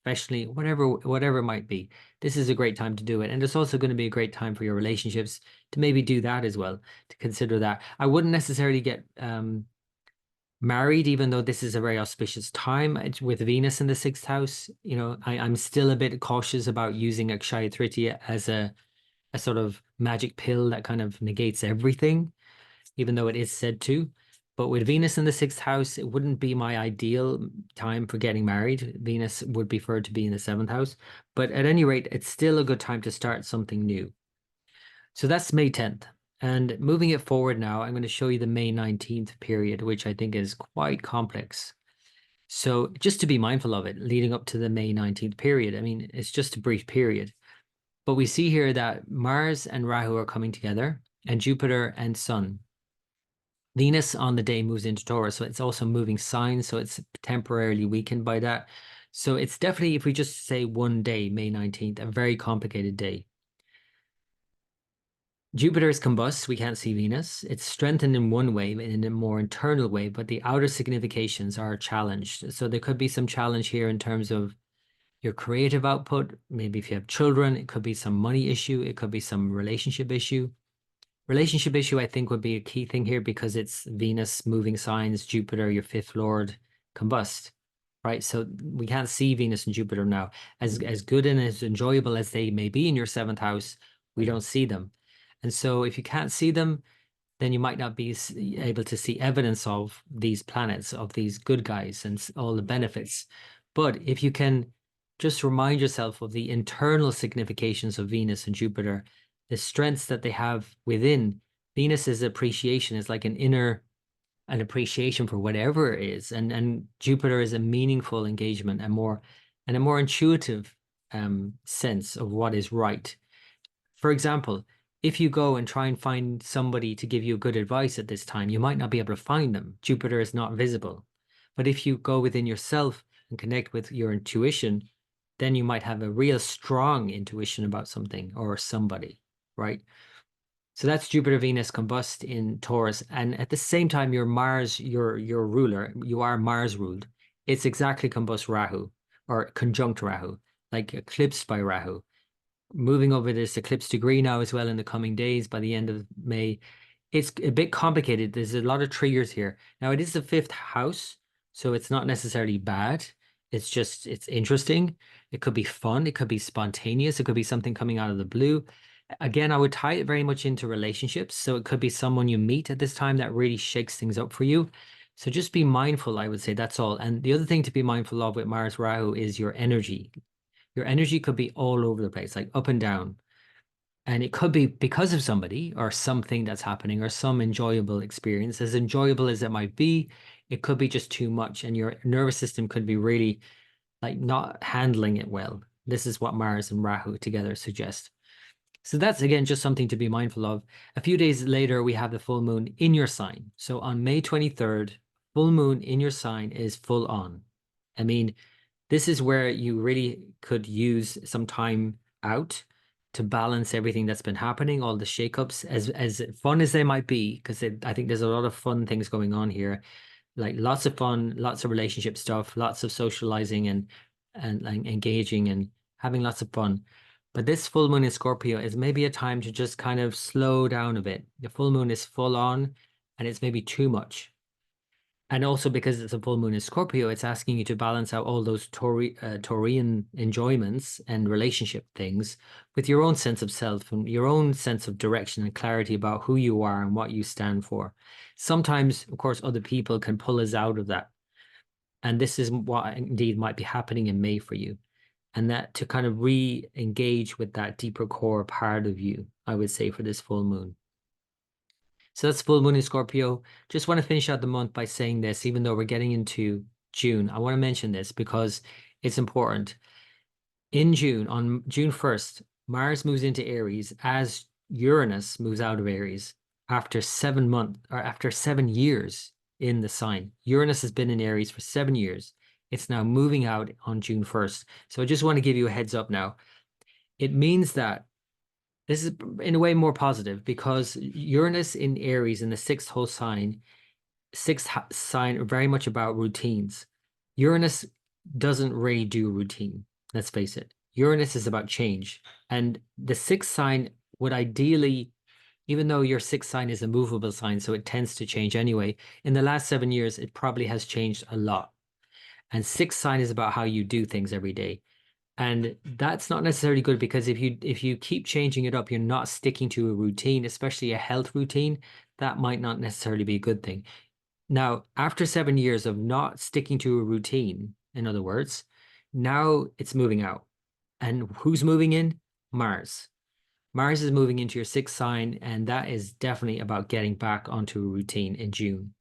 professionally, whatever it might be. This is a great time to do it. And it's also going to be a great time for your relationships to maybe do that as well, to consider that. I wouldn't necessarily get married, even though this is a very auspicious time with Venus in the 6th house. I'm still a bit cautious about using Akshaya Tritiya as a sort of magic pill that kind of negates everything, even though it is said to. But with Venus in the 6th house, it wouldn't be my ideal time for getting married. Venus would prefer to be in the 7th house. But at any rate, it's still a good time to start something new. So that's May 10th. And moving it forward now, I'm going to show you the May 19th period, which I think is quite complex. So just to be mindful of it, leading up to the May 19th period. I mean, it's just a brief period. But we see here that Mars and Rahu are coming together, and Jupiter and Sun. Venus on the day moves into Taurus, so it's also moving signs, so it's temporarily weakened by that. So it's definitely, if we just say one day, May 19th, a very complicated day. Jupiter is combust, we can't see Venus. It's strengthened in one way, in a more internal way, but the outer significations are challenged. So there could be some challenge here in terms of your creative output. Maybe if you have children, it could be some money issue. It could be some relationship issue. Relationship issue, I think, would be a key thing here because it's Venus moving signs, Jupiter, your 5th lord, combust, right? So we can't see Venus and Jupiter now. As good and as enjoyable as they may be in your 7th house, we don't see them. And so if you can't see them, then you might not be able to see evidence of these planets, of these good guys and all the benefits. But if you can just remind yourself of the internal significations of Venus and Jupiter, the strengths that they have within. Venus's appreciation is like an appreciation for whatever it is. And Jupiter is a meaningful engagement and a more intuitive sense of what is right. For example, if you go and try and find somebody to give you good advice at this time, you might not be able to find them. Jupiter is not visible. But if you go within yourself and connect with your intuition, then you might have a real strong intuition about something or somebody, right? So that's Jupiter, Venus combust in Taurus. And at the same time, your Mars, your ruler, you are Mars ruled. It's exactly combust Rahu or conjunct Rahu, like eclipsed by Rahu. moving over this eclipse degree now as well in the coming days by the end of May. It's a bit complicated. There's a lot of triggers here. Now, it is the fifth house, so it's not necessarily bad. It's just, it's interesting. It could be fun. It could be spontaneous. It could be something coming out of the blue. Again, I would tie it very much into relationships. So it could be someone you meet at this time that really shakes things up for you. So just be mindful, I would say. That's all. And the other thing to be mindful of with Mars Rahu is your energy. Your energy could be all over the place, like up and down. And it could be because of somebody or something that's happening or some enjoyable experience. As enjoyable as it might be, it could be just too much. And your nervous system could be really like not handling it well. This is what Mars and Rahu together suggest. So that's again just something to be mindful of. A few days later, we have the full moon in your sign. So on May 23rd, full moon in your sign is full on. I mean, this is where you really could use some time out to balance everything that's been happening, all the shakeups, as fun as they might be, because I think there's a lot of fun things going on here, like lots of fun, lots of relationship stuff, lots of socializing and like engaging and having lots of fun. But this full moon in Scorpio is maybe a time to just kind of slow down a bit. The full moon is full on and it's maybe too much. And also because it's a full moon in Scorpio, it's asking you to balance out all those Taurian enjoyments and relationship things with your own sense of self and your own sense of direction and clarity about who you are and what you stand for. Sometimes, of course, other people can pull us out of that. And this is what indeed might be happening in May for you. And that to kind of re-engage with that deeper core part of you, I would say, for this full moon. So that's full moon in Scorpio. Just want to finish out the month by saying this, even though we're getting into June. I want to mention this because it's important. In June, on June 1st, Mars moves into Aries as Uranus moves out of Aries after 7 months or after 7 years in the sign. Uranus has been in Aries for 7 years. It's now moving out on June 1st. So I just want to give you a heads up now. It means that this is in a way more positive because Uranus in Aries in the sixth sign, very much about routines. Uranus doesn't really do routine. Let's face it. Uranus is about change. And the sixth sign would ideally, even though your sixth sign is a movable sign, so it tends to change anyway, in the last 7 years, it probably has changed a lot. And sixth sign is about how you do things every day. And that's not necessarily good because if you keep changing it up, you're not sticking to a routine, especially a health routine. That might not necessarily be a good thing. Now, after 7 years of not sticking to a routine, in other words, now it's moving out. And who's moving in? Mars. Mars is moving into your sixth sign, and that is definitely about getting back onto a routine in June.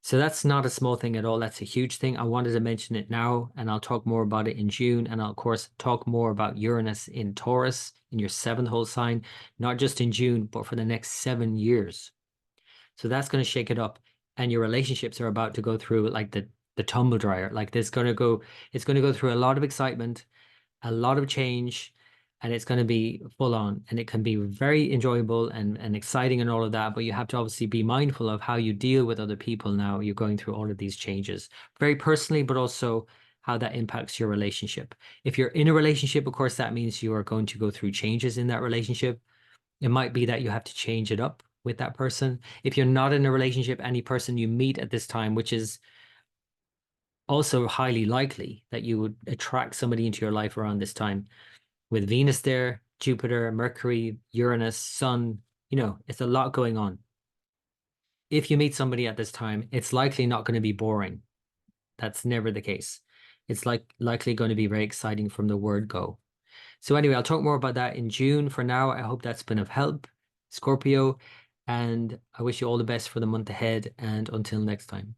So that's not a small thing at all. That's a huge thing. I wanted to mention it now, and I'll talk more about it in June. And I'll, of course, talk more about Uranus in Taurus, in your seventh whole sign, not just in June, but for the next 7 years. So that's going to shake it up. And your relationships are about to go through like the tumble dryer. Like it's going to go through a lot of excitement, a lot of change, and it's going to be full on. And it can be very enjoyable and exciting and all of that. But you have to obviously be mindful of how you deal with other people now. You're going through all of these changes, very personally, but also how that impacts your relationship. If you're in a relationship, of course, that means you are going to go through changes in that relationship. It might be that you have to change it up with that person. If you're not in a relationship, any person you meet at this time, which is also highly likely that you would attract somebody into your life around this time, with Venus there, Jupiter, Mercury, Uranus, Sun, it's a lot going on. If you meet somebody at this time, it's likely not going to be boring. That's never the case. It's likely going to be very exciting from the word go. So anyway, I'll talk more about that in June. For now, I hope that's been of help, Scorpio, and I wish you all the best for the month ahead. And until next time.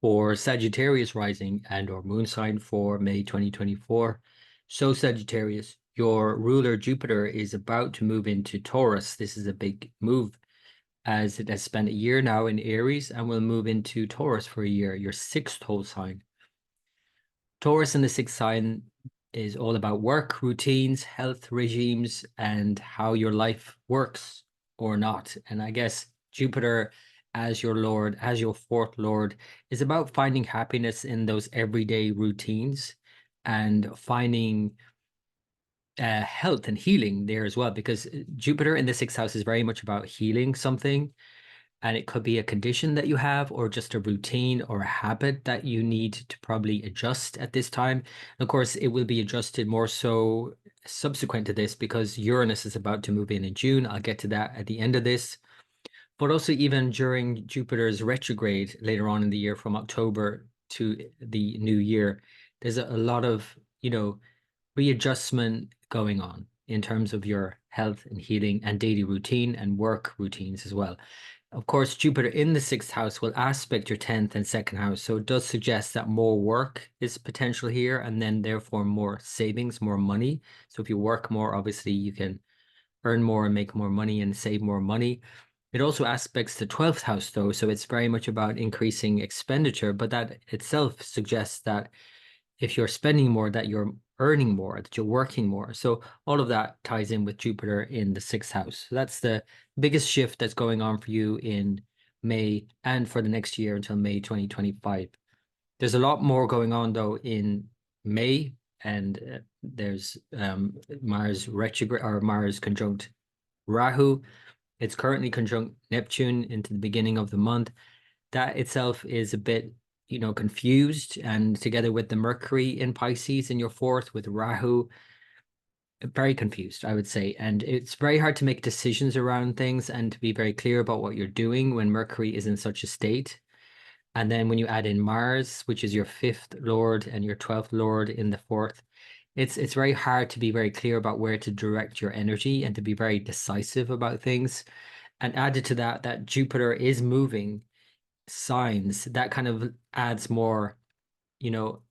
For Sagittarius rising and or moon sign for May 2024. So Sagittarius, your ruler Jupiter is about to move into Taurus. This is a big move as it has spent a year now in Aries and will move into Taurus for a year, your sixth whole sign. Taurus in the sixth sign is all about work, routines, health regimes, and how your life works or not. And I guess Jupiter as your lord, as your fourth lord, is about finding happiness in those everyday routines and finding health and healing there as well, because Jupiter in the sixth house is very much about healing something. And it could be a condition that you have, or just a routine or a habit that you need to probably adjust at this time. And of course, it will be adjusted more so subsequent to this, because Uranus is about to move in June. I'll get to that at the end of this. But also even during Jupiter's retrograde later on in the year, from October to the new year, there's a lot of, readjustment going on in terms of your health and healing and daily routine and work routines as well. Of course, Jupiter in the sixth house will aspect your 10th and second house. So it does suggest that more work is potential here, and then therefore more savings, more money. So if you work more, obviously you can earn more and make more money and save more money. It also aspects the 12th house though. So it's very much about increasing expenditure, but that itself suggests that if you're spending more, that you're earning more, that you're working more. So all of that ties in with Jupiter in the sixth house. So that's the biggest shift that's going on for you in May and for the next year until May 2025. There's a lot more going on though in May, and there's Mars retrograde, or Mars conjunct Rahu. It's currently conjunct Neptune into the beginning of the month. That itself is a bit, confused, and together with the Mercury in Pisces in your fourth with Rahu, very confused, I would say. And it's very hard to make decisions around things and to be very clear about what you're doing when Mercury is in such a state. And then when you add in Mars, which is your fifth lord and your 12th lord in the fourth, it's very hard to be very clear about where to direct your energy and to be very decisive about things. And added to that, that Jupiter is moving signs, that kind of adds more,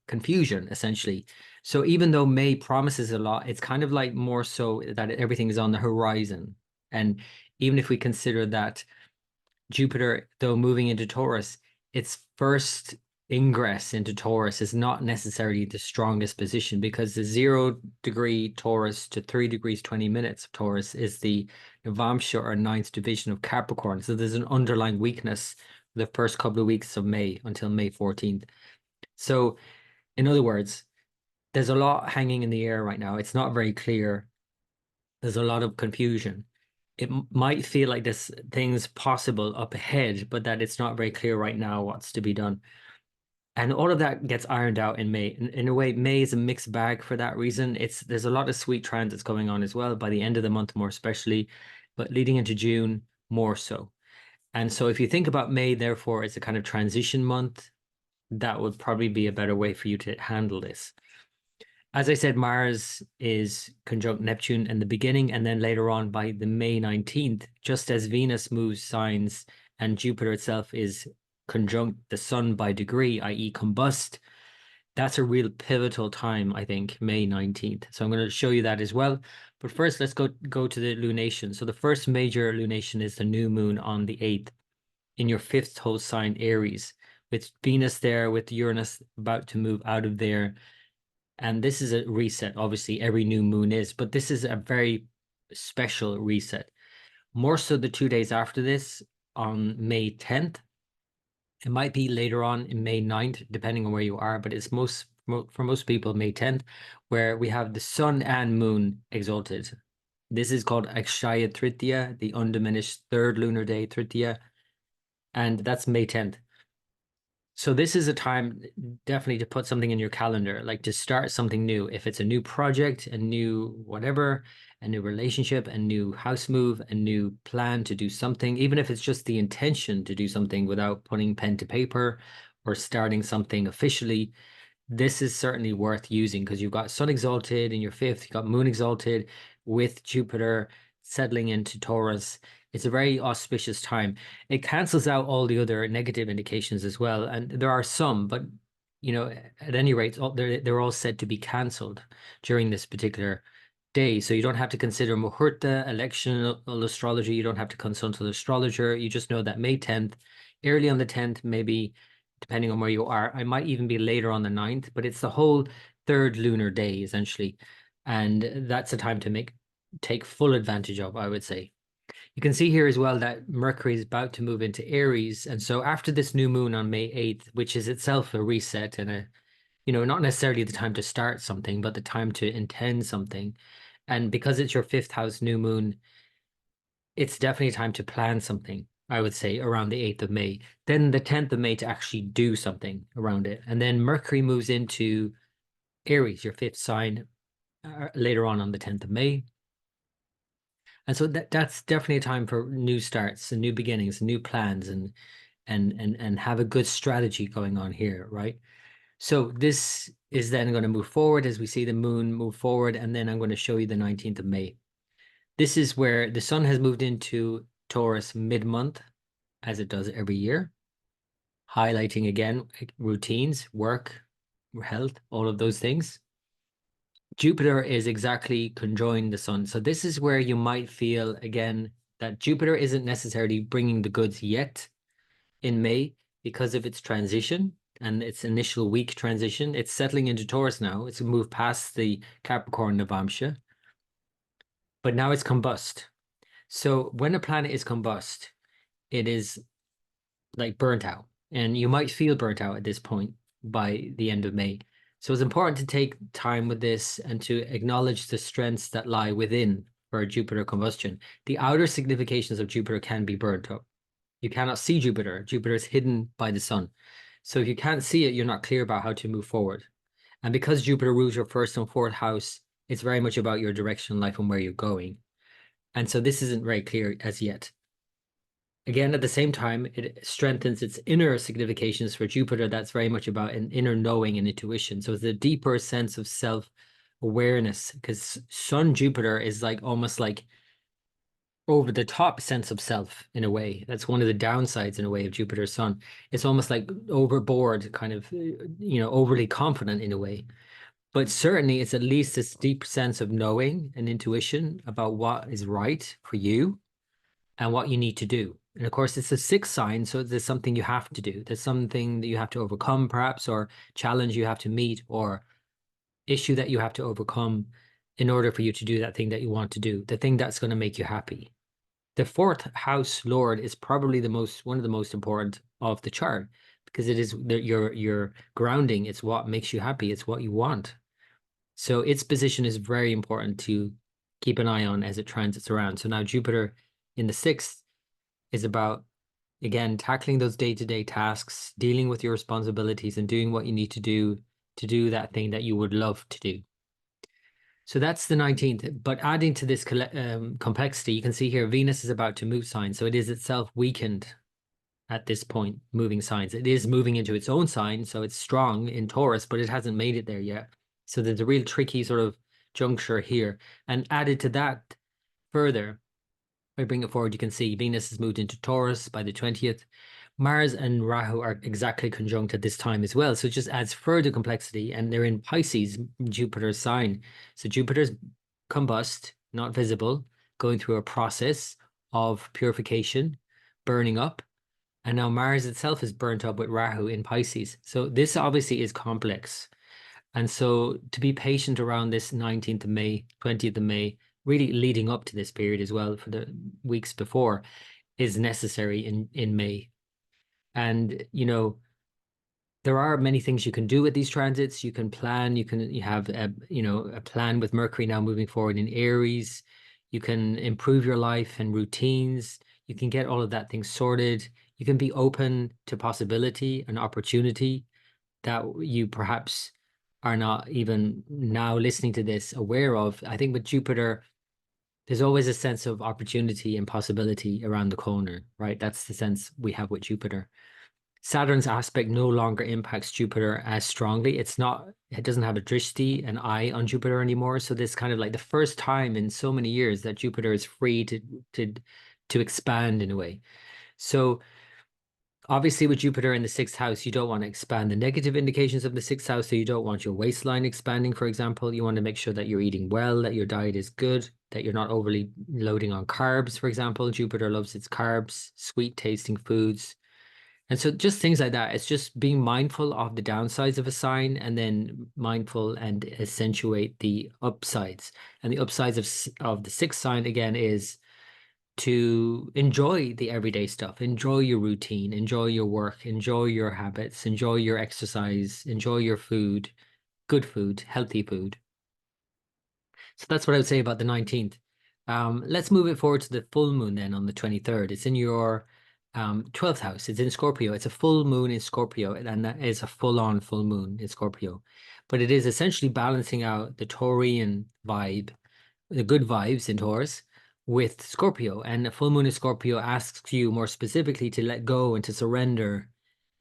confusion essentially. So even though May promises a lot, it's kind of like more so that everything is on the horizon. And even if we consider that Jupiter, though moving into Taurus, its first ingress into Taurus is not necessarily the strongest position, because the 0 degree Taurus to 3 degrees 20 minutes of Taurus is the Navamsha or ninth division of Capricorn. So there's an underlying weakness the first couple of weeks of May until May 14th. So in other words, there's a lot hanging in the air right now. It's not very clear. There's a lot of confusion. It might feel like there's things possible up ahead, but that it's not very clear right now what's to be done. And all of that gets ironed out in May. In a way, May is a mixed bag for that reason. There's a lot of sweet transits going on as well by the end of the month, more especially, but leading into June more so. And so if you think about May, therefore, it's a kind of transition month, that would probably be a better way for you to handle this. As I said, Mars is conjunct Neptune in the beginning, and then later on by the May 19th, just as Venus moves signs and Jupiter itself is conjunct the sun by degree, i.e. combust, that's a real pivotal time, I think, May 19th. So I'm going to show you that as well. But first, let's go to the lunation. So the first major lunation is the new moon on the 8th in your fifth host sign, Aries, with Venus there, with Uranus about to move out of there. And this is a reset. Obviously, every new moon is, but this is a very special reset. More so the 2 days after this, on May 10th. It might be later on in May 9th, depending on where you are, but it's for most people, May 10th, where we have the sun and moon exalted. This is called Akshaya Tritiya, the undiminished third lunar day, Tritiya, and that's May 10th. So this is a time definitely to put something in your calendar, like to start something new. If it's a new project, a new whatever, a new relationship, a new house move, a new plan to do something, even if it's just the intention to do something without putting pen to paper or starting something officially, this is certainly worth using, because you've got sun exalted in your fifth, you've got moon exalted with Jupiter settling into Taurus. It's a very auspicious time. It cancels out all the other negative indications as well. And there are some, but at any rate, they're all said to be cancelled during this particular day. So you don't have to consider Muhurta, electional astrology. You don't have to consult an astrologer. You just know that May 10th, early on the 10th, maybe depending on where you are. I might even be later on the 9th, but it's the whole third lunar day, essentially. And that's a time to take full advantage of, I would say. You can see here as well that Mercury is about to move into Aries. And so after this new moon on May 8th, which is itself a reset and not necessarily the time to start something, but the time to intend something. And because it's your fifth house new moon, it's definitely time to plan something, I would say, around the 8th of May. Then the 10th of May to actually do something around it. And then Mercury moves into Aries, your fifth sign, later on the 10th of May. And so that's definitely a time for new starts and new beginnings and new plans and have a good strategy going on here, right? So this is then going to move forward as we see the moon move forward, and then I'm going to show you the 19th of May. This is where the sun has moved into Taurus mid-month, as it does every year, highlighting again routines, work, health, all of those things. Jupiter is exactly conjoined the sun. So this is where you might feel again that Jupiter isn't necessarily bringing the goods yet in May because of its transition and its initial weak transition. It's settling into Taurus now. It's moved past the Capricorn Navamsha, but now it's combust. So when a planet is combust, it is like burnt out, and you might feel burnt out at this point by the end of May. So it's important to take time with this and to acknowledge the strengths that lie within for Jupiter combustion. The outer significations of Jupiter can be burnt up. You cannot see Jupiter. Jupiter is hidden by the sun. So if you can't see it, you're not clear about how to move forward. And because Jupiter rules your first and fourth house, it's very much about your direction in life and where you're going. And so this isn't very clear as yet. Again, at the same time, it strengthens its inner significations for Jupiter. That's very much about an inner knowing and intuition. So it's a deeper sense of self-awareness, because Sun Jupiter is like almost like over the top sense of self in a way. That's one of the downsides in a way of Jupiter's Sun. It's almost like overboard, kind of, overly confident in a way. But certainly it's at least this deep sense of knowing and intuition about what is right for you and what you need to do. And of course, it's a sixth sign, so there's something you have to do. There's something that you have to overcome, perhaps, or challenge you have to meet, or issue that you have to overcome in order for you to do that thing that you want to do, the thing that's going to make you happy. The fourth house lord is probably one of the most important of the chart, because it is your grounding. It's what makes you happy. It's what you want. So its position is very important to keep an eye on as it transits around. So now Jupiter in the sixth is about, again, tackling those day-to-day tasks, dealing with your responsibilities and doing what you need to do that thing that you would love to do. So that's the 19th. But adding to this complexity, you can see here Venus is about to move signs. So it is itself weakened at this point, moving signs. It is moving into its own sign, so it's strong in Taurus, but it hasn't made it there yet. So there's a real tricky sort of juncture here. And added to that further, if I bring it forward, you can see Venus has moved into Taurus by the 20th. Mars and Rahu are exactly conjunct at this time as well. So it just adds further complexity. And they're in Pisces, Jupiter's sign. So Jupiter's combust, not visible, going through a process of purification, burning up. And now Mars itself is burnt up with Rahu in Pisces. So this obviously is complex. And so to be patient around this 19th of May, 20th of May, really leading up to this period as well for the weeks before, is necessary in May. And, there are many things you can do with these transits. You can plan, you have a plan with Mercury now moving forward in Aries. You can improve your life and routines. You can get all of that thing sorted. You can be open to possibility and opportunity that you perhaps are not even now listening to this aware of. I think with Jupiter, there's always a sense of opportunity and possibility around the corner, right? That's the sense we have with Jupiter. Saturn's aspect no longer impacts Jupiter as strongly. It doesn't have a drishti, an eye on Jupiter anymore. So this kind of like the first time in so many years that Jupiter is free to expand in a way. So obviously with Jupiter in the sixth house, you don't want to expand the negative indications of the sixth house. So you don't want your waistline expanding, for example. You want to make sure that you're eating well, that your diet is good, that you're not overly loading on carbs, for example. Jupiter loves its carbs, sweet tasting foods. And so just things like that. It's just being mindful of the downsides of a sign and then mindful and accentuate the upsides. And the upsides of the sixth sign, again, is to enjoy the everyday stuff, enjoy your routine, enjoy your work, enjoy your habits, enjoy your exercise, enjoy your food, good food, healthy food. So that's what I would say about the 19th. Let's move it forward to the full moon then on the 23rd. It's in your 12th house. It's in Scorpio. It's a full moon in Scorpio, and that is a full-on full moon in Scorpio. But it is essentially balancing out the Taurian vibe, the good vibes in Taurus with Scorpio. And a full moon in Scorpio asks you more specifically to let go and to surrender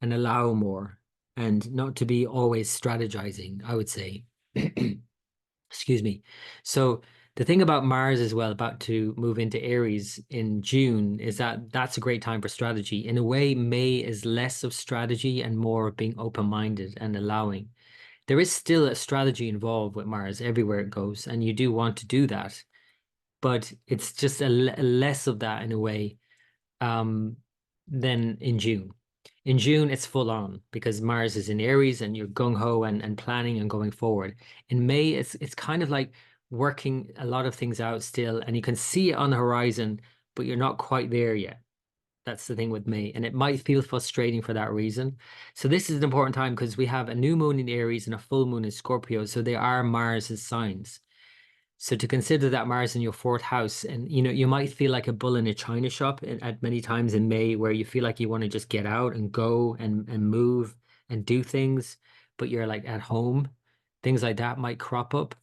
and allow more and not to be always strategizing, I would say. Excuse me. So the thing about Mars as well, about to move into Aries in June, is that that's a great time for strategy. In a way, May is less of strategy and more of being open-minded and allowing. There is still a strategy involved with Mars everywhere it goes, and you do want to do that, but it's just a less of that in a way than in June. In June, it's full on because Mars is in Aries and you're gung-ho and planning and going forward. In May, it's kind of like working a lot of things out still, and you can see it on the horizon, but you're not quite there yet. That's the thing with May, and it might feel frustrating for that reason. So this is an important time because we have a new moon in Aries and a full moon in Scorpio, so they are Mars's signs. So to consider that Mars in your fourth house, and you might feel like a bull in a china shop at many times in May, where you feel like you want to just get out and go and move and do things, but you're like at home. Things like that might crop up.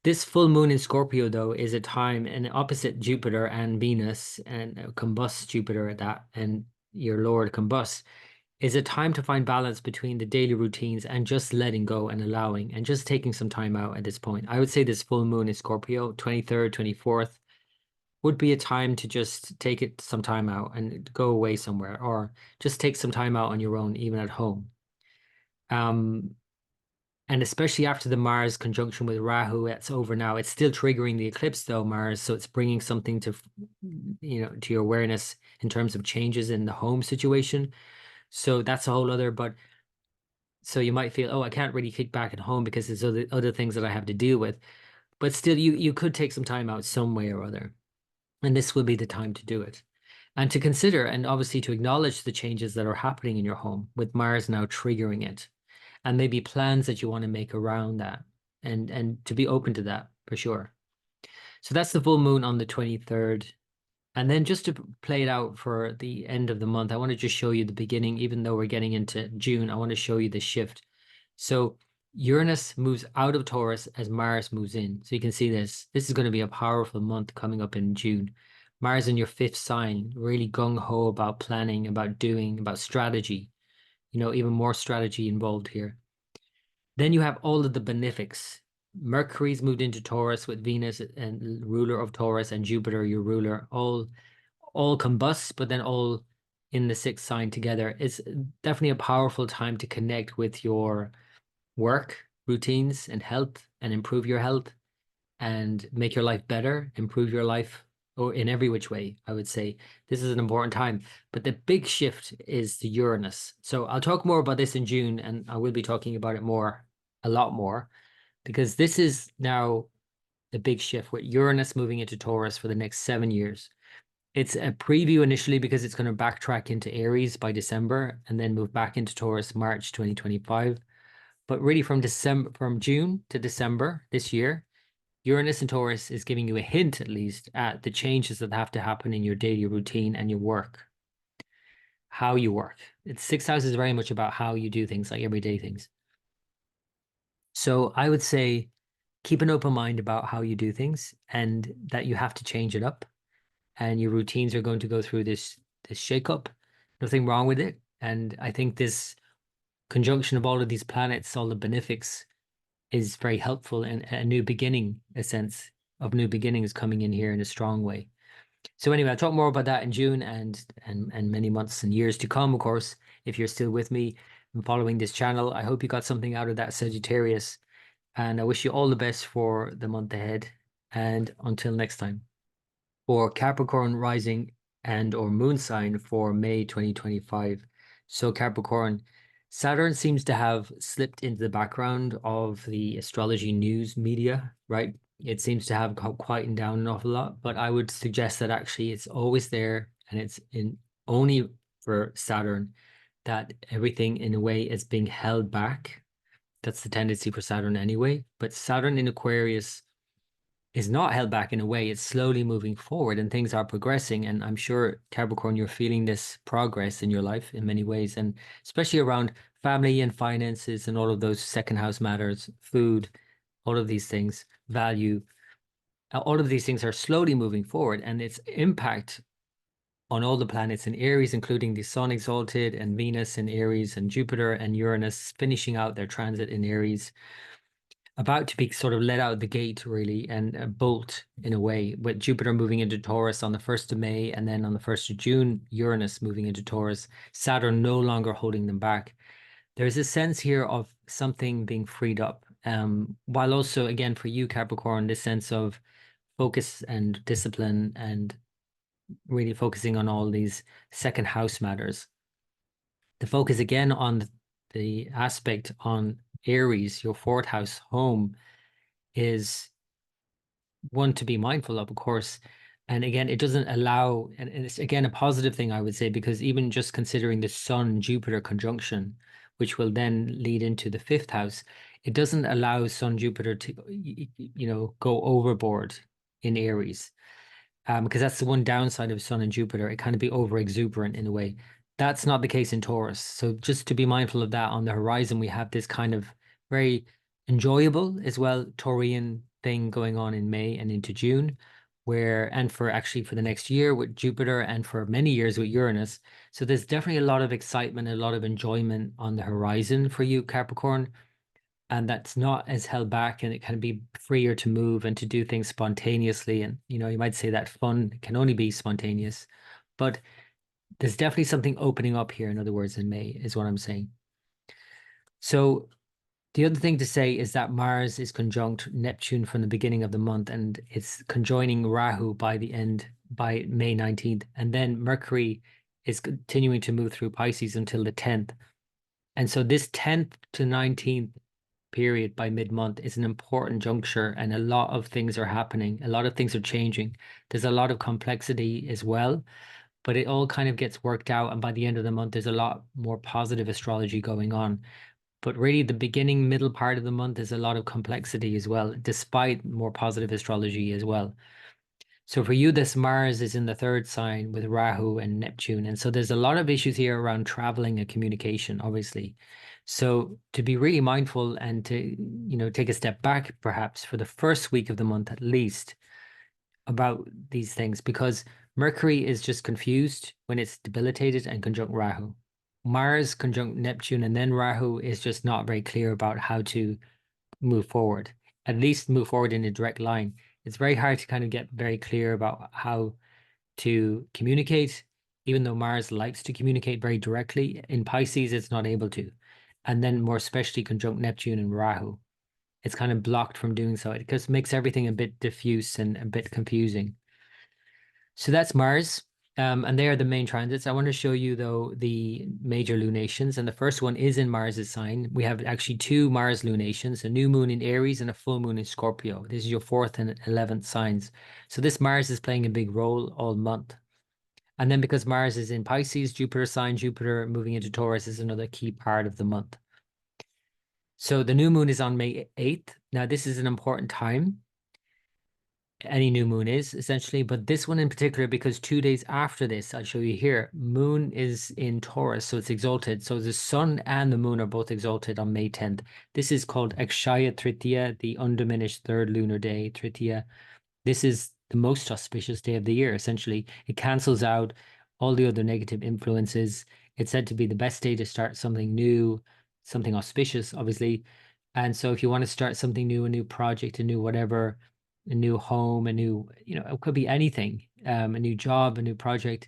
This full moon in Scorpio, though, is a time and opposite Jupiter and Venus and combust Jupiter at that, and your Lord combust is a time to find balance between the daily routines and just letting go and allowing and just taking some time out at this point. I would say this full moon in Scorpio, 23rd, 24th, would be a time to just take it some time out and go away somewhere or just take some time out on your own, even at home. And especially after the Mars conjunction with Rahu, it's over now. It's still triggering the eclipse though, Mars. So it's bringing something to, to your awareness in terms of changes in the home situation. So that's a whole other, but so you might feel, oh, I can't really kick back at home because there's other things that I have to deal with. But still, you could take some time out some way or other. And this will be the time to do it. And to consider and obviously to acknowledge the changes that are happening in your home with Mars now triggering it. And maybe plans that you want to make around that. And to be open to that for sure. So that's the full moon on the 23rd. And then just to play it out for the end of the month, I want to just show you the beginning, even though we're getting into June, I want to show you the shift. So Uranus moves out of Taurus as Mars moves in. So you can see this. This is going to be a powerful month coming up in June. Mars in your fifth sign, really gung-ho about planning, about doing, about strategy. Even more strategy involved here. Then you have all of the benefics. Mercury's moved into Taurus with Venus and ruler of Taurus and Jupiter, your ruler, all combust, but then all in the sixth sign together. It's definitely a powerful time to connect with your work routines and health and improve your health and make your life better, improve your life or in every which way, I would say. This is an important time. But the big shift is the Uranus. So I'll talk more about this in June, and I will be talking about it a lot more, because this is now the big shift with Uranus moving into Taurus for the next 7 years. It's a preview initially because it's going to backtrack into Aries by December and then move back into Taurus March 2025. But really from June to December this year, Uranus and Taurus is giving you a hint, at least, at the changes that have to happen in your daily routine and your work, how you work. It's sixth house is very much about how you do things, like everyday things. So I would say keep an open mind about how you do things and that you have to change it up. And your routines are going to go through this shakeup. Nothing wrong with it. And I think this conjunction of all of these planets, all the benefics, is very helpful, and a new beginning, a sense of new beginnings coming in here in a strong way. So anyway, I'll talk more about that in June and many months and years to come, of course, if you're still with me and following this channel. I hope you got something out of that, Sagittarius, and I wish you all the best for the month ahead. And until next time. For Capricorn rising and or moon sign for May 2025. So Capricorn, Saturn seems to have slipped into the background of the astrology news media, right? It seems to have quietened down an awful lot, but I would suggest that actually it's always there, and it's only for Saturn that everything in a way is being held back. That's the tendency for Saturn anyway. But Saturn in Aquarius is not held back in a way. It's slowly moving forward and things are progressing. And I'm sure, Capricorn, you're feeling this progress in your life in many ways, and especially around family and finances and all of those second house matters, food, all of these things, value. All of these things are slowly moving forward, and its impact on all the planets in Aries, including the Sun exalted and Venus in Aries and Jupiter and Uranus finishing out their transit in Aries, about to be sort of let out the gate, really, and bolt in a way, with Jupiter moving into Taurus on the 1st of May, and then on the 1st of June, Uranus moving into Taurus, Saturn no longer holding them back. There's a sense here of something being freed up, while also, again, for you, Capricorn, this sense of focus and discipline and really focusing on all these second house matters. The focus again on the aspect on Aries, your 4th house home, is one to be mindful of course. And again, it doesn't allow, and it's again a positive thing, I would say, because even just considering the Sun Jupiter conjunction, which will then lead into the 5th house, it doesn't allow Sun Jupiter to, go overboard in Aries. Because that's the one downside of Sun and Jupiter. It kind of be over exuberant in a way. That's not the case in Taurus. So just to be mindful of that on the horizon, we have this kind of very enjoyable as well Taurian thing going on in May and into June, and for the next year with Jupiter and for many years with Uranus. So there's definitely a lot of excitement, a lot of enjoyment on the horizon for you, Capricorn. And that's not as held back, and it can be freer to move and to do things spontaneously. And you might say that fun can only be spontaneous, but there's definitely something opening up here, in other words, in May, is what I'm saying. So the other thing to say is that Mars is conjunct Neptune from the beginning of the month, and it's conjoining Rahu by May 19th. And then Mercury is continuing to move through Pisces until the 10th. And so this 10th to 19th period by mid-month is an important juncture, and a lot of things are happening. A lot of things are changing. There's a lot of complexity as well, but it all kind of gets worked out. And by the end of the month, there's a lot more positive astrology going on. But really, the beginning, middle part of the month is a lot of complexity as well, despite more positive astrology as well. So for you, this Mars is in the 3rd sign with Rahu and Neptune. And so there's a lot of issues here around traveling and communication, obviously. So to be really mindful and to, take a step back, perhaps for the first week of the month at least, about these things, because Mercury is just confused when it's debilitated and conjunct Rahu. Mars conjunct Neptune and then Rahu is just not very clear about how to move forward, at least move forward in a direct line. It's very hard to kind of get very clear about how to communicate, even though Mars likes to communicate very directly. In Pisces, it's not able to. And then more especially conjunct Neptune and Rahu. It's kind of blocked from doing so. It just makes everything a bit diffuse and a bit confusing. So that's Mars. And they are the main transits. I want to show you, though, the major lunations. And the first one is in Mars's sign. We have actually 2 Mars lunations, a new moon in Aries and a full moon in Scorpio. This is your 4th and 11th signs. So this Mars is playing a big role all month. And then because Mars is in Pisces, Jupiter sign, Jupiter moving into Taurus is another key part of the month. So the new moon is on May 8th. Now, this is an important time. Any new moon is essentially, but this one in particular, because 2 days after this, I'll show you here, moon is in Taurus, so it's exalted. So the sun and the moon are both exalted on May 10th. This is called Akshaya Tritiya, the undiminished 3rd lunar day, Tritiya. This is the most auspicious day of the year, essentially. It cancels out all the other negative influences. It's said to be the best day to start something new, something auspicious, obviously. And so if you want to start something new, a new project, a new whatever, a new home, a new, it could be anything, a new job, a new project,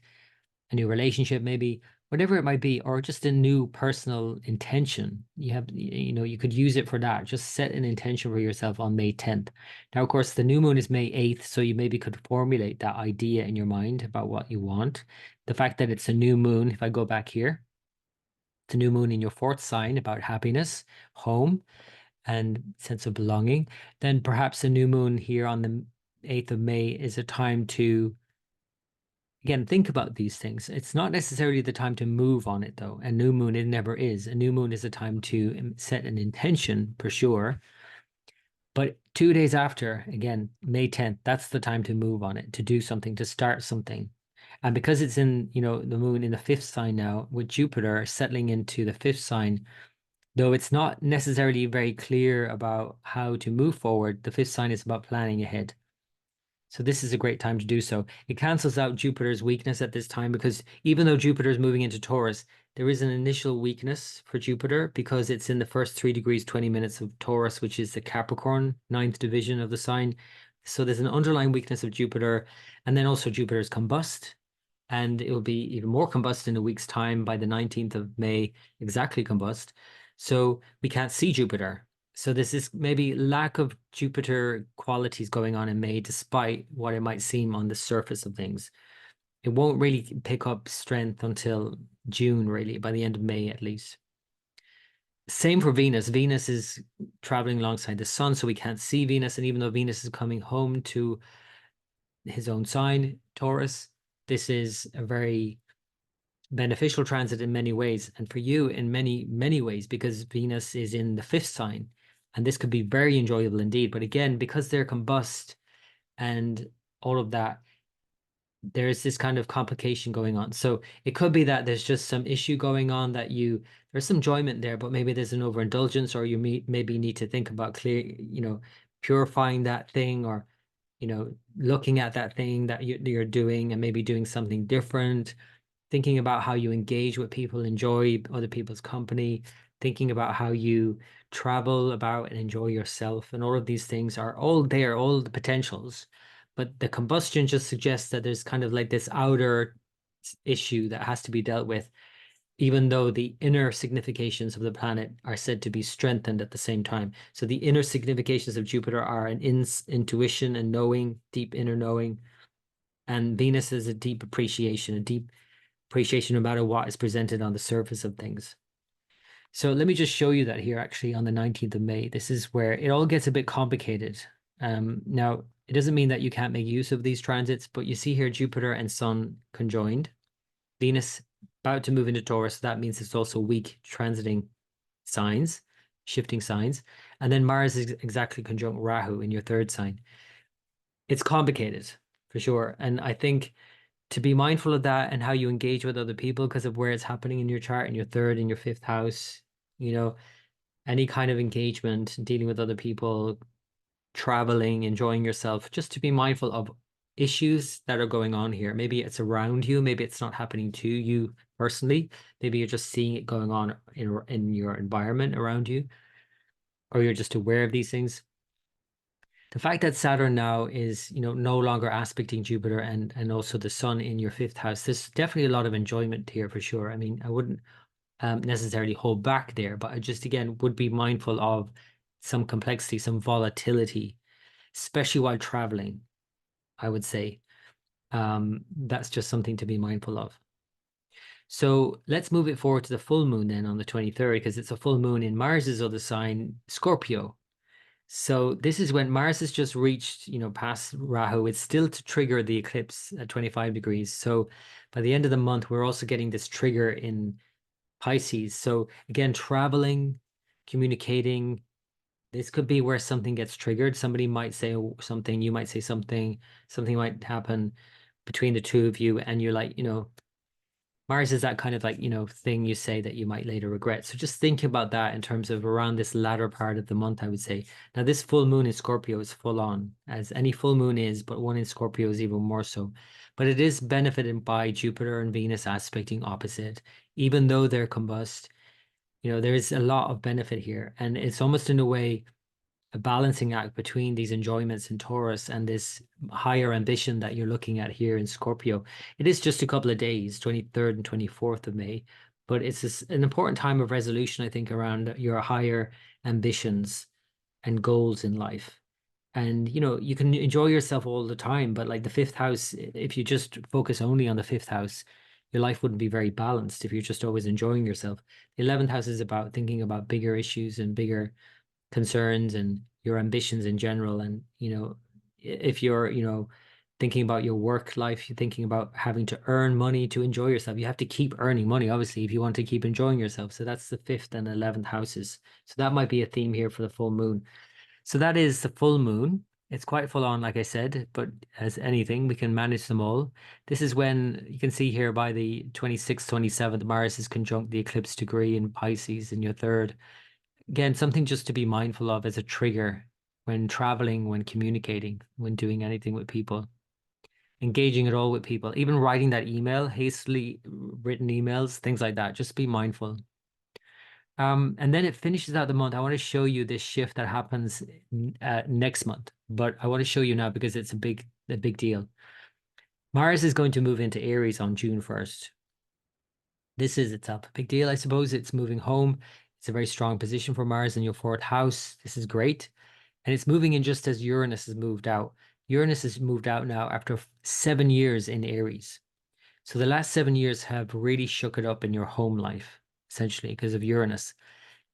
a new relationship, maybe, whatever it might be, or just a new personal intention. You could use it for that. Just set an intention for yourself on May 10th. Now, of course, the new moon is May 8th, so you maybe could formulate that idea in your mind about what you want. The fact that it's a new moon, if I go back here, the new moon in your 4th sign about happiness, home, and sense of belonging, then perhaps a new moon here on the 8th of May is a time to, again, think about these things. It's not necessarily the time to move on it, though. A new moon, it never is. A new moon is a time to set an intention, for sure. But 2 days after, again, May 10th, that's the time to move on it, to do something, to start something. And because it's in, the moon in the fifth sign now, with Jupiter settling into the fifth sign, though it's not necessarily very clear about how to move forward, the fifth sign is about planning ahead. So this is a great time to do so. It cancels out Jupiter's weakness at this time because even though Jupiter is moving into Taurus, there is an initial weakness for Jupiter because it's in the first 3 degrees, 20 minutes of Taurus, which is the Capricorn, ninth division of the sign. So there's an underlying weakness of Jupiter. And then also Jupiter's combust. And it will be even more combust in a week's time by the 19th of May, exactly combust. So we can't see Jupiter. So there's this maybe lack of Jupiter qualities going on in May, despite what it might seem on the surface of things. It won't really pick up strength until June, really, by the end of May at least. Same for Venus. Venus is traveling alongside the sun, so we can't see Venus. And even though Venus is coming home to his own sign, Taurus, this is a very beneficial transit in many ways. And for you, in many, many ways, because Venus is in the fifth sign. And this could be very enjoyable indeed. But again, because they're combust and all of that, there's this kind of complication going on. So it could be that there's just some issue going on that there's some enjoyment there, but maybe there's an overindulgence, or you maybe need to think about purifying that thing, or, looking at that thing that you're doing and maybe doing something different, thinking about how you engage with people, enjoy other people's company, thinking about how you travel about and enjoy yourself. And all of these things are all there, all the potentials. But the combustion just suggests that there's kind of like this outer issue that has to be dealt with, even though the inner significations of the planet are said to be strengthened at the same time. So the inner significations of Jupiter are an intuition and knowing, deep inner knowing. And Venus is a deep appreciation no matter what is presented on the surface of things. So let me just show you that here actually on the 19th of May. This is where it all gets a bit complicated. Now, it doesn't mean that you can't make use of these transits, but you see here Jupiter and Sun conjoined. Venus about to move into Taurus. So that means it's also weak transiting signs, shifting signs. And then Mars is exactly conjunct Rahu in your third sign. It's complicated for sure. And I think to be mindful of that and how you engage with other people because of where it's happening in your chart, in your third and your fifth house, any kind of engagement, dealing with other people, traveling, enjoying yourself, just to be mindful of issues that are going on here. Maybe it's around you, maybe it's not happening to you personally, maybe you're just seeing it going on in your environment around you, or you're just aware of these things. The fact that Saturn now is, no longer aspecting Jupiter and also the sun in your fifth house, there's definitely a lot of enjoyment here for sure. I mean, I wouldn't necessarily hold back there, but I just, again, would be mindful of some complexity, some volatility, especially while traveling, I would say. That's just something to be mindful of. So let's move it forward to the full moon then on the 23rd, because it's a full moon in Mars's other sign, Scorpio. So this is when Mars has just reached, past Rahu. It's still to trigger the eclipse at 25 degrees. So by the end of the month, we're also getting this trigger in Pisces. So again, traveling, communicating, this could be where something gets triggered. Somebody might say something, you might say something might happen between the two of you, and you're like, Mars is that kind of like, thing you say that you might later regret. So just think about that in terms of around this latter part of the month, I would say. Now, this full moon in Scorpio is full on, as any full moon is, but one in Scorpio is even more so. But it is benefited by Jupiter and Venus aspecting opposite, even though they're combust. There is a lot of benefit here. And it's almost in a way a balancing act between these enjoyments in Taurus and this higher ambition that you're looking at here in Scorpio. It is just a couple of days, 23rd and 24th of May, but it's an important time of resolution, I think, around your higher ambitions and goals in life. And, you can enjoy yourself all the time, but like the fifth house, if you just focus only on the fifth house, your life wouldn't be very balanced if you're just always enjoying yourself. The 11th house is about thinking about bigger issues and bigger concerns and your ambitions in general. And, if you're, thinking about your work life, you're thinking about having to earn money to enjoy yourself. You have to keep earning money, obviously, if you want to keep enjoying yourself. So that's the fifth and 11th houses. So that might be a theme here for the full moon. So that is the full moon. It's quite full on, like I said, but as anything, we can manage them all. This is when you can see here by the 26th, 27th, Mars is conjunct the eclipse degree in Pisces in your third. Again, something just to be mindful of as a trigger when traveling, when communicating, when doing anything with people, engaging at all with people, even writing that email, hastily written emails, things like that. Just be mindful. And then it finishes out the month. I want to show you this shift that happens next month, but I want to show you now because it's a big deal. Mars is going to move into Aries on June 1st. This is itself a big deal, I suppose. It's moving home. It's a very strong position for Mars in your fourth house. This is great. And it's moving in just as Uranus has moved out. Uranus has moved out now after 7 years in Aries. So the last 7 years have really shook it up in your home life, essentially, because of Uranus.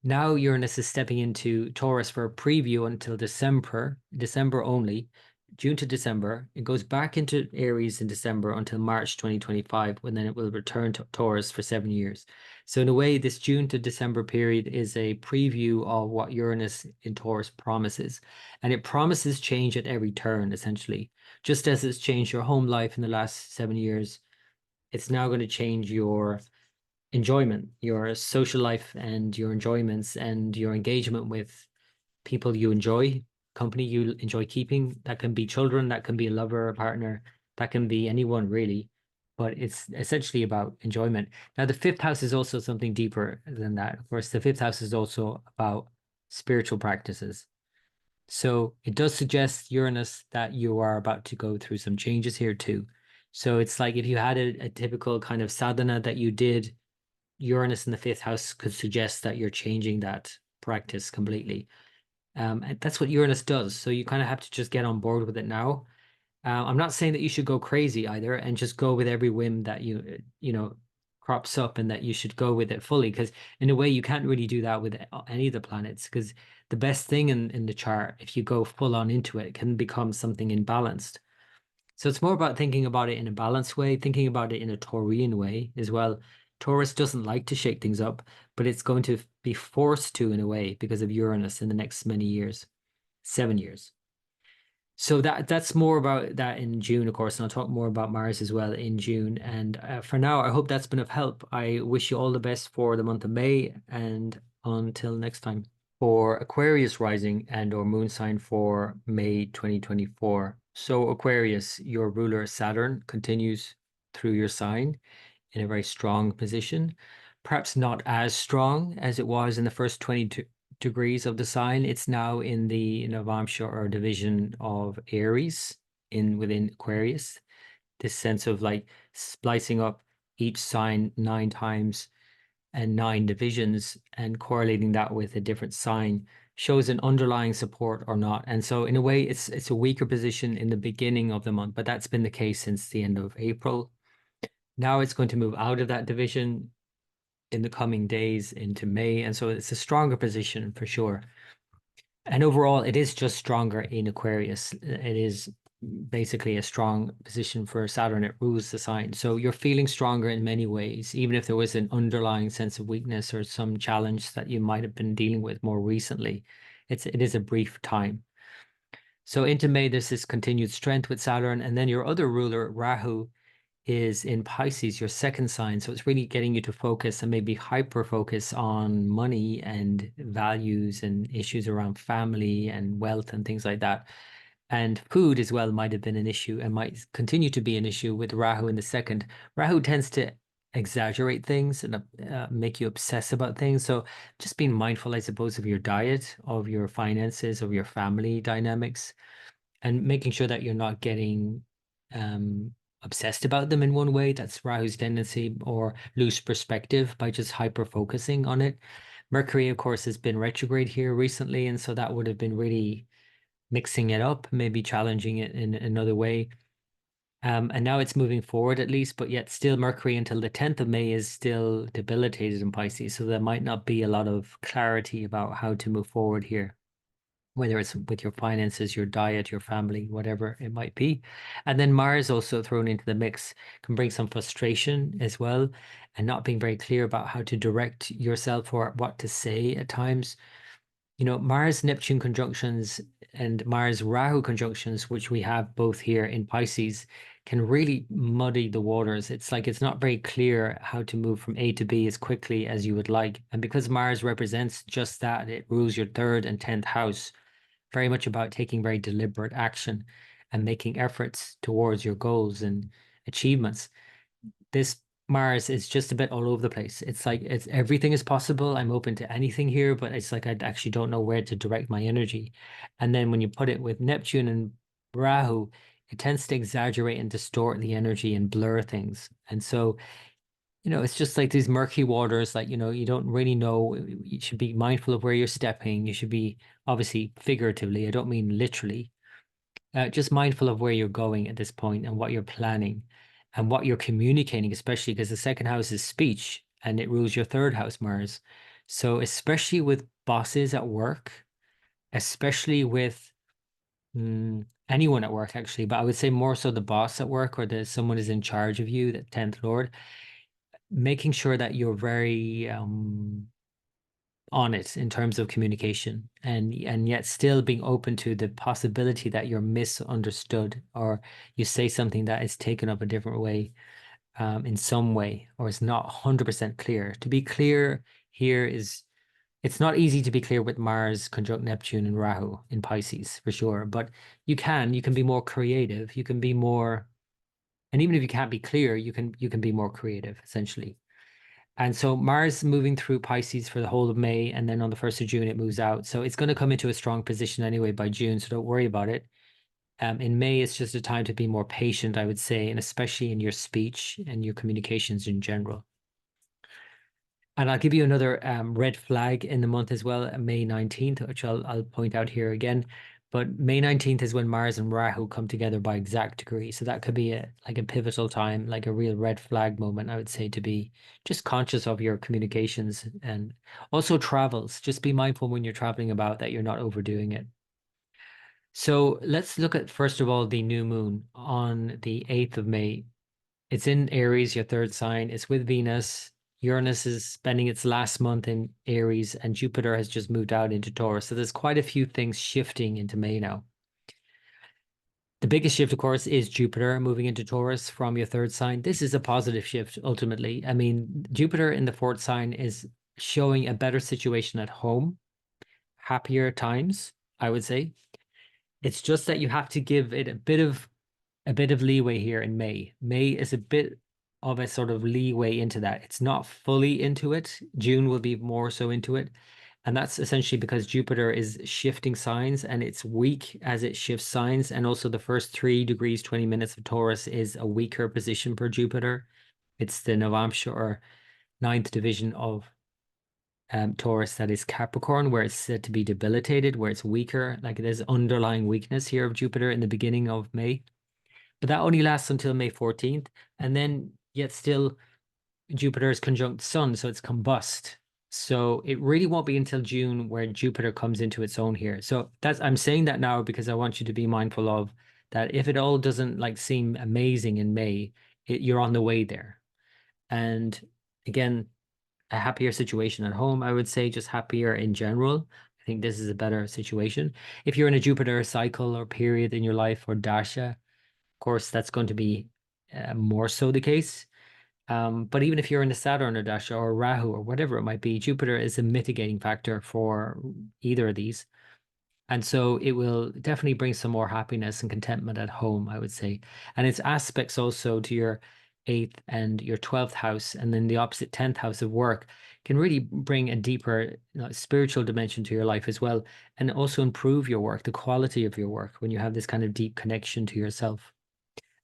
Now Uranus is stepping into Taurus for a preview until December only, June to December. It goes back into Aries in December until March 2025, when then it will return to Taurus for 7 years. So in a way, this June to December period is a preview of what Uranus in Taurus promises. And it promises change at every turn, essentially. Just as it's changed your home life in the last 7 years, it's now going to change your enjoyment, your social life and your enjoyments and your engagement with people you enjoy, company you enjoy keeping. That can be children, that can be a lover, a partner, that can be anyone really. But it's essentially about enjoyment. Now, the fifth house is also something deeper than that. Of course, the fifth house is also about spiritual practices. So it does suggest, Uranus, that you are about to go through some changes here too. So it's like if you had a typical kind of sadhana that you did, Uranus in the fifth house could suggest that you're changing that practice completely. And that's what Uranus does. So you kind of have to just get on board with it now. I'm not saying that you should go crazy either and just go with every whim that crops up and that you should go with it fully. Because in a way, you can't really do that with any of the planets. Because the best thing in the chart, if you go full on into it, can become something imbalanced. So it's more about thinking about it in a balanced way, thinking about it in a Taurian way as well. Taurus doesn't like to shake things up, but it's going to be forced to in a way because of Uranus in the next many years, 7 years. So that's more about that in June, of course, and I'll talk more about Mars as well in June. And for now, I hope that's been of help. I wish you all the best for the month of May, and until next time. For Aquarius rising and or moon sign for May 2024. So Aquarius, your ruler Saturn continues through your sign in a very strong position. Perhaps not as strong as it was in the first 22 degrees of the sign. It's now in the Navamsha or division of Aries within Aquarius. This sense of like splicing up each sign 9 times and 9 divisions and correlating that with a different sign shows an underlying support or not. And so in a way, it's a weaker position in the beginning of the month, but that's been the case since the end of April. Now it's going to move out of that division in the coming days into May. And so it's a stronger position for sure. And overall, it is just stronger in Aquarius. It is basically a strong position for Saturn. It rules the sign. So you're feeling stronger in many ways, even if there was an underlying sense of weakness or some challenge that you might have been dealing with more recently. It is a brief time. So into May, there's this continued strength with Saturn. And then your other ruler, Rahu, is in Pisces, your second sign. So it's really getting you to focus and maybe hyper focus on money and values and issues around family and wealth and things like that. And food as well might have been an issue and might continue to be an issue with Rahu in the second. Rahu tends to exaggerate things and make you obsess about things. So just being mindful, I suppose, of your diet, of your finances, of your family dynamics, and making sure that you're not getting obsessed about them in one way. That's Rahu's tendency, or lose perspective by just hyper focusing on it. Mercury, of course, has been retrograde here recently, and so that would have been really mixing it up, maybe challenging it in another way. And now it's moving forward at least, but yet still Mercury until the 10th of May is still debilitated in Pisces. So there might not be a lot of clarity about how to move forward here, whether it's with your finances, your diet, your family, whatever it might be. And then Mars also thrown into the mix can bring some frustration as well, and not being very clear about how to direct yourself or what to say at times. Mars Neptune conjunctions and Mars Rahu conjunctions, which we have both here in Pisces, can really muddy the waters. It's like it's not very clear how to move from A to B as quickly as you would like. And because Mars represents just that, it rules your third and 10th house, very much about taking very deliberate action and making efforts towards your goals and achievements. This Mars is just a bit all over the place. It's like it's everything is possible. I'm open to anything here, but it's like I actually don't know where to direct my energy. And then when you put it with Neptune and Rahu, it tends to exaggerate and distort the energy and blur things. And so, it's just like these murky waters, like, you don't really know. You should be mindful of where you're stepping. You should be obviously figuratively, I don't mean literally, just mindful of where you're going at this point and what you're planning and what you're communicating, especially because the second house is speech and it rules your third house, Mars. So, especially with bosses at work, especially with anyone at work, actually, but I would say more so the boss at work or someone is in charge of you, the 10th Lord, making sure that you're very on it in terms of communication and yet still being open to the possibility that you're misunderstood or you say something that is taken up a different way in some way or is not 100% clear. To be clear here it's not easy to be clear with Mars conjunct Neptune and Rahu in Pisces for sure, but you can be more creative, you can be more, and even if you can't be clear, you can be more creative essentially. And so Mars moving through Pisces for the whole of May, and then on the 1st of June, it moves out. So it's going to come into a strong position anyway by June, so don't worry about it. In May, it's just a time to be more patient, I would say, and especially in your speech and your communications in general. And I'll give you another red flag in the month as well, May 19th, which I'll point out here again. But May 19th is when Mars and Rahu come together by exact degree. So that could be like a pivotal time, like a real red flag moment, I would say, to be just conscious of your communications and also travels. Just be mindful when you're traveling about that you're not overdoing it. So let's look at, first of all, the new moon on the 8th of May. It's in Aries, your third sign. It's with Venus. Uranus is spending its last month in Aries, and Jupiter has just moved out into Taurus. So there's quite a few things shifting into May now. The biggest shift, of course, is Jupiter moving into Taurus from your third sign. This is a positive shift, ultimately. I mean, Jupiter in the fourth sign is showing a better situation at home, happier times, I would say. It's just that you have to give it a bit of leeway here in May. May is a bit of a sort of leeway into that. It's not fully into it. June will be more so into it. And that's essentially because Jupiter is shifting signs and it's weak as it shifts signs. And also the first 3 degrees, 20 minutes of Taurus is a weaker position for Jupiter. It's the Navamsha or ninth division of Taurus that is Capricorn, where it's said to be debilitated, where it's weaker. Like there's underlying weakness here of Jupiter in the beginning of May. But that only lasts until May 14th. And then yet still Jupiter is conjunct Sun, so it's combust. So it really won't be until June where Jupiter comes into its own here. So I'm saying that now because I want you to be mindful of that if it all doesn't like seem amazing in May, you're on the way there. And again, a happier situation at home, I would say, just happier in general. I think this is a better situation. If you're in a Jupiter cycle or period in your life or dasha, of course, that's going to be more so the case. But even if you're in a Saturn or Dasha or Rahu or whatever it might be, Jupiter is a mitigating factor for either of these. And so it will definitely bring some more happiness and contentment at home, I would say. And its aspects also to your 8th and your 12th house, and then the opposite 10th house of work can really bring a deeper spiritual dimension to your life as well, and also improve your work, the quality of your work when you have this kind of deep connection to yourself,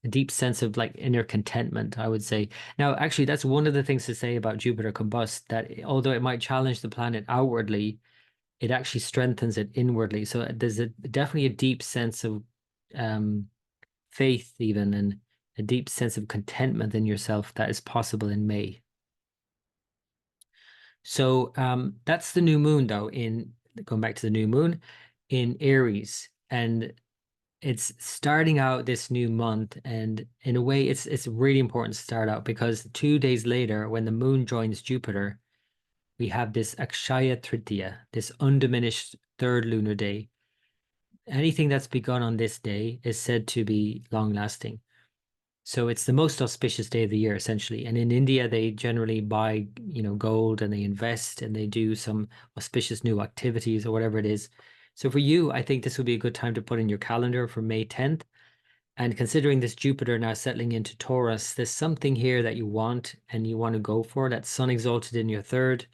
a deep sense of like inner contentment, I would say. Now, actually, that's one of the things to say about Jupiter combust, that although it might challenge the planet outwardly, it actually strengthens it inwardly. So there's definitely a deep sense of faith, even, and a deep sense of contentment in yourself that is possible in May. So that's the new moon, though, in going back to the new moon in Aries. And it's starting out this new month, and in a way it's really important to start out because 2 days later when the moon joins Jupiter, we have this Akshaya Tritiya, this undiminished third lunar day. Anything that's begun on this day is said to be long lasting. So it's the most auspicious day of the year, essentially. And in India, they generally buy, gold, and they invest and they do some auspicious new activities or whatever it is. So for you, I think this would be a good time to put in your calendar for May 10th. And considering this Jupiter now settling into Taurus, there's something here that you want and you want to go for. That sun exalted in your third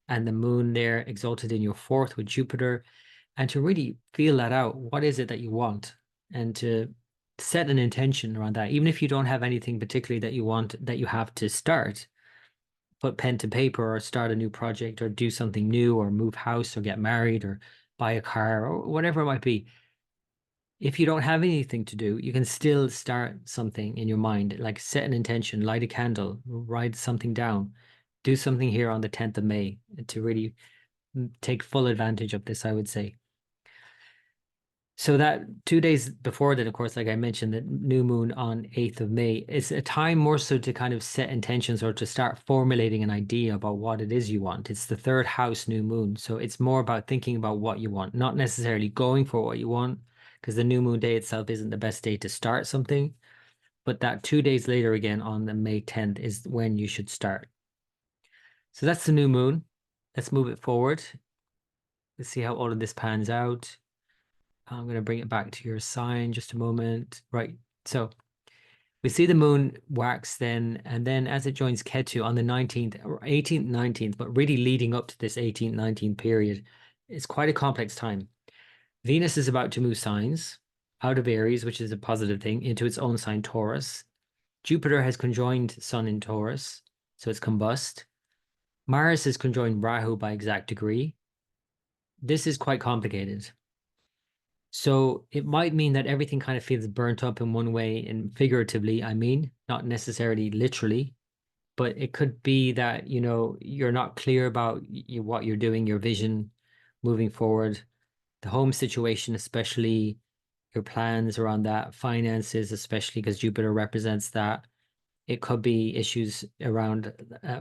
and the moon there exalted in your fourth with Jupiter. And to really feel that out, what is it that you want? And to set an intention around that, even if you don't have anything particularly that you want, that you have to start, put pen to paper or start a new project or do something new or move house or get married or buy a car or whatever it might be. If you don't have anything to do, you can still start something in your mind, like set an intention, light a candle, write something down, do something here on the 10th of May to really take full advantage of this, I would say. So that 2 days before that, of course, like I mentioned, the new moon on 8th of May, it's a time more so to kind of set intentions or to start formulating an idea about what it is you want. It's the third house new moon. So it's more about thinking about what you want, not necessarily going for what you want, because the new moon day itself isn't the best day to start something. But that 2 days later, again, on the May 10th, is when you should start. So that's the new moon. Let's move it forward. Let's see how all of this pans out. I'm going to bring it back to your sign just a moment. Right. So we see the moon wax then, and then as it joins Ketu on the 19th or 18th, 19th, but really leading up to this 18th, 19th period, it's quite a complex time. Venus is about to move signs out of Aries, which is a positive thing, into its own sign, Taurus. Jupiter has conjoined Sun in Taurus, so it's combust. Mars has conjoined Rahu by exact degree. This is quite complicated. So it might mean that everything kind of feels burnt up in one way, and figuratively, I mean, not necessarily literally, but it could be that, you're not clear about what you're doing, your vision moving forward, the home situation, especially your plans around that, finances, especially because Jupiter represents that. It could be issues around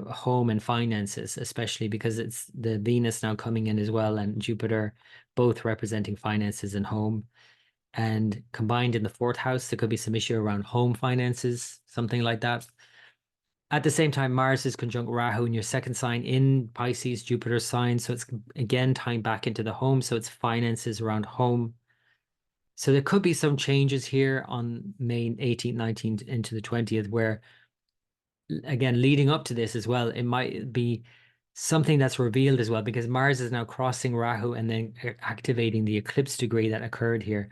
home and finances, especially because it's the Venus now coming in as well, and Jupiter both representing finances and home. And combined in the fourth house, there could be some issue around home finances, something like that. At the same time, Mars is conjunct Rahu in your second sign in Pisces, Jupiter's sign. So it's again tying back into the home. So it's finances around home. So there could be some changes here on May 18th, 19th into the 20th, where again, leading up to this as well, it might be something that's revealed as well, because Mars is now crossing Rahu and then activating the eclipse degree that occurred here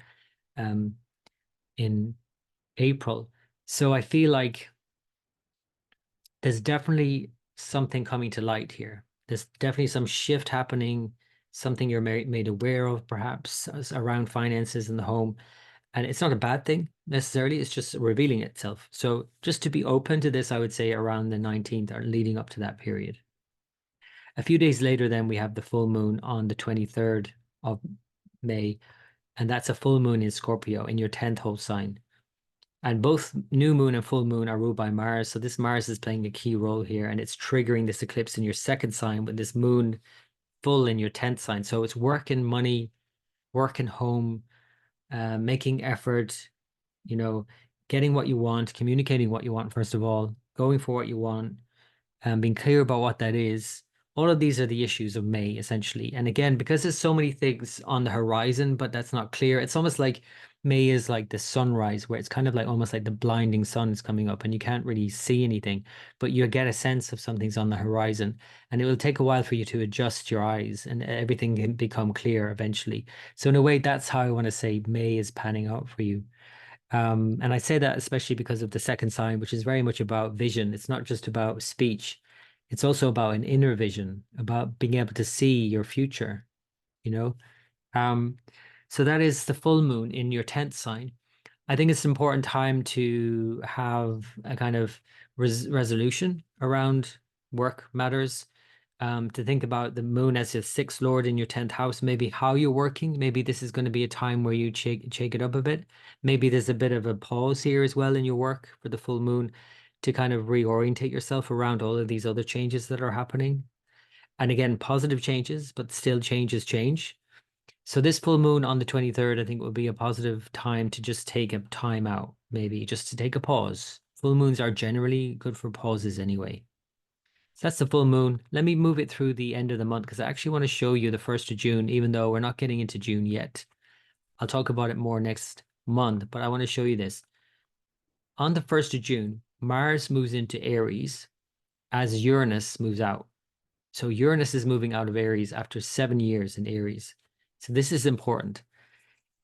in April. So I feel like there's definitely something coming to light here. There's definitely some shift happening, something you're made aware of, perhaps around finances in the home. And it's not a bad thing necessarily, it's just revealing itself. So just to be open to this, I would say around the 19th or leading up to that period. A few days later, then we have the full moon on the 23rd of May, and that's a full moon in Scorpio in your 10th whole sign. And both new moon and full moon are ruled by Mars. So this Mars is playing a key role here, and it's triggering this eclipse in your second sign with this moon full in your 10th sign. So it's work and money, work and home, making effort, getting what you want, communicating what you want, first of all, going for what you want, and being clear about what that is. All of these are the issues of May, essentially. And again, because there's so many things on the horizon, but that's not clear, it's almost like May is like the sunrise, where it's kind of like almost like the blinding sun is coming up and you can't really see anything, but you get a sense of something's on the horizon. And it will take a while for you to adjust your eyes and everything can become clear eventually. So in a way, that's how I want to say May is panning out for you. And I say that especially because of the second sign, which is very much about vision. It's not just about speech. It's also about an inner vision, about being able to see your future, you know? So that is the full moon in your 10th sign. I think it's an important time to have a kind of resolution around work matters, to think about the moon as your sixth lord in your 10th house, maybe how you're working. Maybe this is going to be a time where you shake it up a bit. Maybe there's a bit of a pause here as well in your work for the full moon to kind of reorientate yourself around all of these other changes that are happening. And again, positive changes, but still changes change. So this full moon on the 23rd, I think will be a positive time to just take a time out, maybe just to take a pause. Full moons are generally good for pauses anyway. So that's the full moon. Let me move it through the end of the month because I actually want to show you the 1st of June, even though we're not getting into June yet. I'll talk about it more next month, but I want to show you this. On the 1st of June, Mars moves into Aries as Uranus moves out. So Uranus is moving out of Aries after 7 years in Aries. So this is important.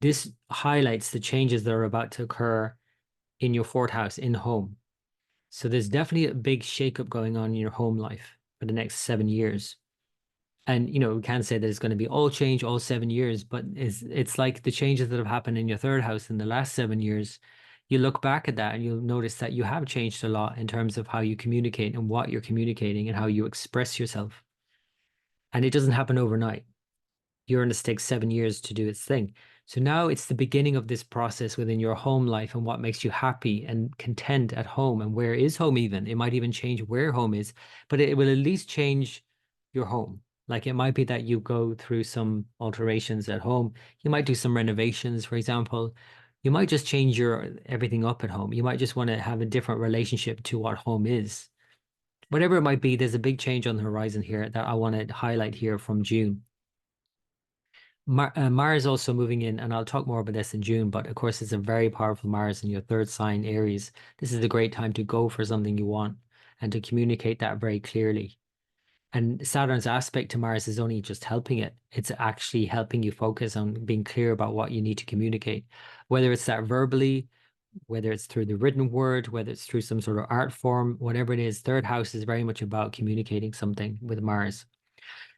This highlights the changes that are about to occur in your 4th house, in home. So there's definitely a big shakeup going on in your home life for the next 7 years. And we can't say that it's going to be all change all 7 years, but it's like the changes that have happened in your 3rd house in the last 7 years. You look back at that and you'll notice that you have changed a lot in terms of how you communicate and what you're communicating and how you express yourself. And it doesn't happen overnight. Uranus takes 7 years to do its thing. So now it's the beginning of this process within your home life and what makes you happy and content at home. And where is home even? It might even change where home is, but it will at least change your home. Like it might be that you go through some alterations at home. You might do some renovations, for example. You might just change your everything up at home. You might just want to have a different relationship to what home is. Whatever it might be, there's a big change on the horizon here that I want to highlight here from June. Mars also moving in, and I'll talk more about this in June, but of course, it's a very powerful Mars in your 3rd sign, Aries. This is a great time to go for something you want and to communicate that very clearly. And Saturn's aspect to Mars is only just helping it. It's actually helping you focus on being clear about what you need to communicate, whether it's that verbally, whether it's through the written word, whether it's through some sort of art form, whatever it is. 3rd house is very much about communicating something with Mars.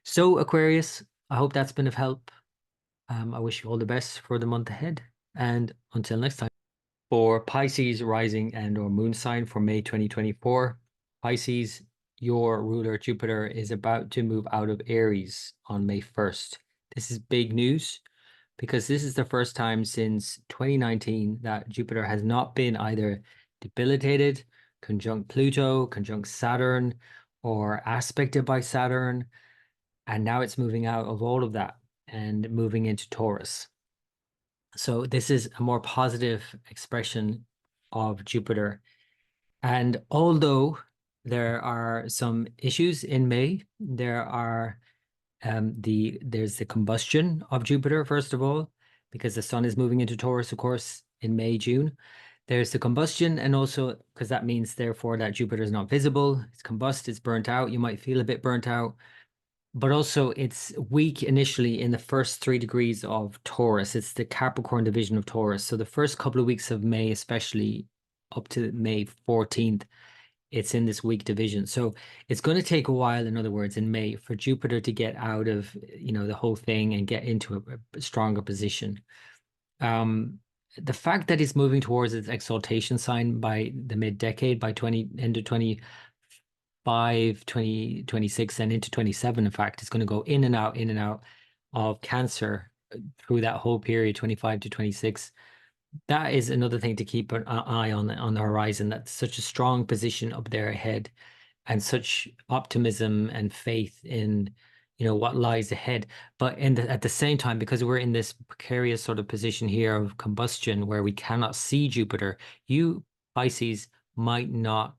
So, Aquarius, I hope that's been of help. I wish you all the best for the month ahead. And until next time. For Pisces rising and or moon sign for May 2024, Pisces, your ruler Jupiter is about to move out of Aries on May 1st. This is big news because this is the first time since 2019 that Jupiter has not been either debilitated, conjunct Pluto, conjunct Saturn, or aspected by Saturn. And now it's moving out of all of that and moving into Taurus. So this is a more positive expression of Jupiter. And although there are some issues in May, there's the combustion of Jupiter, first of all, because the sun is moving into Taurus, of course, in May, June. There's the combustion, and also because that means therefore that Jupiter is not visible, it's combust, it's burnt out. You might feel a bit burnt out. But also it's weak initially in the first 3 degrees of Taurus. It's the Capricorn division of Taurus. So the first couple of weeks of May, especially up to May 14th, it's in this weak division. So it's going to take a while, in other words, in May for Jupiter to get out of, the whole thing and get into a stronger position. The fact that it's moving towards its exaltation sign by the mid-decade, by end of 2026 and into 27, in fact, it's going to go in and out of Cancer through that whole period, 25 to 26. That is another thing to keep an eye on the horizon. That's such a strong position up there ahead and such optimism and faith in what lies ahead. But at the same time, because we're in this precarious sort of position here of combustion where we cannot see Jupiter, you Pisces might not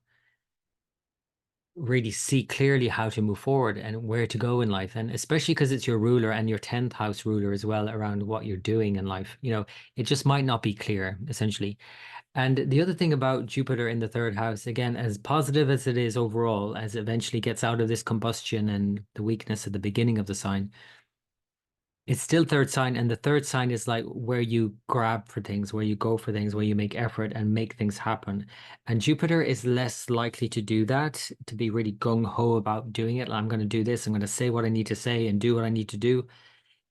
really see clearly how to move forward and where to go in life. And especially because it's your ruler and your 10th house ruler as well around what you're doing in life, it just might not be clear, essentially. And the other thing about Jupiter in the 3rd house, again, as positive as it is overall, as it eventually gets out of this combustion and the weakness at the beginning of the sign, it's still 3rd sign, and the 3rd sign is like where you grab for things, where you go for things, where you make effort and make things happen. And Jupiter is less likely to do that, to be really gung-ho about doing it. I'm going to do this, I'm going to say what I need to say and do what I need to do.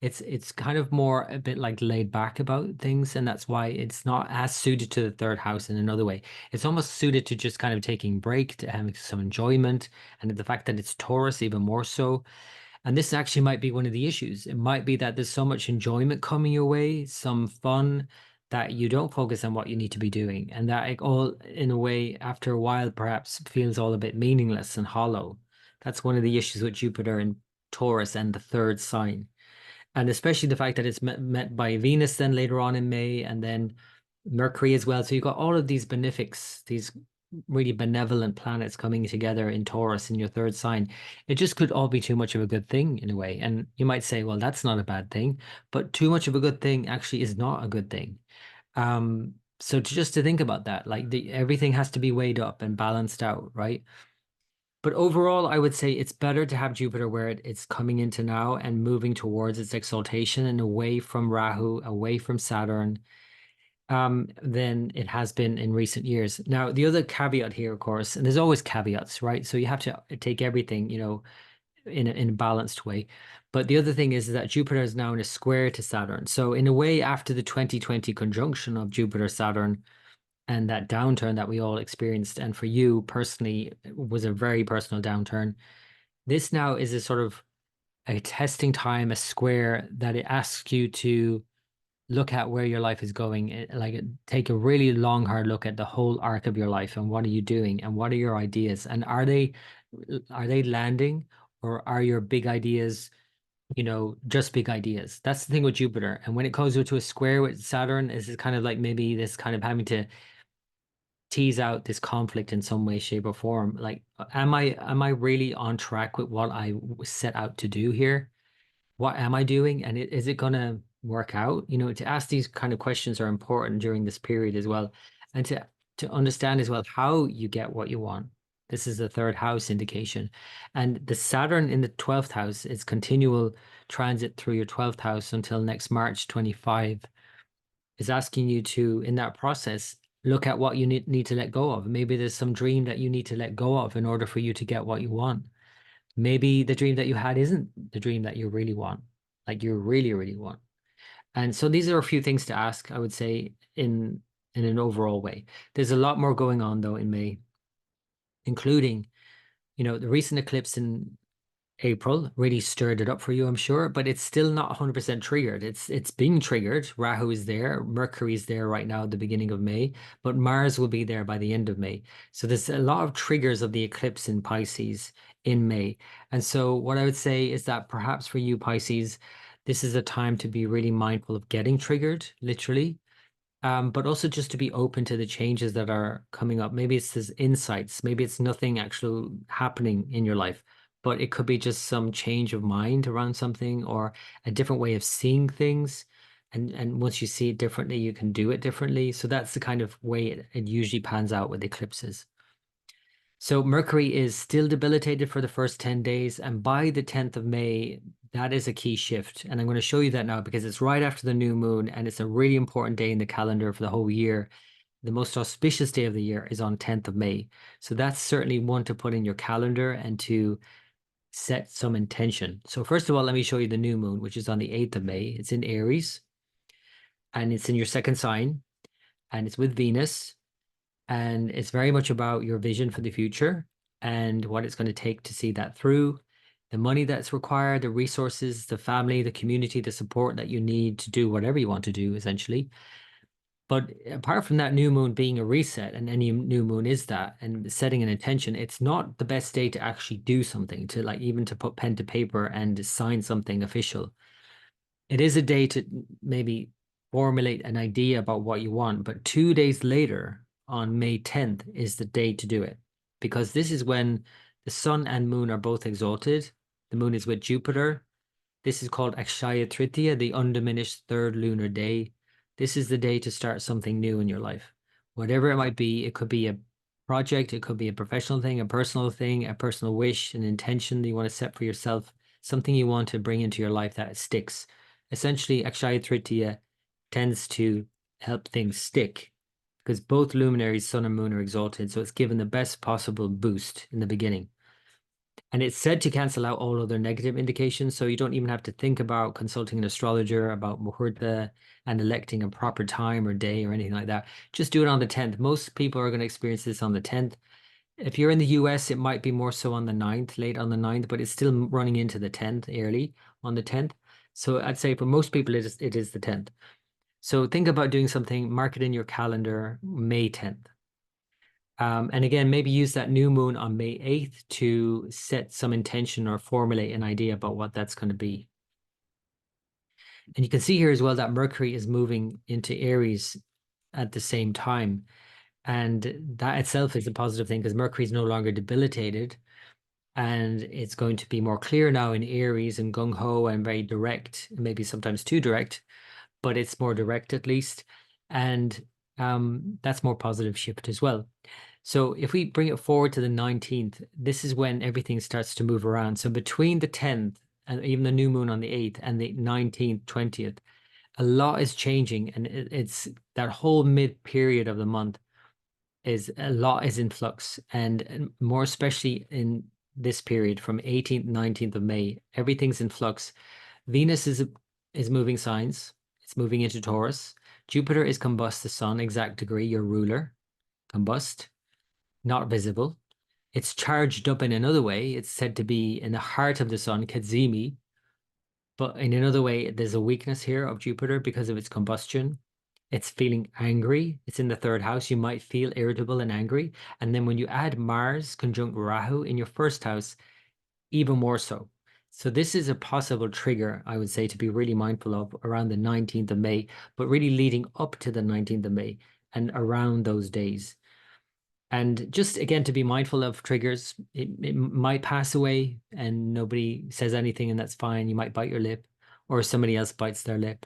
It's kind of more a bit like laid back about things, and that's why it's not as suited to the 3rd house in another way. It's almost suited to just kind of taking a break, to having some enjoyment, and the fact that it's Taurus even more so. And this actually might be one of the issues. It might be that there's so much enjoyment coming your way, some fun, that you don't focus on what you need to be doing. And that it all, in a way, after a while, perhaps feels all a bit meaningless and hollow. That's one of the issues with Jupiter Taurus and the third sign. And especially the fact that it's met by Venus then later on in May, and then Mercury as well. So you've got all of these benefics, these really benevolent planets coming together in Taurus in your third sign. It just could all be too much of a good thing in a way. And you might say, well, that's not a bad thing, but too much of a good thing actually is not a good thing. So just to think about that, like everything has to be weighed up and balanced out, right? But overall, I would say it's better to have Jupiter where it's coming into now and moving towards its exaltation and away from Rahu, away from Saturn, than it has been in recent years. Now, the other caveat here, of course, and there's always caveats, right? So you have to take everything, in a balanced way. But the other thing is that Jupiter is now in a square to Saturn. So in a way, after the 2020 conjunction of Jupiter, Saturn, and that downturn that we all experienced, and for you personally, it was a very personal downturn. This now is a sort of a testing time, a square that it asks you to look at where your life is going. Take a really long, hard look at the whole arc of your life and what are you doing and what are your ideas and are they landing, or are your big ideas, just big ideas? That's the thing with Jupiter. And when it goes to a square with Saturn, is kind of like maybe this kind of having to tease out this conflict in some way, shape, or form. Like, am I really on track with what I set out to do here? What am I doing? And is it gonna work out? To ask these kind of questions are important during this period as well. And to understand as well how you get what you want. This is the third house indication. And the Saturn in the 12th house is continual transit through your 12th house until next March 25, is asking you to, in that process, look at what you need to let go of. Maybe there's some dream that you need to let go of in order for you to get what you want. Maybe the dream that you had isn't the dream that you really want, like you really, really want. And so these are a few things to ask, I would say, in an overall way. There's a lot more going on though in May, including, the recent eclipse in April really stirred it up for you, I'm sure, but it's still not 100% triggered. It's being triggered. Rahu is there, Mercury is there right now at the beginning of May, but Mars will be there by the end of May. So there's a lot of triggers of the eclipse in Pisces in May. And so what I would say is that perhaps for you, Pisces, this is a time to be really mindful of getting triggered, literally, but also just to be open to the changes that are coming up. Maybe it's this insights, maybe it's nothing actual happening in your life, but it could be just some change of mind around something or a different way of seeing things. And once you see it differently, you can do it differently. So that's the kind of way it usually pans out with eclipses. So Mercury is still debilitated for the first 10 days, and by the 10th of May, that is a key shift. And I'm going to show you that now because it's right after the new moon, and it's a really important day in the calendar for the whole year. The most auspicious day of the year is on 10th of May. So that's certainly one to put in your calendar and to set some intention. So first of all, let me show you the new moon, which is on the 8th of May. It's in Aries, and it's in your second sign, and it's with Venus. And it's very much about your vision for the future and what it's going to take to see that through, the money that's required, the resources, the family, the community, the support that you need to do whatever you want to do, essentially. But apart from that new moon being a reset, and any new moon is that, and setting an intention, it's not the best day to actually do something, to like even to put pen to paper and sign something official. It is a day to maybe formulate an idea about what you want, but 2 days later, on May 10th, is the day to do it, because this is when the sun and moon are both exalted. The moon is with Jupiter. This is called Akshaya Tritiya, the undiminished third lunar day. This is the day to start something new in your life. Whatever it might be, it could be a project, it could be a professional thing, a personal wish, an intention that you want to set for yourself, something you want to bring into your life that sticks. Essentially, Akshaya Tritiya tends to help things stick because both luminaries, sun and moon, are exalted. So it's given the best possible boost in the beginning. And it's said to cancel out all other negative indications. So you don't even have to think about consulting an astrologer about muhurta and electing a proper time or day or anything like that. Just do it on the 10th. Most people are going to experience this on the 10th. If you're in the US, it might be more so on the 9th, late on the 9th, but it's still running into the 10th early on the 10th. So I'd say for most people, it is the 10th. So think about doing something, mark it in your calendar, May 10th. And again, maybe use that new moon on May 8th to set some intention or formulate an idea about what that's going to be. And you can see here as well that Mercury is moving into Aries at the same time. And that itself is a positive thing because Mercury is no longer debilitated. And it's going to be more clear now in Aries and gung-ho and very direct, maybe sometimes too direct, but it's more direct at least. And that's more positive shift as well. So if we bring it forward to the 19th, this is when everything starts to move around. So between the 10th and even the new moon on the 8th and the 19th, 20th, a lot is changing. And it's that whole mid period of the month is a lot is in flux. And more especially in this period from 18th, 19th of May, everything's in flux. Venus is moving signs. It's moving into Taurus. Jupiter is combust the sun, exact degree, your ruler, combust, not visible. It's charged up in another way. It's said to be in the heart of the sun, Kadzimi. But in another way, there's a weakness here of Jupiter because of its combustion. It's feeling angry. It's in the third house. You might feel irritable and angry. And then when you add Mars conjunct Rahu in your first house, even more so. So this is a possible trigger, I would say, to be really mindful of around the 19th of May, but really leading up to the 19th of May and around those days. And just again, to be mindful of triggers, it might pass away and nobody says anything, and that's fine. You might bite your lip, or somebody else bites their lip.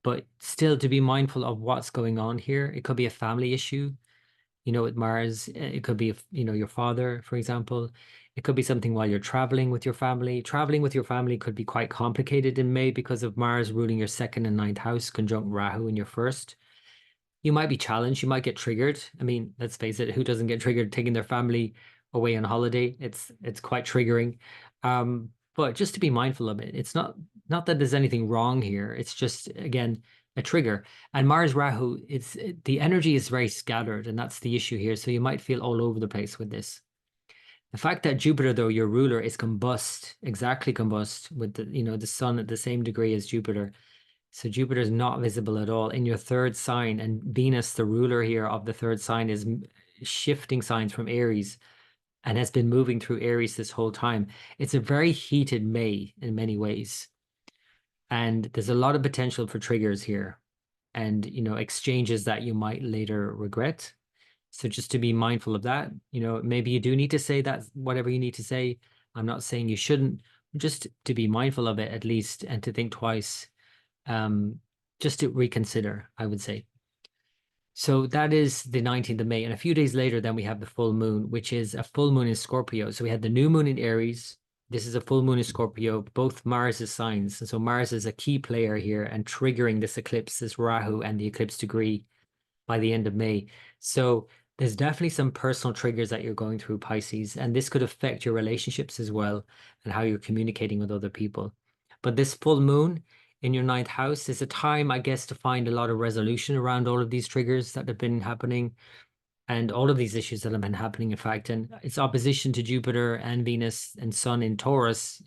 But still to be mindful of what's going on here. It could be a family issue, with Mars. It could be, your father, for example. It could be something while you're traveling with your family. Traveling with your family could be quite complicated in May because of Mars ruling your second and ninth house, conjunct Rahu in your first. You might be challenged. You might get triggered. I mean, let's face it, who doesn't get triggered taking their family away on holiday? It's quite triggering. But just to be mindful of it. It's not that there's anything wrong here. It's just, again, a trigger. And Mars Rahu, the energy is very scattered, and that's the issue here. So you might feel all over the place with this. The fact that Jupiter, though, your ruler, is exactly combust with the sun at the same degree as Jupiter. So Jupiter is not visible at all in your third sign, and Venus, the ruler here of the third sign, is shifting signs from Aries and has been moving through Aries this whole time. It's a very heated May in many ways. And there's a lot of potential for triggers here and, exchanges that you might later regret. So just to be mindful of that, maybe you do need to say that, whatever you need to say. I'm not saying you shouldn't, just to be mindful of it at least and to think twice, just to reconsider, I would say. So that is the 19th of May. And a few days later, then we have the full moon, which is a full moon in Scorpio. So we had the new moon in Aries. This is a full moon in Scorpio, both Mars' signs. And so Mars is a key player here and triggering this eclipse, this Rahu and the eclipse degree by the end of May. So there's definitely some personal triggers that you're going through, Pisces, and this could affect your relationships as well and how you're communicating with other people. But this full moon in your ninth house is a time, I guess, to find a lot of resolution around all of these triggers that have been happening and all of these issues that have been happening, in fact. And its opposition to Jupiter and Venus and Sun in Taurus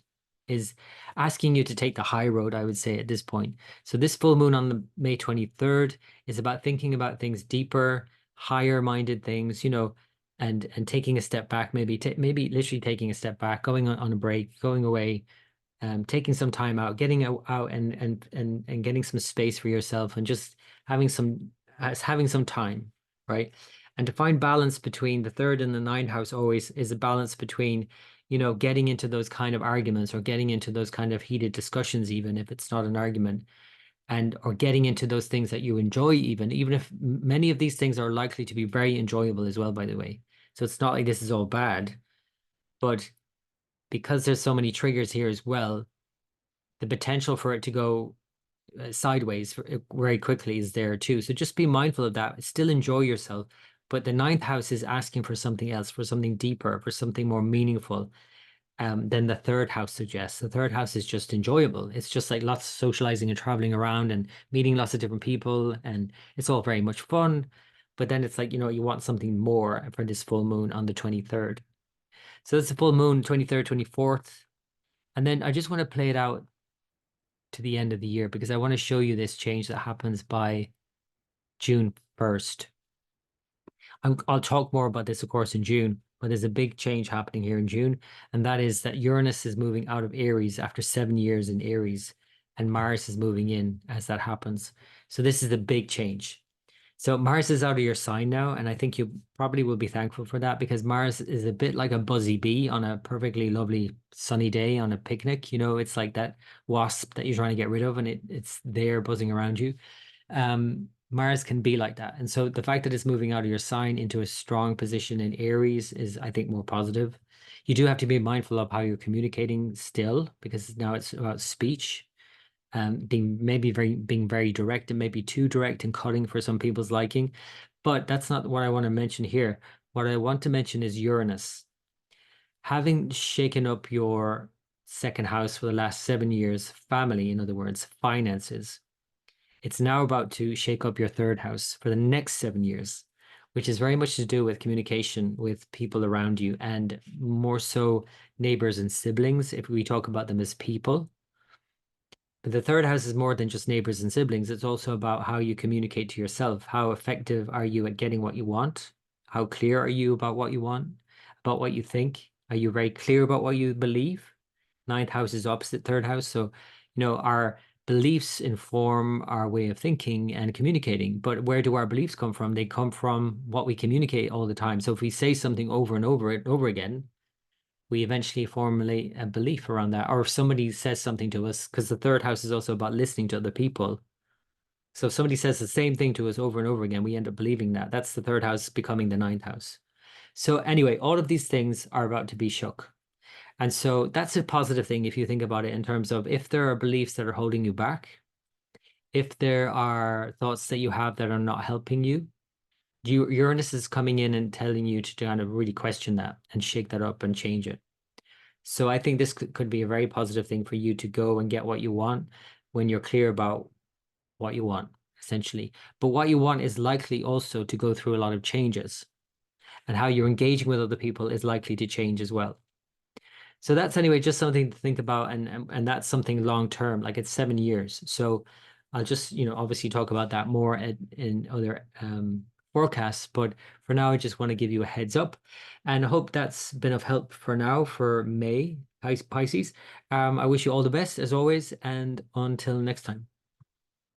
is asking you to take the high road, I would say, at this point. So this full moon on the May 23rd is about thinking about things deeper, higher minded things, and taking a step back, maybe literally taking a step back, going on a break, going away, taking some time out, getting out and getting some space for yourself and just having some time, right? And to find balance between the third and the ninth house always is a balance between, getting into those kind of arguments or getting into those kind of heated discussions, even if it's not an argument, or getting into those things that you enjoy, even if many of these things are likely to be very enjoyable as well, by the way. So it's not like this is all bad, but because there's so many triggers here as well, the potential for it to go sideways very quickly is there too. So just be mindful of that. Still enjoy yourself. But the ninth house is asking for something else, for something deeper, for something more meaningful than the third house suggests. The third house is just enjoyable. It's just like lots of socializing and traveling around and meeting lots of different people. And it's all very much fun. But then it's like, you want something more for this full moon on the 23rd. So it's the full moon, 23rd, 24th. And then I just want to play it out to the end of the year because I want to show you this change that happens by June 1st. I'll talk more about this, of course, in June, but there's a big change happening here in June, and that is that Uranus is moving out of Aries after 7 years in Aries, and Mars is moving in as that happens. So this is the big change. So Mars is out of your sign now, and I think you probably will be thankful for that because Mars is a bit like a buzzy bee on a perfectly lovely sunny day on a picnic. You know, it's like that wasp that you're trying to get rid of, and it's there buzzing around you. Mars can be like that. And so the fact that it's moving out of your sign into a strong position in Aries is, I think, more positive. You do have to be mindful of how you're communicating still, because now it's about speech, being very direct and maybe too direct and cutting for some people's liking. But that's not what I want to mention here. What I want to mention is Uranus. Having shaken up your second house for the last 7 years, family, in other words, finances, it's now about to shake up your third house for the next 7 years, which is very much to do with communication with people around you and more so neighbors and siblings, if we talk about them as people. But the third house is more than just neighbors and siblings. It's also about how you communicate to yourself. How effective are you at getting what you want? How clear are you about what you want, about what you think? Are you very clear about what you believe? Ninth house is opposite third house. So, our beliefs inform our way of thinking and communicating. But where do our beliefs come from? They come from what we communicate all the time. So if we say something over and over again, we eventually formulate a belief around that. Or if somebody says something to us, because the third house is also about listening to other people. So if somebody says the same thing to us over and over again, we end up believing that. That's the third house becoming the ninth house. So anyway, all of these things are about to be shook. And so that's a positive thing if you think about it in terms of if there are beliefs that are holding you back, if there are thoughts that you have that are not helping you, Uranus is coming in and telling you to kind of really question that and shake that up and change it. So I think this could be a very positive thing for you to go and get what you want when you're clear about what you want, essentially. But what you want is likely also to go through a lot of changes, and how you're engaging with other people is likely to change as well. So that's anyway just something to think about, and that's something long term, like it's 7 years. So I'll just obviously talk about that more in other forecasts, but for now I just want to give you a heads up, and I hope that's been of help for now for May, Pisces. I wish you all the best as always, and until next time.